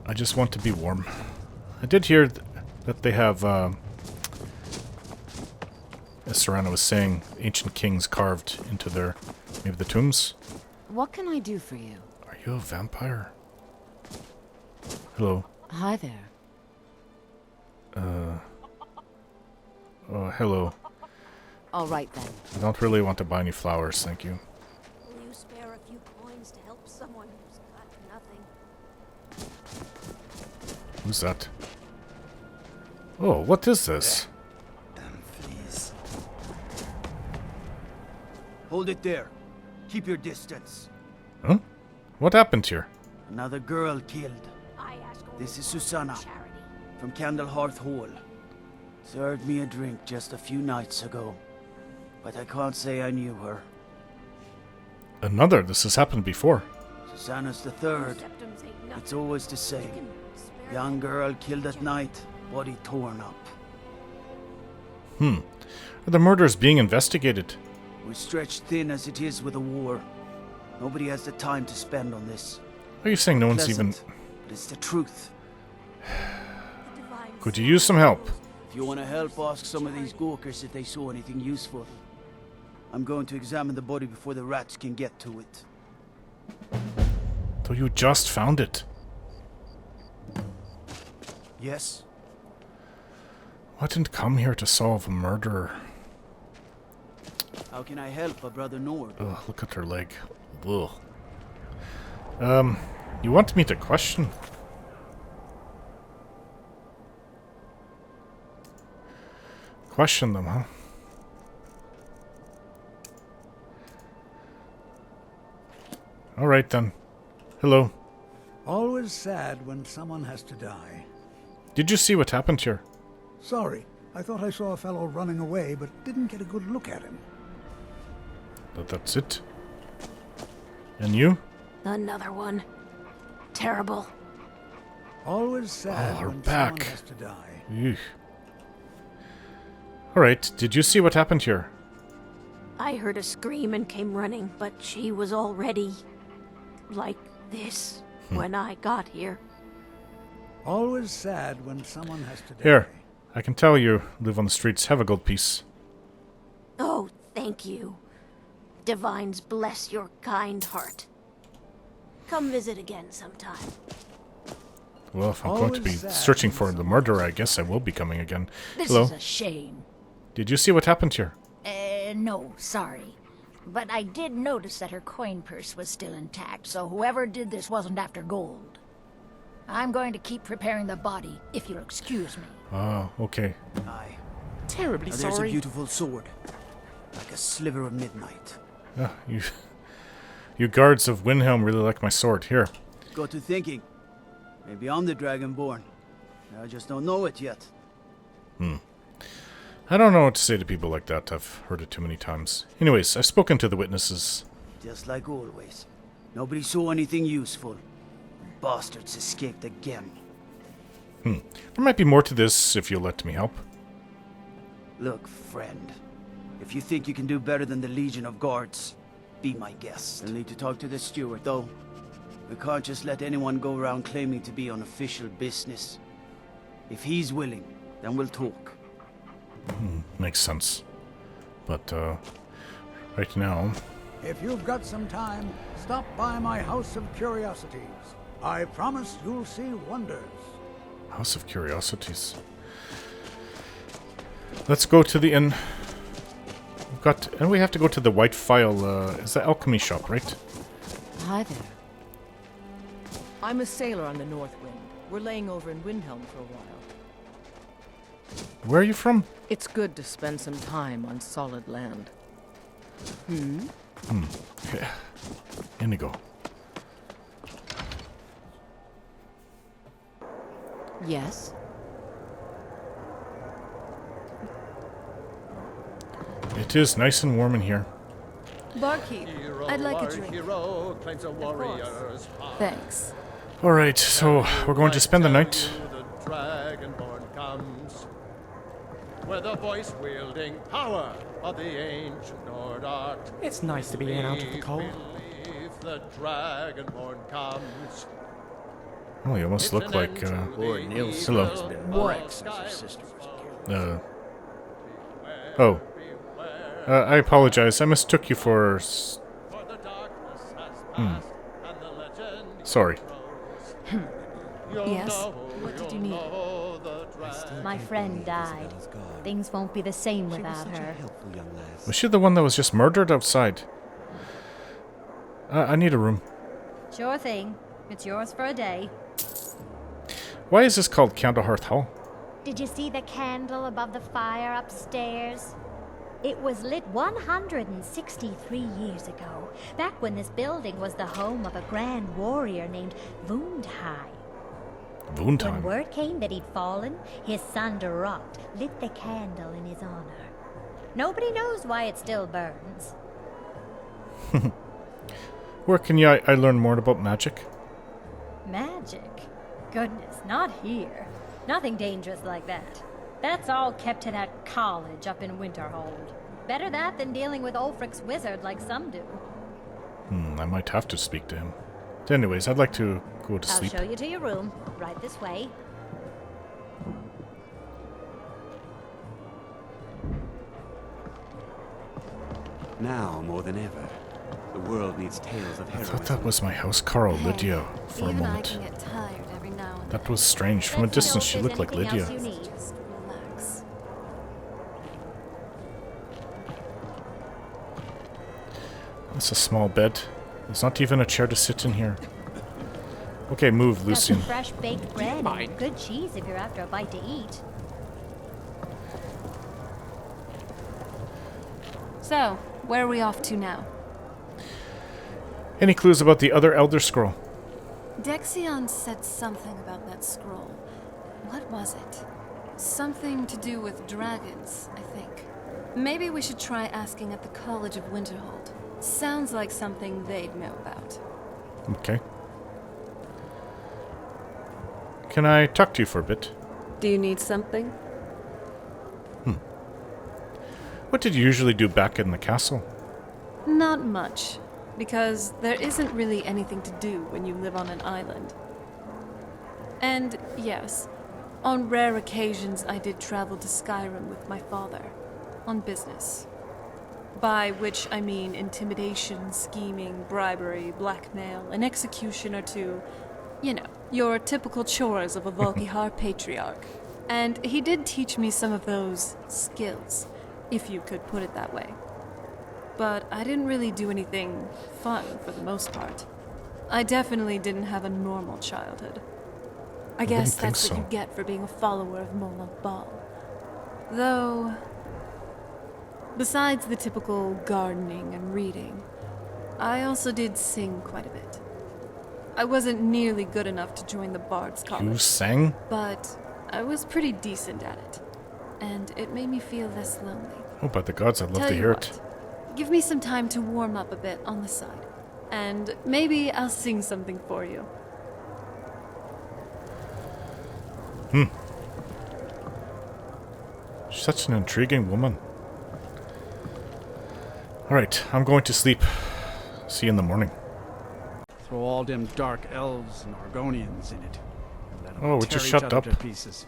I just want to be warm. I did hear that they have, as Serana was saying, ancient kings carved into their, maybe the tombs? What can I do for you? Are you a vampire? Hello. Hi there. Oh, hello. All right then. I don't really want to buy any flowers, thank you. Will you spare a few coins to help someone who's got nothing? Who's that? Oh, what is this? Hold it there. Keep your distance. Huh? What happened here? Another girl killed. This is Susanna, from Candlehearth Hall. Served me a drink just a few nights ago, but I can't say I knew her. Another? This has happened before. Susanna's the third. It's always the same. Young girl killed at night, body torn up. Are the murders being investigated? We're stretched thin as it is with a war. Nobody has the time to spend on this. Are you saying no one's even... But it's the truth. Could you use some help? If you want to help, ask some of these gawkers if they saw anything useful. I'm going to examine the body before the rats can get to it. Though you just found it. Yes? I didn't come here to solve a murder. How can I help a brother Nord? Ugh, look at her leg. Ugh. You want me to question? Question them, huh? Alright then. Hello. Always sad when someone has to die. Did you see what happened here? Sorry, I thought I saw a fellow running away, but didn't get a good look at him. That's it. And you? Another one. Terrible. Always sad her when back. someone has to die. Eugh. Alright, did you see what happened here? I heard a scream and came running, but she was already like this when I got here. Always sad when someone has to die. Here, I can tell you live on the streets. Have a gold piece. Oh, thank you. Divines bless your kind heart. Come visit again sometime. Well, if I'm going to be searching for the murderer, I guess I will be coming again. This Hello. is a shame. Did you see what happened here? No, sorry. But I did notice that her coin purse was still intact, so whoever did this wasn't after gold. I'm going to keep preparing the body, if you'll excuse me. Oh, okay. Aye. Terribly There's a sorry. beautiful sword. Like a sliver of midnight. Ah, you guards of Windhelm really like my sword. Here. Got to thinking. Maybe I'm the Dragonborn. I just don't know it yet. I don't know what to say to people like that. I've heard it too many times. Anyways, I've spoken to the witnesses. Just like always. Nobody saw anything useful. Bastards escaped again. There might be more to this if you'll let me help. Look, friend. If you think you can do better than the Legion of Guards, be my guest. I'll need to talk to the steward, though. We can't just let anyone go around claiming to be on official business. If he's willing, then we'll talk. Makes sense. But, right now... If you've got some time, stop by my House of Curiosities. I promise you'll see wonders. House of Curiosities. Let's go to the inn. We've got... And we have to go to the White Phial, is the alchemy shop, right? Hi there. I'm a sailor on the North Wind. We're laying over in Windhelm for a while. Where are you from? It's good to spend some time on solid land. Yeah. Indigo. Yes? It is nice and warm in here. Barkeep, I'd like a drink. Thanks. Alright, so we're going to spend the night. The Dragonborn comes, with the voice-wielding power of the ancient Nord art. It's nice to be in out of the cold. The Dragonborn comes. Oh, you almost look like, Poor Nils hello. has been wrecked since her sister was killed. Oh. I apologize. I mistook you for... Sorry. Yes? What did you need? My friend died. Things won't be the same without her. Was she the one that was just murdered outside? I need a room. Sure thing. It's yours for a day. Why is this called Candlehearth Hall? Did you see the candle above the fire upstairs? It was lit 163 years ago, back when this building was the home of a grand warrior named Windhelm. When Windhelm. word came that he'd fallen, his son Durant lit the candle in his honor. Nobody knows why it still burns. Where can I learn more about magic? Magic? Goodness, not here. Nothing dangerous like that. That's all kept to that college up in Winterhold. Better that than dealing with Ulfric's wizard like some do. I might have to speak to him. Anyways, I'd like to go to sleep. I'll show you to your room. Right this way. Now more than ever, the world needs tales of I heroism. thought that was my housecarl, Lydia, for a Even I moment. can get tired every now and That was strange. From a distance, she looked like Lydia. Just relax. It's a small bed. There's not even a chair to sit in here. Okay, move, Got Lucian. some fresh baked bread and good cheese if you're after a bite to eat. So, where are we off to now? Any clues about the other Elder Scroll? Dexion said something about that scroll. What was it? Something to do with dragons, I think. Maybe we should try asking at the College of Winterhold. Sounds like something they'd know about. Okay. Can I talk to you for a bit? Do you need something? What did you usually do back in the castle? Not much, because there isn't really anything to do when you live on an island. And yes, on rare occasions I did travel to Skyrim with my father, on business. By which I mean intimidation, scheming, bribery, blackmail, an execution or two. You know, your typical chores of a Volkihar patriarch. And he did teach me some of those skills, if you could put it that way. But I didn't really do anything fun for the most part. I definitely didn't have a normal childhood. I guess that's what you get for being a follower of Mola Bal. Though, besides the typical gardening and reading, I also did sing quite a bit. I wasn't nearly good enough to join the Bard's College. You sang? But I was pretty decent at it. And it made me feel less lonely. Oh, by the gods, I'd love Tell to you hear what, give me some time to warm up a bit on the side. And maybe I'll sing something for you. She's such an intriguing woman. Alright, I'm going to sleep. See you in the morning. Throw all them dark elves and Argonians in it. Let 'em Oh, would you tear each shut other up? to pieces.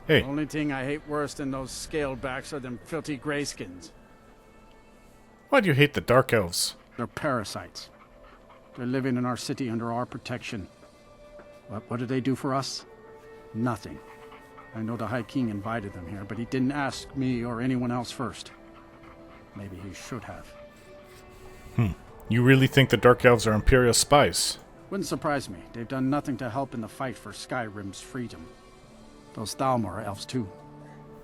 Hey. The only thing I hate worse than those scalebacks are them filthy greyskins. Why do you hate the Dark Elves? They're parasites. They're living in our city under our protection. What do they do for us? Nothing. I know the High King invited them here, but he didn't ask me or anyone else first. Maybe he should have. You really think the Dark Elves are Imperial spies? Wouldn't surprise me. They've done nothing to help in the fight for Skyrim's freedom. Those Thalmor are elves too.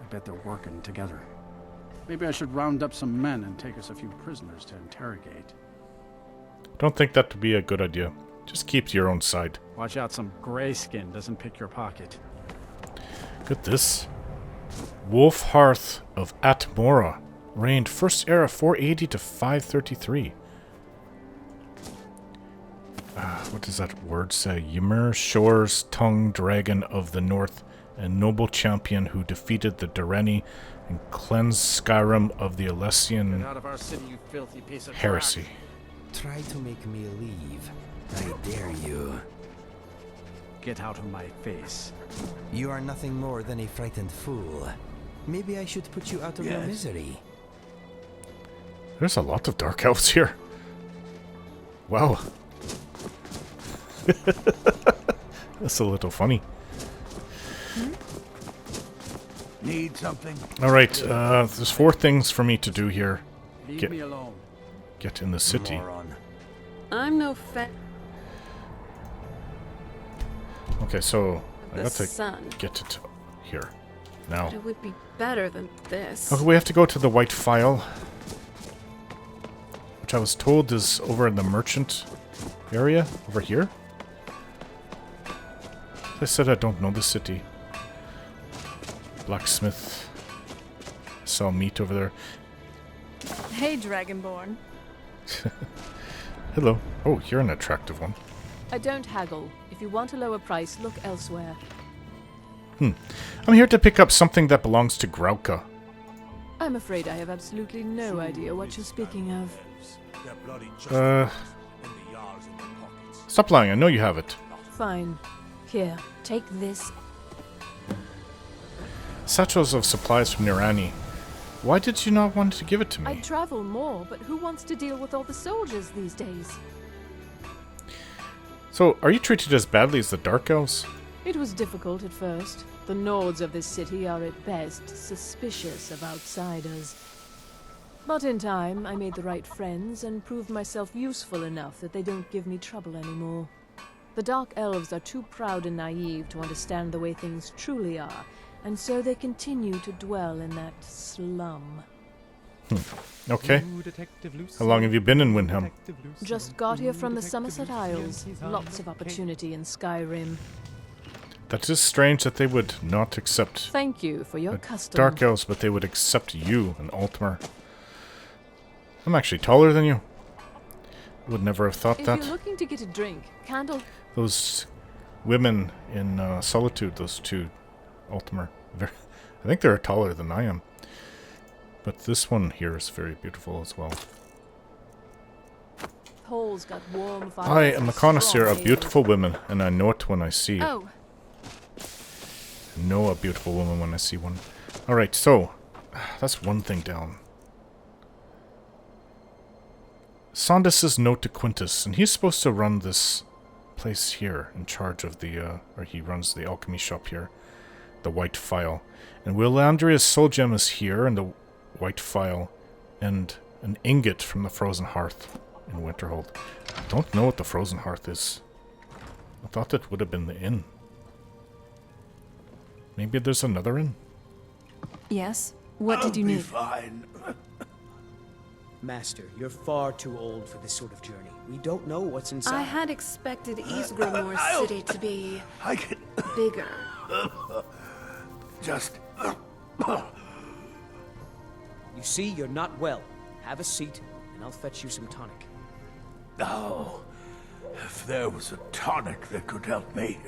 I bet they're working together. Maybe I should round up some men and take us a few prisoners to interrogate. Don't think that would be a good idea. Just keep to your own side. Watch out some grayskin doesn't pick your pocket. Look at this. Wolfhearth of Atmora. Reigned First Era 480 to 533. What does that word say? Ymir, Shore's tongue dragon of the north, and noble champion who defeated the Durrani and cleansed Skyrim of the Alessian Get out of our city, you filthy piece of heresy. Try to make me leave. I dare you. Get out of my face. You are nothing more than a frightened fool. Maybe I should put you out of your misery. There's a lot of Dark Elves here. Wow. That's a little funny. Need something? Alright, there's 4 things for me to do here. Leave me alone. Get in the city. Moron. I'm no fan. Okay, so I The got to sun. get it here. now. But it would be better than this. Okay, we have to go to the White Phial, which I was told is over in the merchant area, over here. As I said, I don't know the city. Blacksmith. Sell meat over there. Hey, Dragonborn. Hello. Oh, you're an attractive one. I don't haggle. If you want a lower price, look elsewhere. I'm here to pick up something that belongs to Grauka. I'm afraid I have absolutely no idea what you're speaking of. Stop lying, I know you have it. Fine. Here, take this. Satchels of supplies from Nirani. Why did you not want to give it to me? I'd travel more, but who wants to deal with all the soldiers these days? So, are you treated as badly as the Dark Elves? It was difficult at first. The Nords of this city are at best suspicious of outsiders. But in time, I made the right friends and proved myself useful enough that they don't give me trouble anymore. The Dark Elves are too proud and naive to understand the way things truly are, and so they continue to dwell in that slum. Okay. How long have you been in Windhelm? Just got here from the Somerset Isles. Lots of opportunity in Skyrim. That is strange that they would not accept Thank you for your custom. Dark Elves, but they would accept you, an Altmer. I'm actually taller than you. Would never have thought If that. you're looking to get a drink, candle... Those women in Solitude, those two Altmer, I think they're taller than I am. But this one here is very beautiful as well. Hole's got warm fires. I am a connoisseur of beautiful women, and I know it when I see it. Oh. I know a beautiful woman when I see one. Alright, so, that's one thing down. Sondus's note to Quintus, and he's supposed to run this place here, in charge of the, or he runs the alchemy shop here, the White Phial. And Willandria's soul gem is here, in the White Phial, and an ingot from the Frozen Hearth in Winterhold. I don't know what the Frozen Hearth is. I thought it would have been the inn. Maybe there's another inn? Yes? What did you need? Fine. Master, you're far too old for this sort of journey. We don't know what's inside. I had expected Ysgrimor City to be bigger. Just... You see, you're not well. Have a seat, and I'll fetch you some tonic. Oh, if there was a tonic that could help me,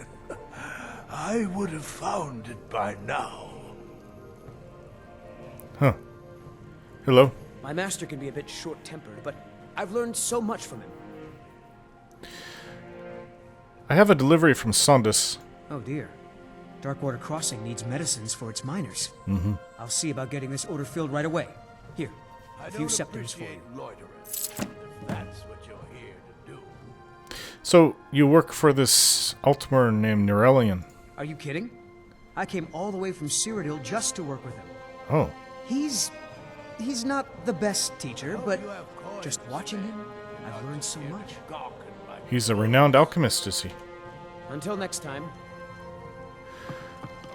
I would have found it by now. Huh. Hello. My master can be a bit short-tempered, but I've learned so much from him. I have a delivery from Sondus. Oh dear. Darkwater Crossing needs medicines for its miners. Mm-hmm. I'll see about getting this order filled right away. Here, a few septums for you. That's what you're here to do. So, you work for this Altmer named Nirelian. Are you kidding? I came all the way from Cyrodiil just to work with him. Oh. He's not the best teacher, but just watching him, I've learned so much. He's a renowned alchemist, is he? Until next time.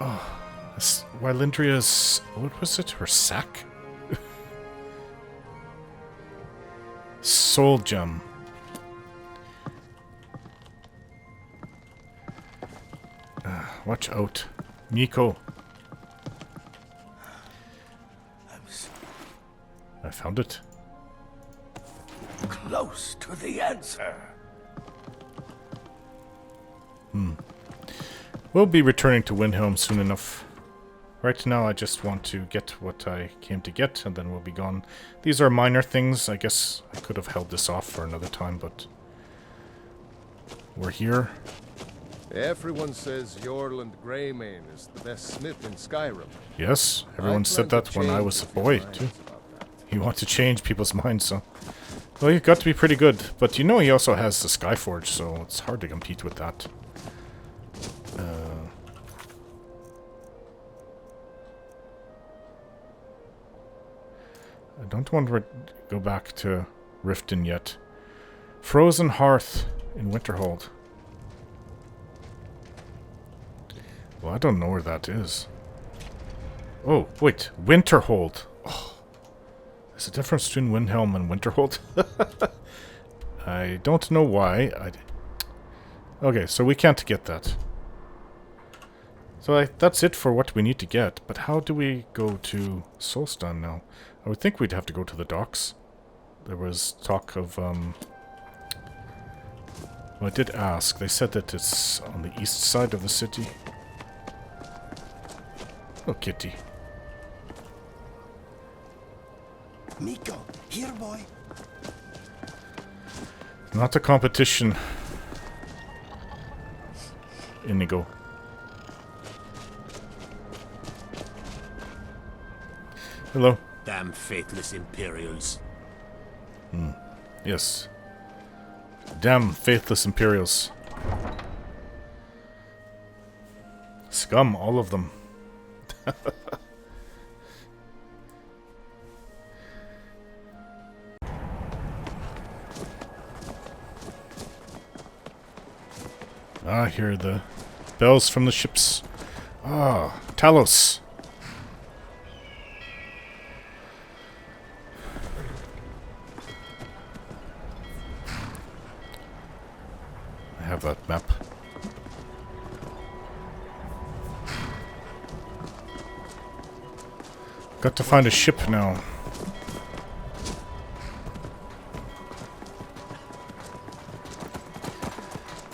Oh, this Wylindria's... What was it? Her sack? Soul gem. Watch out. Nico. I found it. Close to the answer. We'll be returning to Windhelm soon enough. Right now I just want to get what I came to get, and then we'll be gone. These are minor things. I guess I could have held this off for another time, but... we're here. Everyone says Jorland Greymane is the best smith in Skyrim. Yes, everyone said that when I was a boy, too. He wants to change people's minds, so... Well, you've got to be pretty good, but you know he also has the Skyforge, so it's hard to compete with that. I don't want to go back to Riften yet. Frozen Hearth in Winterhold. Well, I don't know where that is. Oh, wait. Winterhold. Oh. There's a difference between Windhelm and Winterhold. I don't know why. Okay, so we can't get that. So that's it for what we need to get. But how do we go to Solstan now? I would think we'd have to go to the docks. There was talk of... Well, I did ask. They said that it's on the east side of the city. Oh, kitty. Miko, here, boy. Not a competition. Inigo. Hello. Damn faithless Imperials. Yes. Damn faithless Imperials. Scum, all of them. Ah, I hear the bells from the ships. Ah, Talos. I have that map. Got to find a ship now.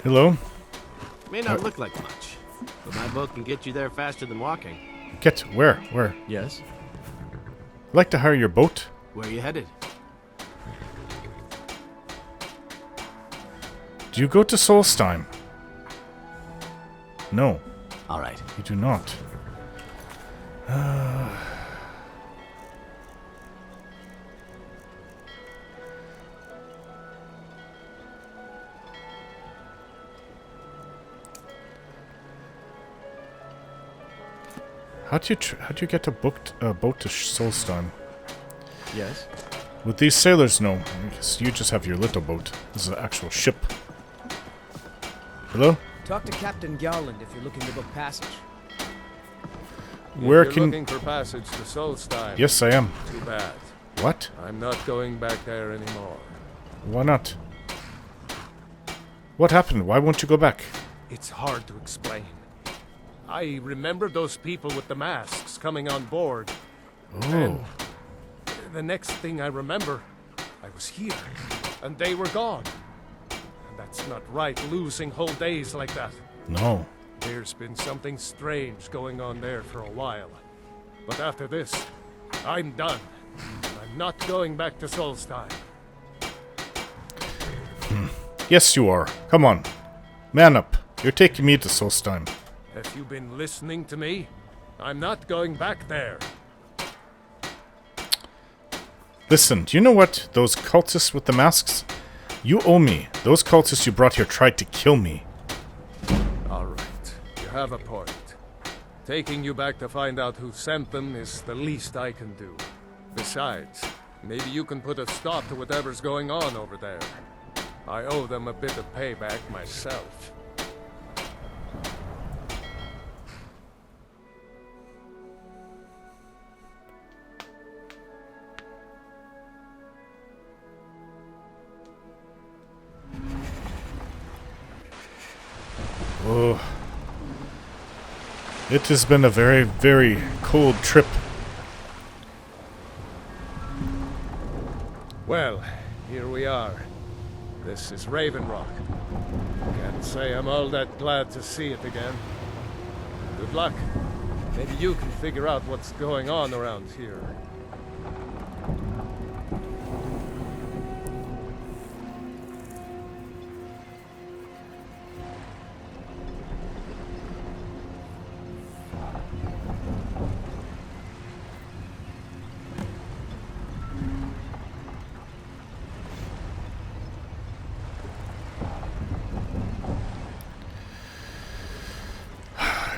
Hello? May not look like much, but my boat can get you there faster than walking. Get where? Where? Yes. I'd like to hire your boat. Where are you headed? Do you go to Solstheim? No. All right. You do not. How do you get a boat to Solstheim? Yes. With these sailors, no. Because you just have your little boat. This is an actual ship. Hello? Talk to Captain Garland if you're looking to book passage. Where if you're looking for passage to Solstheim. Yes, I am. Too bad. What? I'm not going back there anymore. Why not? What happened? Why won't you go back? It's hard to explain. I remember those people with the masks coming on board. Oh. And the next thing I remember, I was here, and they were gone. And that's not right, losing whole days like that. No. There's been something strange going on there for a while. But after this, I'm done. I'm not going back to Solstheim. Yes, you are. Come on. Man up. You're taking me to Solstheim. Have you been listening to me? I'm not going back there. Listen, do you know what? Those cultists with the masks? You owe me. Those cultists you brought here tried to kill me. Alright, you have a point. Taking you back to find out who sent them is the least I can do. Besides, maybe you can put a stop to whatever's going on over there. I owe them a bit of payback myself. Oh. It has been a very, very cold trip. Well, here we are. This is Raven Rock. Can't say I'm all that glad to see it again. Good luck. Maybe you can figure out what's going on around here.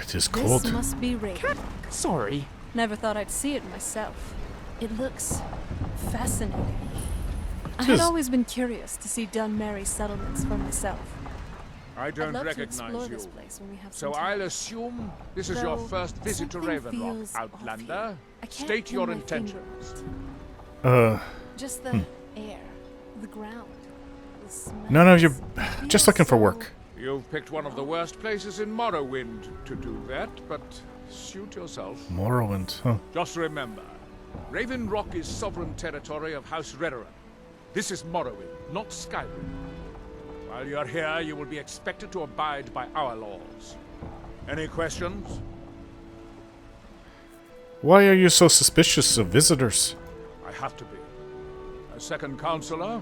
It is cold. This must be Raven. Sorry. Never thought I'd see it myself. It looks fascinating. I It had is. always been curious to see Dunmerry settlements for myself. I don't love to recognize explore you. this place when we have So some time. I'll assume this is your Though first visit to something Ravenrock, feels off Outlander. here. I can't State pin your my finger intentions. Just the air, the ground, the smell. None of you... Just looking for work. You've picked one of the worst places in Morrowind to do that, but suit yourself. Morrowind, huh? Just remember, Ravenrock is sovereign territory of House Redoran. This is Morrowind, not Skyrim. While you're here, you will be expected to abide by our laws. Any questions? Why are you so suspicious of visitors? I have to be. As second counselor,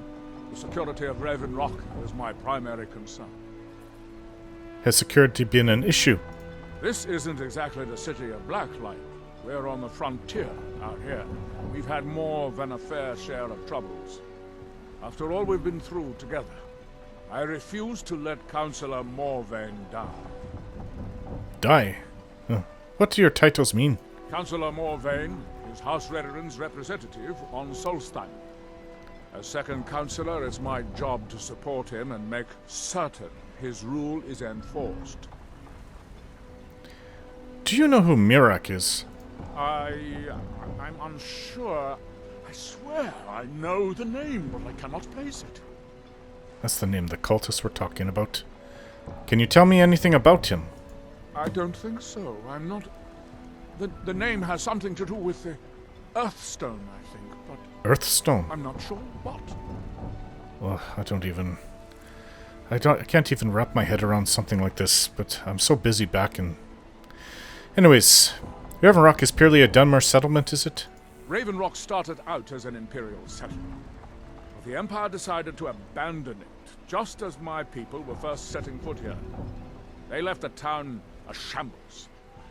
the security of Ravenrock is my primary concern. Has security been an issue? This isn't exactly the city of Blacklight. We're on the frontier out here. We've had more than a fair share of troubles. After all we've been through together, I refuse to let Councillor Morvain die. Die? Huh. What do your titles mean? Councillor Morvain is House Redoran's representative on Solstheim. As second councillor, it's my job to support him and make certain his rule is enforced. Do you know who Mirak is? I'm unsure. I swear I know the name, but I cannot place it. That's the name the cultists were talking about. Can you tell me anything about him? I don't think so. I'm not... The name has something to do with the Earthstone, I think, but... Earthstone? I'm not sure what. Well, I can't even wrap my head around something like this, but I'm so busy back in... Anyways, Ravenrock is purely a Dunmer settlement, is it? Ravenrock started out as an Imperial settlement. But the Empire decided to abandon it, just as my people were first setting foot here. They left the town a shambles.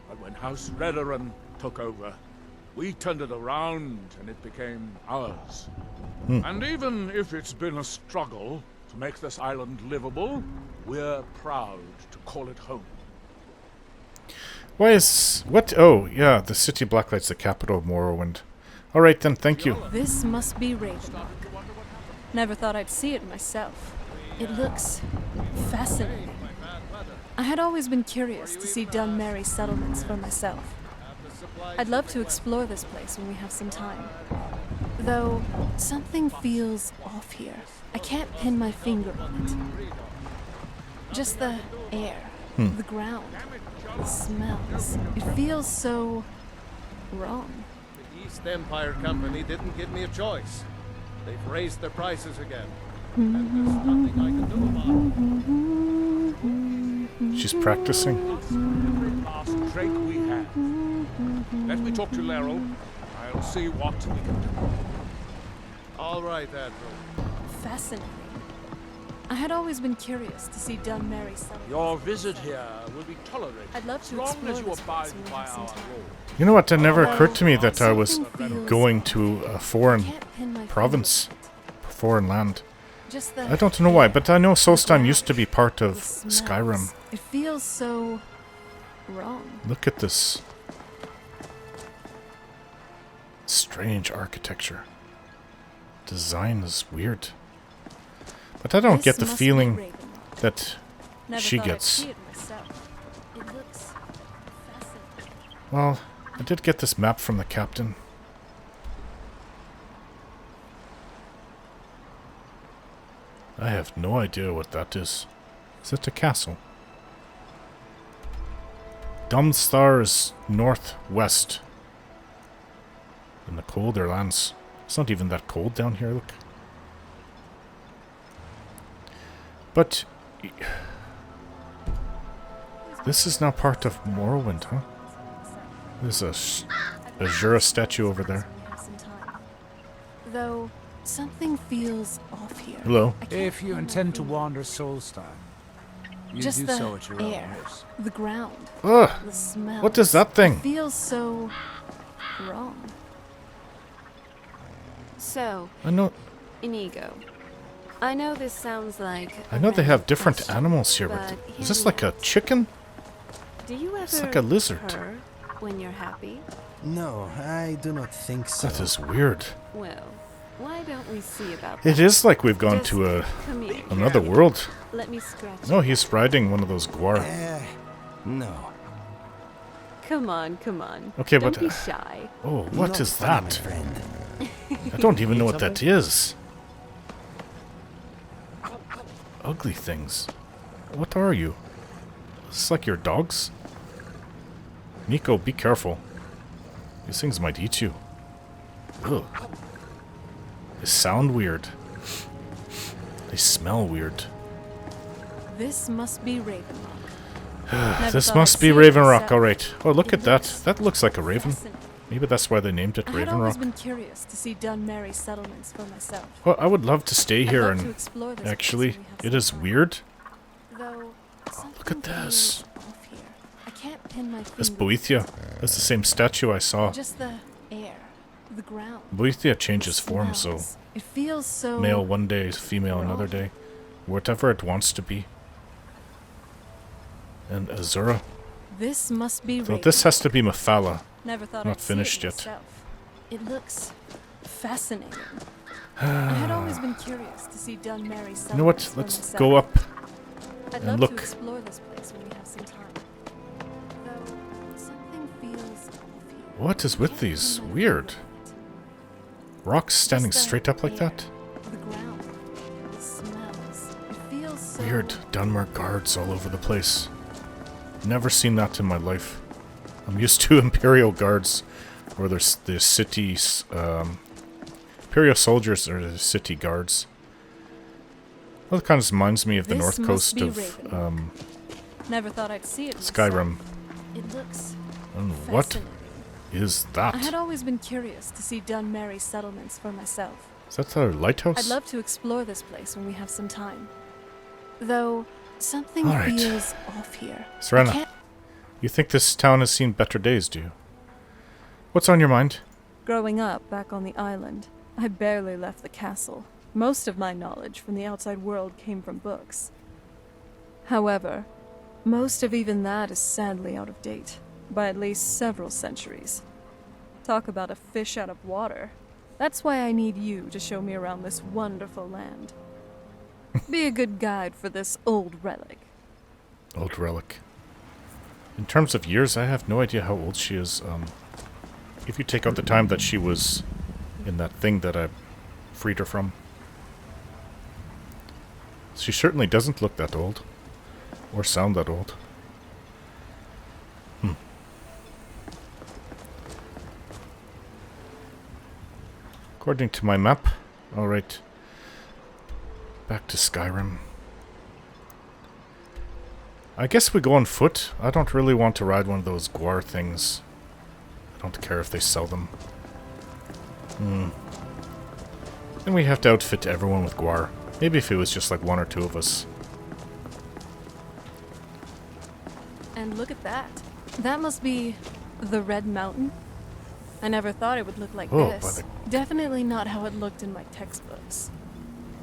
But when House Redoran took over, we turned it around and it became ours. And even if it's been a struggle to make this island livable, we're proud to call it home. Why is... What? Oh, yeah, the city of Blacklight's the capital of Morrowind. Alright then, thank you. This must be Ravenrock. Never thought I'd see it myself. It looks fascinating. I had always been curious to see Dunmerry settlements for myself. I'd love to explore this place when we have some time. Though, something feels off here. I can't pin my finger on it. Just the air, the ground, the smells. It feels so... wrong. The East Empire Company didn't give me a choice. They've raised their prices again. And there's nothing I can do about it. She's practicing. Every last drake we have. Let me talk to Laryl. I'll see what we can do. All right, Admiral. Fascinating. I had always been curious to see Dunmerry settlements. Your visit here will be tolerated. I'd love to as long as you explore abide this place when we by have some our time. laws. You know what? It never occurred to me that I was going to a foreign province, foreign land. I don't know why, but I know Solstheim used to be part of Skyrim. It feels so... wrong. Look at this. Strange architecture. Design is weird. But I don't get the feeling that she gets. Well, I did get this map from the captain. I have no idea what that is. Is it a castle? Dumstar is northwest. In the colder lands. It's not even that cold down here, look. But... this is now part of Morrowind, huh? There's a Jura statue over there. Though, something feels off here. Hello. If you intend to wander Solstheim, you Just do the so at your own air, risk. the ground, Ugh. the smell. What is that thing? It feels so... wrong. So, I know... Inigo, I know this sounds like... I know they have different animals here, but is this like a chicken? Do you ever It's like a lizard. purr when you're happy? No, I do not think so. That is weird. Well, Why don't we see about that? It is like we've gone Just to come here. another world. Let me scratch. No, he's riding one of those guar. No. Come on, come on. Okay, don't but be shy. oh, what is that? I don't even know what that is. Ugly things. What are you? Is this like your dogs? Nico, be careful. These things might eat you. Ugh. They sound weird. They smell weird. This must be Ravenlock. This must be Raven Rock, alright. Oh, look at that. That looks like a raven. Maybe that's why they named it I had Raven always Rock. been curious to see Dunmerry settlements for myself. Well, I would love to stay here love to and explore this actually, place when we have it is weird. Though Look at this. off here. I can't pin my This finger. Boethia. That's the same statue I saw. Just the air, the ground. Boethia changes form, so smells. It feels so male one day, female another day. Whatever it wants to be. And Azura. This must be So Raven. this has to be Mephala. Never thought Not I'd see it finished yet. myself. It looks fascinating. I had always been curious to see Dunmerry settlements You know what? for Let's myself. go up I'd and love look. to explore this place when we have some time. Though something feels off here. What is with these? Weird. Rocks standing straight up like that? The ground, the smells. It feels so Weird Dunmer guards all over the place. Never seen that in my life. I'm used to Imperial guards, or there's the city's Imperial soldiers are the city guards. Well, it kind of reminds me of the This north must coast be of Raven. Never thought I'd see it Skyrim. myself. It looks And what fascinating. is I had that? always been curious to see Dunmerry settlements for myself. Is that a lighthouse? I'd love to explore this place when we have some time. Though something All right. feels off here. I Serana, can't- you think this town has seen better days, do you? What's on your mind? Growing up back on the island, I barely left the castle. Most of my knowledge from the outside world came from books. However, most of even that is sadly out of date, by at least several centuries. Talk about a fish out of water. That's why I need you to show me around this wonderful land. Be a good guide for this old relic. Old relic. In terms of years, I have no idea how old she is. If you take out the time that she was in that thing that I freed her from. She certainly doesn't look that old. Or sound that old. According to my map. Alright. Back to Skyrim. I guess we go on foot. I don't really want to ride one of those guar things. I don't care if they sell them. Then we have to outfit everyone with guar. Maybe if it was just like one or two of us. And look at that. That must be the Red Mountain. I never thought it would look like Oh, this. Definitely not how it looked in my textbooks.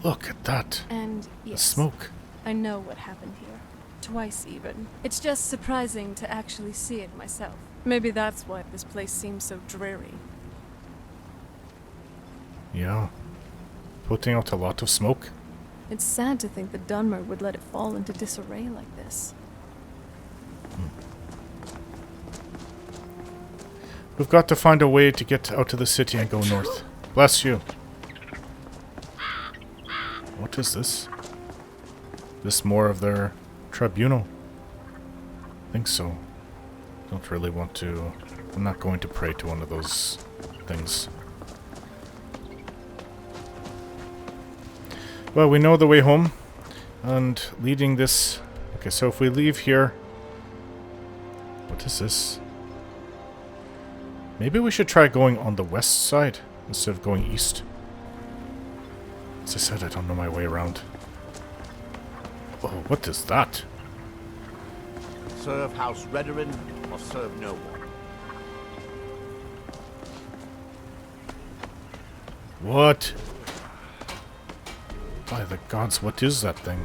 Look at that. And The yes, smoke. I know what happened here. Twice even. It's just surprising to actually see it myself. Maybe that's why this place seems so dreary. Yeah. Putting out a lot of smoke. It's sad to think that Dunmer would let it fall into disarray like this. We've got to find a way to get out of the city and go north. Bless you. What is this? This more of their tribunal? I think so. Don't really want to... I'm not going to pray to one of those things. Well, we know the way home. And leading this... Okay, so if we leave here... What is this? Maybe we should try going on the west side instead of going east. As I said, I don't know my way around. Oh, what is that? Serve House Redoran or serve no one. What? By the gods, what is that thing?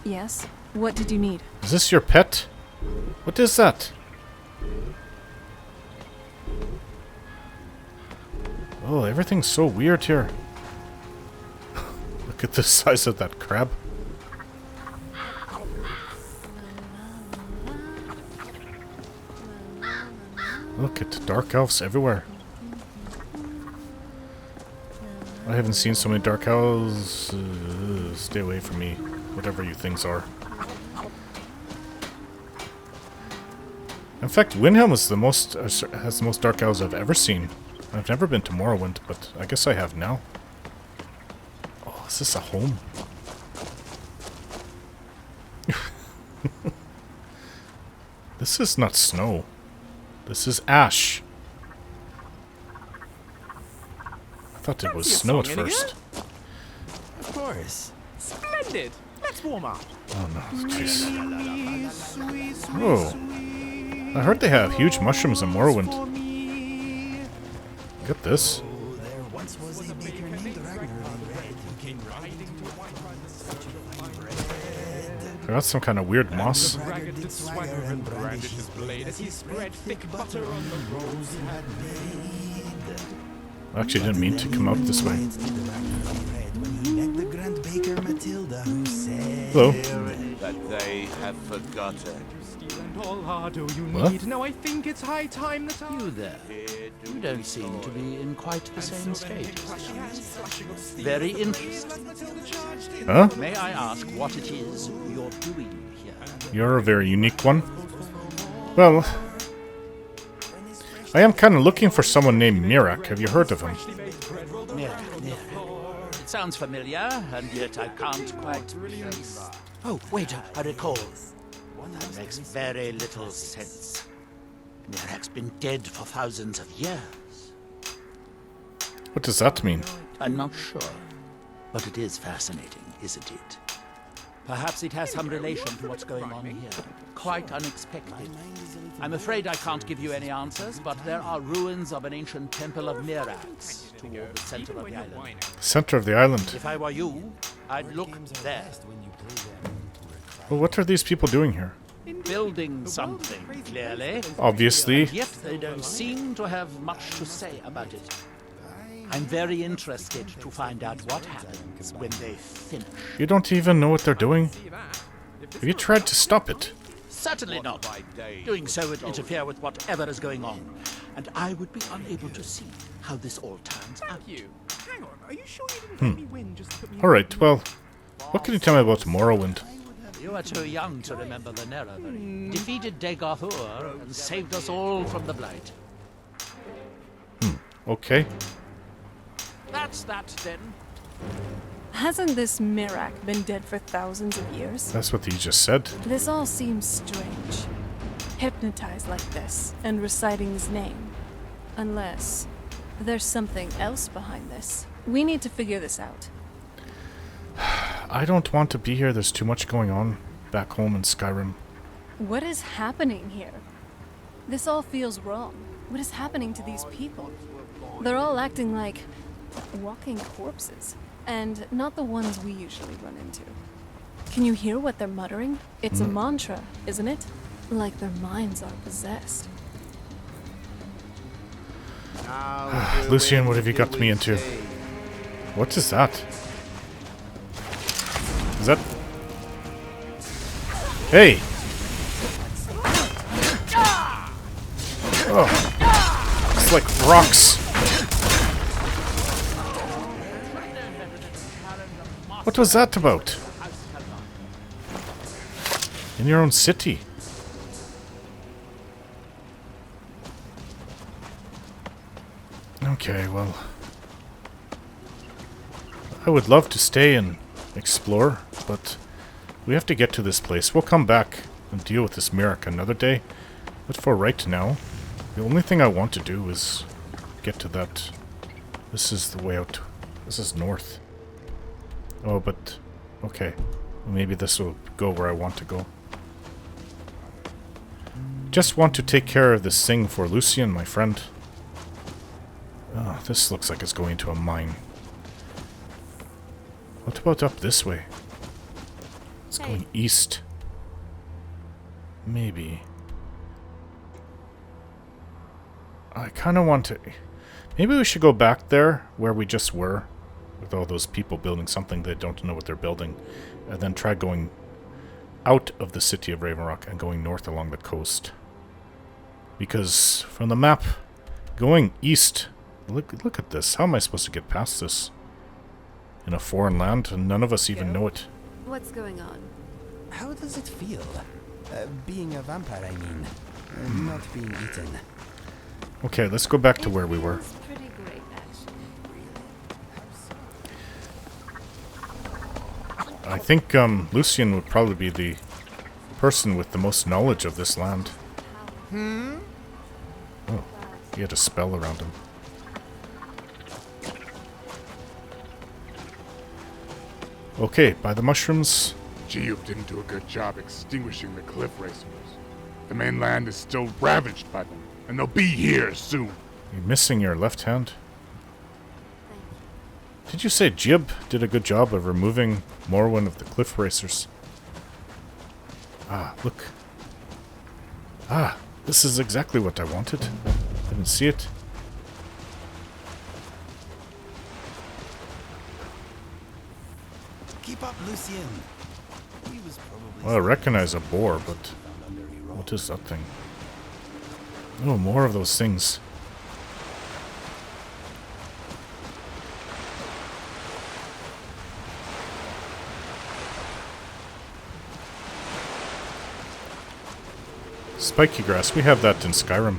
Yes? What did you need? Is this your pet? What is that? Oh, everything's so weird here. Look at the size of that crab. Look at dark elves everywhere. I haven't seen so many dark elves. Stay away from me, whatever you things are. In fact, Windhelm is has the most dark elves I've ever seen. I've never been to Morrowind, but I guess I have now. Oh, is this a home? This is not snow. This is ash. I thought it was snow at first. Of course. Splendid. Let's warm up. Oh no, jeez. Oh. I heard they have huge mushrooms in Morrowind. Look at this. I got some kind of weird moss. I actually didn't mean to come out this way. Hello. That they have forgotten. What? Now I think it's high time that You there. You don't seem to be in quite the same state. Very interesting. Huh? May I ask what it is you're doing here? You're a very unique one. Well, I am kind of looking for someone named Mirak. Have you heard of him? It sounds familiar, and yet I can't quite place. Oh, wait, I recall. That makes very little sense. Mirak's been dead for thousands of years. What does that mean? I'm not sure, but it is fascinating, isn't it? Perhaps it has some relation to what's going on here. Quite unexpected. I'm afraid I can't give you any answers, but there are ruins of an ancient temple of Mirak's toward the center of the island. Center of the island. If I were you, I'd look there. Well, what are these people doing here? Building something, clearly. Obviously. And yet they don't seem to have much to say about it. I'm very interested to find out what happens when they finish. You don't even know what they're doing? Have you tried to stop it? Certainly not. Doing so would interfere with whatever is going on, and I would be unable to see how this all turns out. Hang on, are you sure you didn't let me win just to put me in Alright, well, what can you tell me about Morrowind? You are too young to remember the Nerevarine. Defeated Dagorthur and saved us all from the Blight. Okay. That's that, then. Hasn't this Mirak been dead for thousands of years? That's what you just said. This all seems strange. Hypnotized like this, and reciting his name. Unless there's something else behind this. We need to figure this out. I don't want to be here. There's too much going on back home in Skyrim. What is happening here? This all feels wrong. What is happening to these people? They're all acting like walking corpses, and not the ones we usually run into. Can you hear what they're muttering? It's a mantra, isn't it? Like their minds are possessed. Lucian, what have you got me into? What is that? Is that... Hey! Oh. It's like rocks. What was that about? In your own city. Okay, well... I would love to stay and explore, but we have to get to this place. We'll come back and deal with this Mirak another day. But for right now, the only thing I want to do is get to that. This is the way out. This is north. Oh, but... okay. Maybe this will go where I want to go. Just want to take care of this thing for Lucian, my friend. Oh, this looks like it's going to a mine. What about up this way? It's going east. Maybe. I kind of want to... Maybe we should go back there where we just were, with all those people building something they don't know what they're building, and then try going out of the city of Ravenrock and going north along the coast. Because from the map, going east, look at this. How am I supposed to get past this? In a foreign land, and none of us even know it. What's going on? How does it feel? Being a vampire, I mean. Not being eaten. Okay, let's go back to where we were. Pretty great, actually. I think Lucian would probably be the person with the most knowledge of this land. Oh, he had a spell around him. Okay, by the mushrooms. Geoff didn't do a good job extinguishing the cliff racers. The mainland is still ravaged by them, and they'll be here soon. You're missing your left hand. Did you say Jib did a good job of removing Morrowind of the cliff racers? Ah, look. Ah, this is exactly what I wanted. Didn't see it. Keep up, Lucian. He was probably Well, I recognize a boar, but what is that thing? Oh, more of those things. Spiky grass, we have that in Skyrim.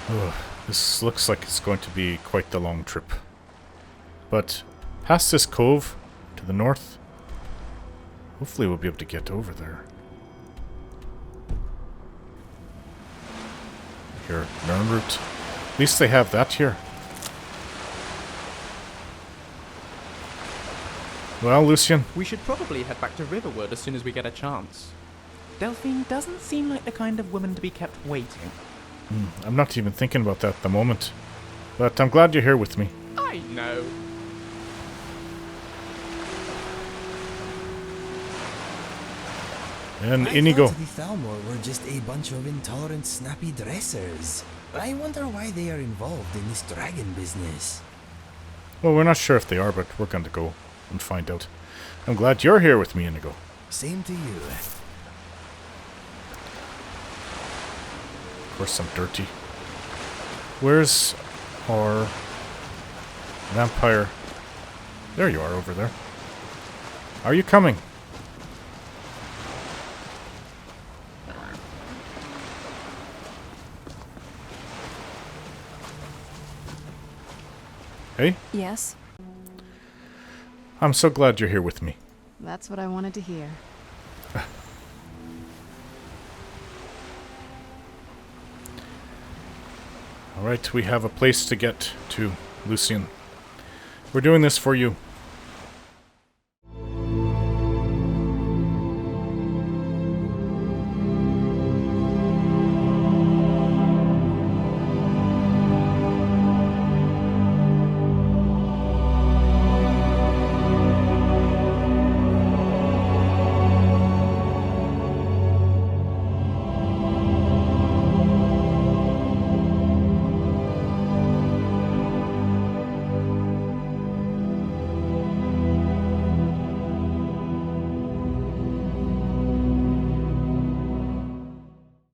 Ugh, this looks like it's going to be quite the long trip. But past this cove to the north, hopefully we'll be able to get over there. Here, Nernroot. At least they have that here. Well, Lucian? We should probably head back to Riverwood as soon as we get a chance. Delphine doesn't seem like the kind of woman to be kept waiting. I'm not even thinking about that at the moment. But I'm glad you're here with me. I know. And I Inigo. thought the Thalmor were just a bunch of intolerant, snappy dressers. I wonder why they are involved in this dragon business. Well, we're not sure if they are, but we're going to go and find out. I'm glad you're here with me, Inigo. Same to you. Of course, I'm dirty. Where's our vampire? There you are, over there. Are you coming? Hey? Yes? I'm so glad you're here with me. That's what I wanted to hear. Alright, we have a place to get to, Lucian. We're doing this for you.